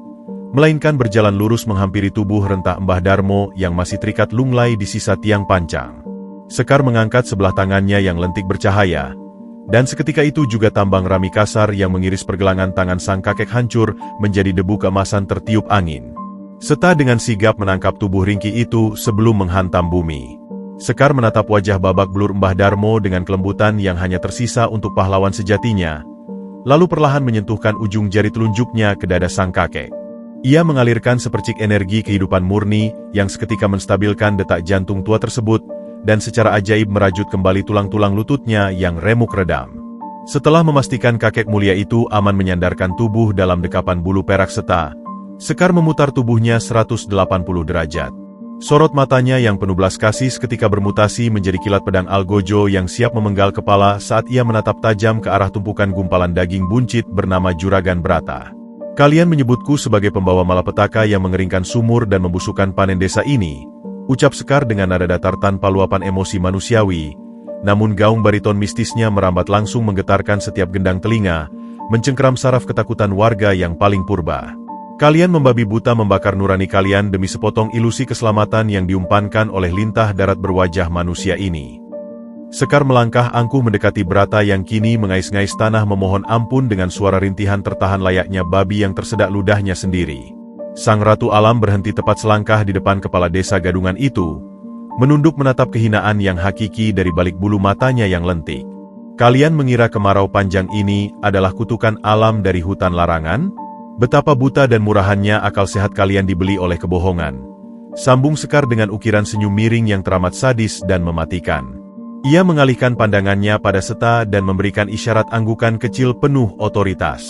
melainkan berjalan lurus menghampiri tubuh rentah Mbah Darmo yang masih terikat lunglai di sisa tiang pancang. Sekar mengangkat sebelah tangannya yang lentik bercahaya, dan seketika itu juga tambang rami kasar yang mengiris pergelangan tangan sang kakek hancur menjadi debu keemasan tertiup angin. Seta dengan sigap menangkap tubuh ringkih itu sebelum menghantam bumi. Sekar menatap wajah babak belur Mbah Darmo dengan kelembutan yang hanya tersisa untuk pahlawan sejatinya, lalu perlahan menyentuhkan ujung jari telunjuknya ke dada sang kakek. Ia mengalirkan sepercik energi kehidupan murni yang seketika menstabilkan detak jantung tua tersebut, dan secara ajaib merajut kembali tulang-tulang lututnya yang remuk redam. Setelah memastikan kakek mulia itu aman menyandarkan tubuh dalam dekapan bulu perak Seta, Sekar memutar tubuhnya 180 derajat. Sorot matanya yang penuh belas kasih seketika bermutasi menjadi kilat pedang Algojo yang siap memenggal kepala saat ia menatap tajam ke arah tumpukan gumpalan daging buncit bernama Juragan Brata. Kalian menyebutku sebagai pembawa malapetaka yang mengeringkan sumur dan membusukkan panen desa ini, ucap Sekar dengan nada datar tanpa luapan emosi manusiawi, namun gaung bariton mistisnya merambat langsung menggetarkan setiap gendang telinga, mencengkeram saraf ketakutan warga yang paling purba. Kalian membabi buta membakar nurani kalian demi sepotong ilusi keselamatan yang diumpankan oleh lintah darat berwajah manusia ini. Sekar melangkah angkuh mendekati Brata yang kini mengais-ngais tanah memohon ampun dengan suara rintihan tertahan layaknya babi yang tersedak ludahnya sendiri. Sang Ratu Alam berhenti tepat selangkah di depan kepala desa gadungan itu, menunduk menatap kehinaan yang hakiki dari balik bulu matanya yang lentik. Kalian mengira kemarau panjang ini adalah kutukan alam dari hutan larangan? Betapa buta dan murahannya akal sehat kalian dibeli oleh kebohongan. Sambung Sekar dengan ukiran senyum miring yang teramat sadis dan mematikan. Ia mengalihkan pandangannya pada Seta dan memberikan isyarat anggukan kecil penuh otoritas.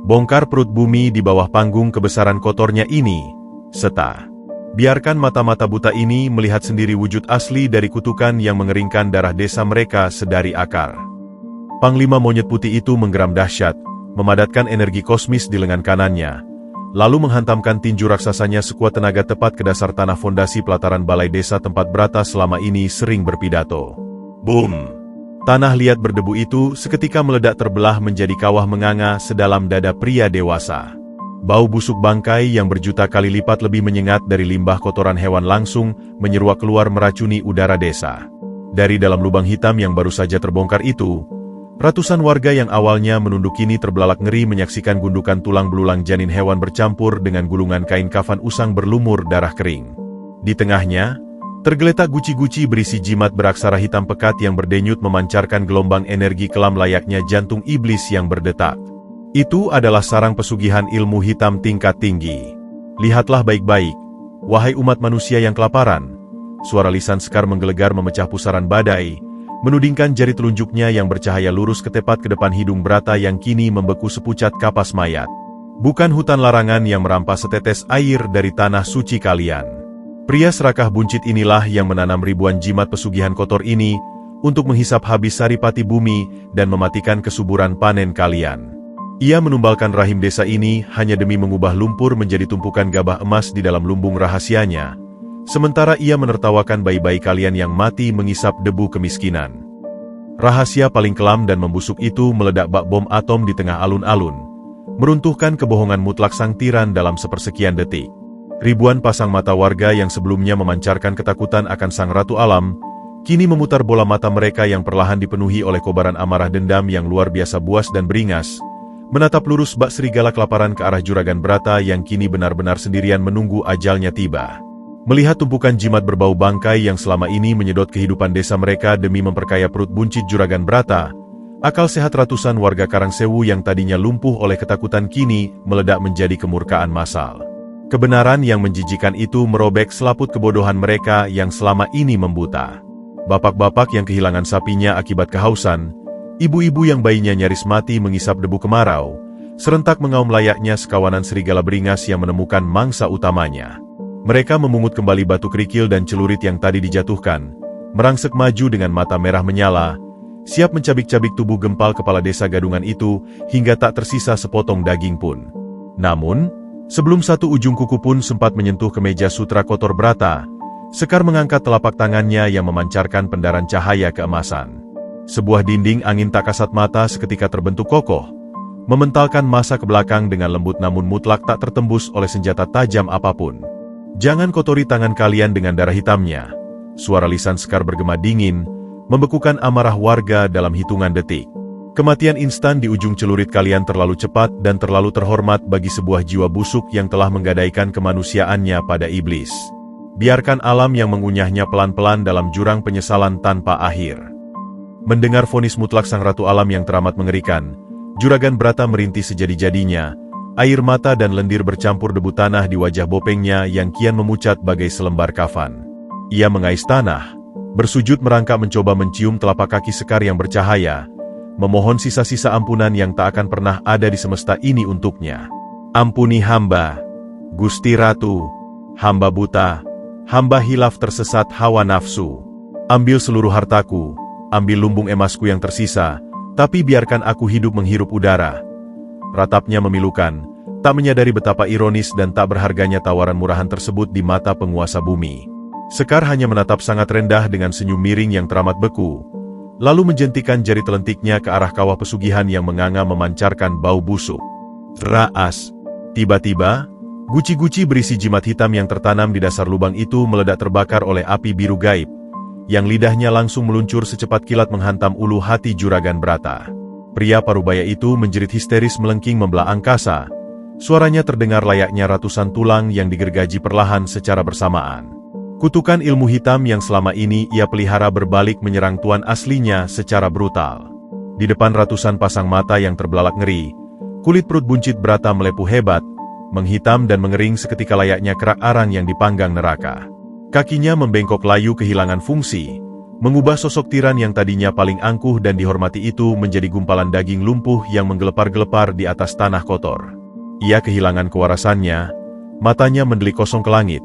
Bongkar perut bumi di bawah panggung kebesaran kotornya ini, Seta. Biarkan mata-mata buta ini melihat sendiri wujud asli dari kutukan yang mengeringkan darah desa mereka sedari akar. Panglima monyet putih itu menggeram dahsyat, memadatkan energi kosmis di lengan kanannya, lalu menghantamkan tinju raksasanya sekuat tenaga tepat ke dasar tanah fondasi pelataran balai desa tempat Brata selama ini sering berpidato. Boom! Tanah liat berdebu itu seketika meledak terbelah menjadi kawah menganga sedalam dada pria dewasa. Bau busuk bangkai yang berjuta kali lipat lebih menyengat dari limbah kotoran hewan langsung menyeruak keluar meracuni udara desa. Dari dalam lubang hitam yang baru saja terbongkar itu, ratusan warga yang awalnya menunduk kini terbelalak ngeri menyaksikan gundukan tulang belulang janin hewan bercampur dengan gulungan kain kafan usang berlumur darah kering. Di tengahnya, tergeletak guci-guci berisi jimat beraksara hitam pekat yang berdenyut memancarkan gelombang energi kelam layaknya jantung iblis yang berdetak. Itu adalah sarang pesugihan ilmu hitam tingkat tinggi. Lihatlah baik-baik, wahai umat manusia yang kelaparan. Suara lisan Sekar menggelegar memecah pusaran badai, menudingkan jari telunjuknya yang bercahaya lurus ketepat ke depan hidung Brata yang kini membeku sepucat kapas mayat. Bukan hutan larangan yang merampas setetes air dari tanah suci kalian. Pria serakah buncit inilah yang menanam ribuan jimat pesugihan kotor ini untuk menghisap habis saripati bumi dan mematikan kesuburan panen kalian. Ia menumbalkan rahim desa ini hanya demi mengubah lumpur menjadi tumpukan gabah emas di dalam lumbung rahasianya. Sementara ia menertawakan bayi-bayi kalian yang mati mengisap debu kemiskinan. Rahasia paling kelam dan membusuk itu meledak bak bom atom di tengah alun-alun, meruntuhkan kebohongan mutlak sang tiran dalam sepersekian detik. Ribuan pasang mata warga yang sebelumnya memancarkan ketakutan akan sang ratu alam, kini memutar bola mata mereka yang perlahan dipenuhi oleh kobaran amarah dendam yang luar biasa buas dan beringas, menatap lurus bak serigala kelaparan ke arah Juragan Brata yang kini benar-benar sendirian menunggu ajalnya tiba. Melihat tumpukan jimat berbau bangkai yang selama ini menyedot kehidupan desa mereka demi memperkaya perut buncit Juragan Brata, akal sehat ratusan warga Karangsewu yang tadinya lumpuh oleh ketakutan kini meledak menjadi kemurkaan massal. Kebenaran yang menjijikan itu merobek selaput kebodohan mereka yang selama ini membuta. Bapak-bapak yang kehilangan sapinya akibat kehausan, ibu-ibu yang bayinya nyaris mati mengisap debu kemarau, serentak mengaum layaknya sekawanan serigala beringas yang menemukan mangsa utamanya. Mereka memungut kembali batu kerikil dan celurit yang tadi dijatuhkan, merangsek maju dengan mata merah menyala, siap mencabik-cabik tubuh gempal kepala desa gadungan itu hingga tak tersisa sepotong daging pun. Namun, sebelum satu ujung kuku pun sempat menyentuh kemeja sutra kotor Brata, Sekar mengangkat telapak tangannya yang memancarkan pendaran cahaya keemasan. Sebuah dinding angin tak kasat mata seketika terbentuk kokoh, mementalkan masa ke belakang dengan lembut namun mutlak tak tertembus oleh senjata tajam apapun. Jangan kotori tangan kalian dengan darah hitamnya. Suara lisan Sekar bergema dingin, membekukan amarah warga dalam hitungan detik. Kematian instan di ujung celurit kalian terlalu cepat dan terlalu terhormat bagi sebuah jiwa busuk yang telah menggadaikan kemanusiaannya pada iblis. Biarkan alam yang mengunyahnya pelan-pelan dalam jurang penyesalan tanpa akhir. Mendengar vonis mutlak sang ratu alam yang teramat mengerikan, Juragan Brata merintih sejadi-jadinya, air mata dan lendir bercampur debu tanah di wajah bopengnya yang kian memucat bagai selembar kafan. Ia mengais tanah, bersujud merangkak mencoba mencium telapak kaki Sekar yang bercahaya, memohon sisa-sisa ampunan yang tak akan pernah ada di semesta ini untuknya. Ampuni hamba, Gusti Ratu, hamba buta, hamba hilaf tersesat hawa nafsu. Ambil seluruh hartaku, ambil lumbung emasku yang tersisa, tapi biarkan aku hidup menghirup udara. Ratapnya memilukan, tak menyadari betapa ironis dan tak berharganya tawaran murahan tersebut di mata penguasa bumi. Sekar hanya menatap sangat rendah dengan senyum miring yang teramat beku, lalu menjentikan jari telentiknya ke arah kawah pesugihan yang menganga memancarkan bau busuk. Raas. Tiba-tiba, guci-guci berisi jimat hitam yang tertanam di dasar lubang itu meledak terbakar oleh api biru gaib, yang lidahnya langsung meluncur secepat kilat menghantam ulu hati Juragan Brata. Pria parubaya itu menjerit histeris melengking membelah angkasa. Suaranya terdengar layaknya ratusan tulang yang digergaji perlahan secara bersamaan. Kutukan ilmu hitam yang selama ini ia pelihara berbalik menyerang tuan aslinya secara brutal. Di depan ratusan pasang mata yang terbelalak ngeri, kulit perut buncit Brata melepuh hebat, menghitam dan mengering seketika layaknya kerak arang yang dipanggang neraka. Kakinya membengkok layu kehilangan fungsi, mengubah sosok tiran yang tadinya paling angkuh dan dihormati itu menjadi gumpalan daging lumpuh yang menggelepar-gelepar di atas tanah kotor. Ia kehilangan kewarasannya, matanya mendelik kosong ke langit,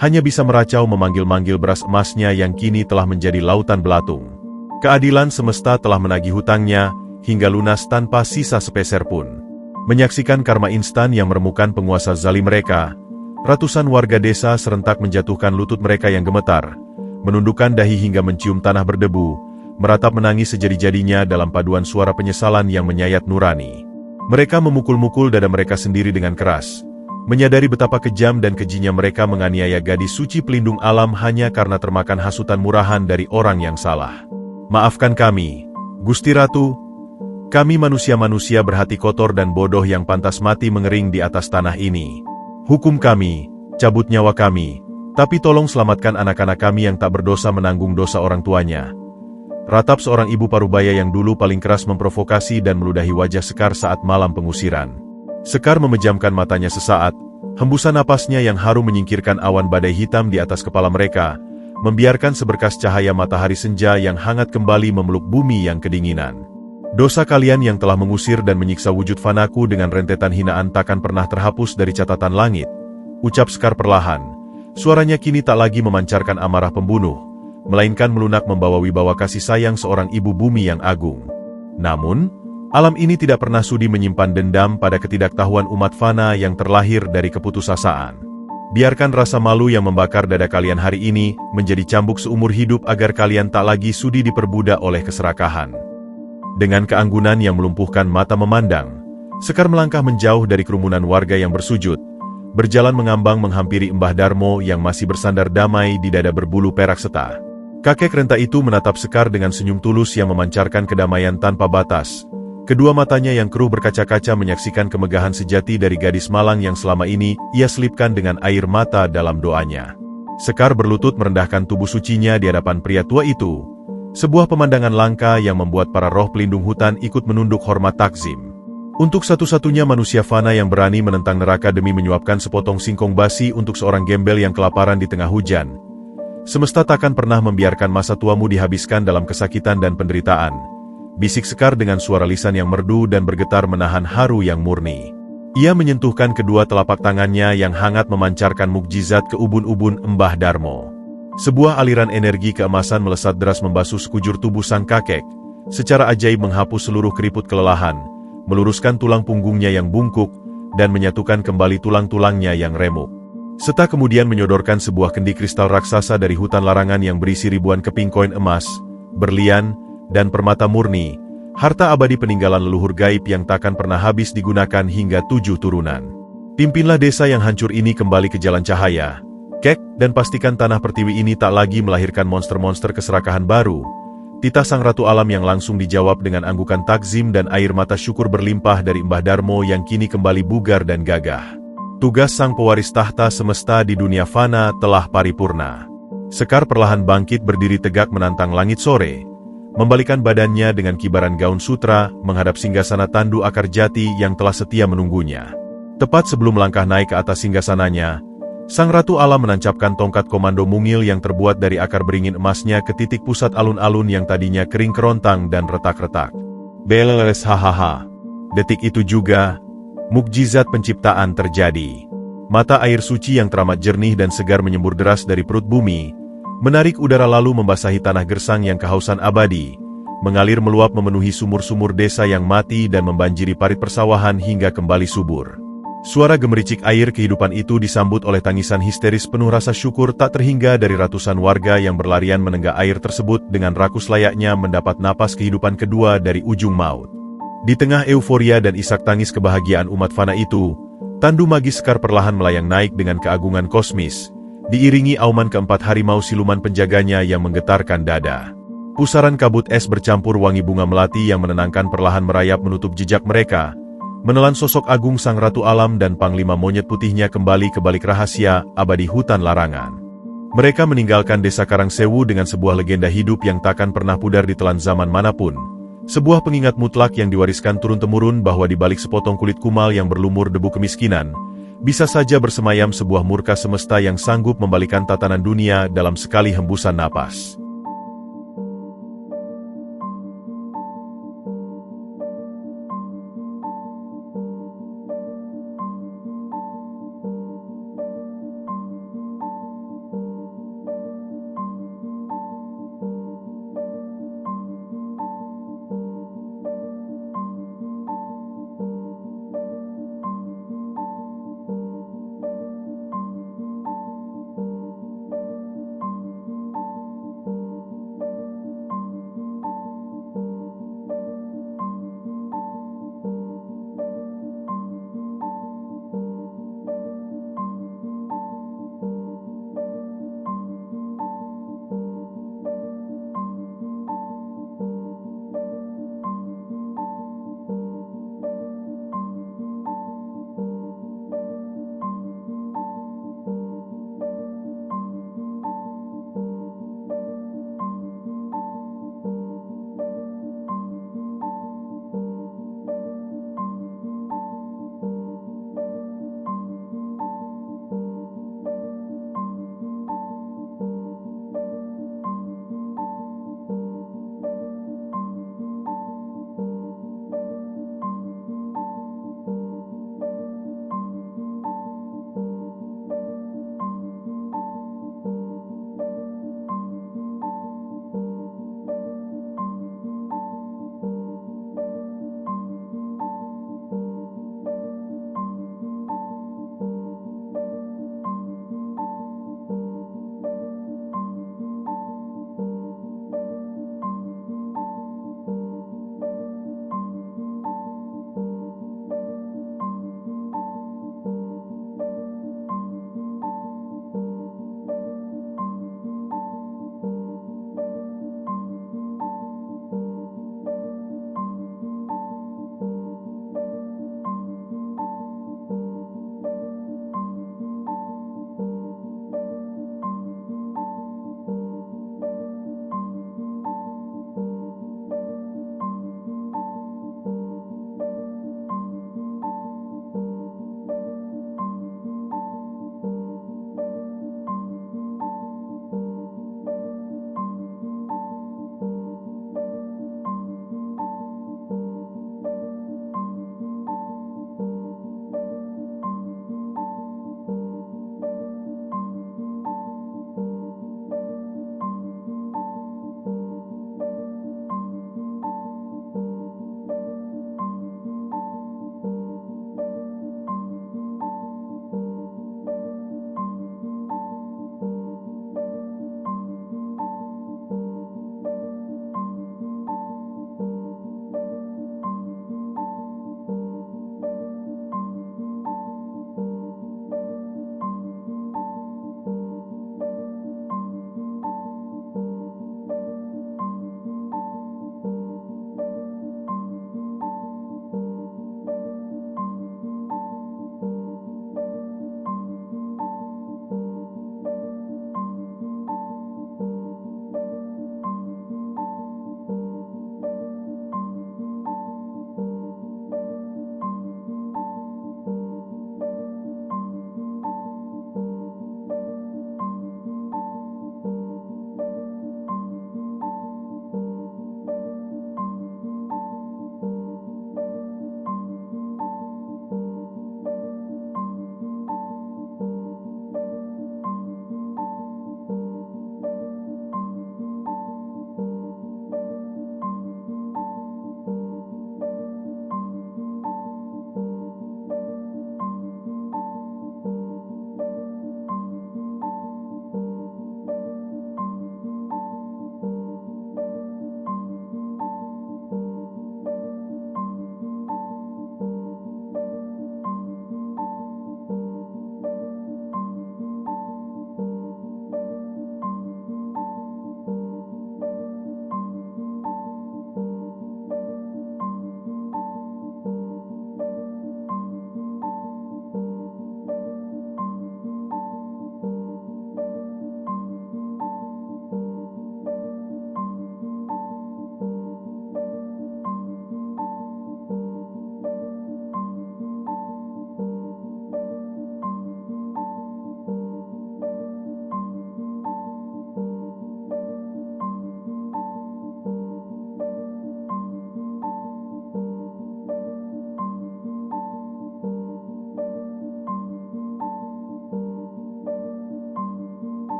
hanya bisa meracau memanggil-manggil beras emasnya yang kini telah menjadi lautan belatung. Keadilan semesta telah menagih hutangnya, hingga lunas tanpa sisa sepeser pun. Menyaksikan karma instan yang meremukan penguasa zalim mereka, ratusan warga desa serentak menjatuhkan lutut mereka yang gemetar, menundukkan dahi hingga mencium tanah berdebu, meratap menangis sejadi-jadinya dalam paduan suara penyesalan yang menyayat nurani. Mereka memukul-mukul dada mereka sendiri dengan keras, menyadari betapa kejam dan kejinya mereka menganiaya gadis suci pelindung alam hanya karena termakan hasutan murahan dari orang yang salah. Maafkan kami, Gusti Ratu. Kami manusia-manusia berhati kotor dan bodoh yang pantas mati mengering di atas tanah ini. Hukum kami, cabut nyawa kami, tapi tolong selamatkan anak-anak kami yang tak berdosa menanggung dosa orang tuanya. Ratap seorang ibu parubaya yang dulu paling keras memprovokasi dan meludahi wajah Sekar saat malam pengusiran. Sekar memejamkan matanya sesaat, hembusan napasnya yang harum menyingkirkan awan badai hitam di atas kepala mereka, membiarkan seberkas cahaya matahari senja yang hangat kembali memeluk bumi yang kedinginan. Dosa kalian yang telah mengusir dan menyiksa wujud fanaku dengan rentetan hinaan takkan pernah terhapus dari catatan langit, ucap Sekar perlahan. Suaranya kini tak lagi memancarkan amarah pembunuh, melainkan melunak membawa wibawa kasih sayang seorang ibu bumi yang agung. Namun, alam ini tidak pernah sudi menyimpan dendam pada ketidaktahuan umat fana yang terlahir dari keputusasaan. Biarkan rasa malu yang membakar dada kalian hari ini menjadi cambuk seumur hidup agar kalian tak lagi sudi diperbudak oleh keserakahan. Dengan keanggunan yang melumpuhkan mata memandang, Sekar melangkah menjauh dari kerumunan warga yang bersujud, berjalan mengambang menghampiri Mbah Darmo yang masih bersandar damai di dada berbulu perak seta. Kakek renta itu menatap Sekar dengan senyum tulus yang memancarkan kedamaian tanpa batas. Kedua matanya yang keruh berkaca-kaca menyaksikan kemegahan sejati dari gadis malang yang selama ini ia selipkan dengan air mata dalam doanya. Sekar berlutut merendahkan tubuh sucinya di hadapan pria tua itu. Sebuah pemandangan langka yang membuat para roh pelindung hutan ikut menunduk hormat takzim. Untuk satu-satunya manusia fana yang berani menentang neraka demi menyuapkan sepotong singkong basi untuk seorang gembel yang kelaparan di tengah hujan. Semesta takkan pernah membiarkan masa tuamu dihabiskan dalam kesakitan dan penderitaan, bisik Sekar dengan suara lisan yang merdu dan bergetar menahan haru yang murni. Ia menyentuhkan kedua telapak tangannya yang hangat memancarkan mukjizat ke ubun-ubun Mbah Darmo. Sebuah aliran energi keemasan melesat deras membasuh sekujur tubuh sang kakek, secara ajaib menghapus seluruh keriput kelelahan, meluruskan tulang punggungnya yang bungkuk, dan menyatukan kembali tulang-tulangnya yang remuk. Serta kemudian menyodorkan sebuah kendi kristal raksasa dari hutan larangan yang berisi ribuan keping koin emas, berlian, dan permata murni, harta abadi peninggalan leluhur gaib yang takkan pernah habis digunakan hingga 7 turunan. Pimpinlah desa yang hancur ini kembali ke jalan cahaya, Kek, dan pastikan tanah pertiwi ini tak lagi melahirkan monster-monster keserakahan baru. Titah sang ratu alam yang langsung dijawab dengan anggukan takzim dan air mata syukur berlimpah dari Mbah Darmo yang kini kembali bugar dan gagah. Tugas sang pewaris tahta semesta di dunia fana telah paripurna. Sekar perlahan bangkit berdiri tegak menantang langit sore, membalikan badannya dengan kibaran gaun sutra menghadap singgasana tandu akar jati yang telah setia menunggunya. Tepat sebelum melangkah naik ke atas singgasananya, sang ratu alam menancapkan tongkat komando mungil yang terbuat dari akar beringin emasnya ke titik pusat alun-alun yang tadinya kering kerontang dan retak-retak. Beleles hahaha. Detik itu juga, mukjizat penciptaan terjadi. Mata air suci yang teramat jernih dan segar menyembur deras dari perut bumi, menarik udara lalu membasahi tanah gersang yang kehausan abadi, mengalir meluap memenuhi sumur-sumur desa yang mati dan membanjiri parit persawahan hingga kembali subur. Suara gemericik air kehidupan itu disambut oleh tangisan histeris penuh rasa syukur tak terhingga dari ratusan warga yang berlarian menenggak air tersebut dengan rakus layaknya mendapat napas kehidupan kedua dari ujung maut. Di tengah euforia dan isak tangis kebahagiaan umat fana itu, tandu magis Sekar perlahan melayang naik dengan keagungan kosmis, diiringi auman keempat harimau siluman penjaganya yang menggetarkan dada. Pusaran kabut es bercampur wangi bunga melati yang menenangkan perlahan merayap menutup jejak mereka, menelan sosok agung sang ratu alam dan panglima monyet putihnya kembali ke balik rahasia abadi hutan larangan. Mereka meninggalkan desa Karangsewu dengan sebuah legenda hidup yang takkan pernah pudar ditelan zaman manapun. Sebuah pengingat mutlak yang diwariskan turun-temurun bahwa di balik sepotong kulit kumal yang berlumur debu kemiskinan, bisa saja bersemayam sebuah murka semesta yang sanggup membalikan tatanan dunia dalam sekali hembusan napas.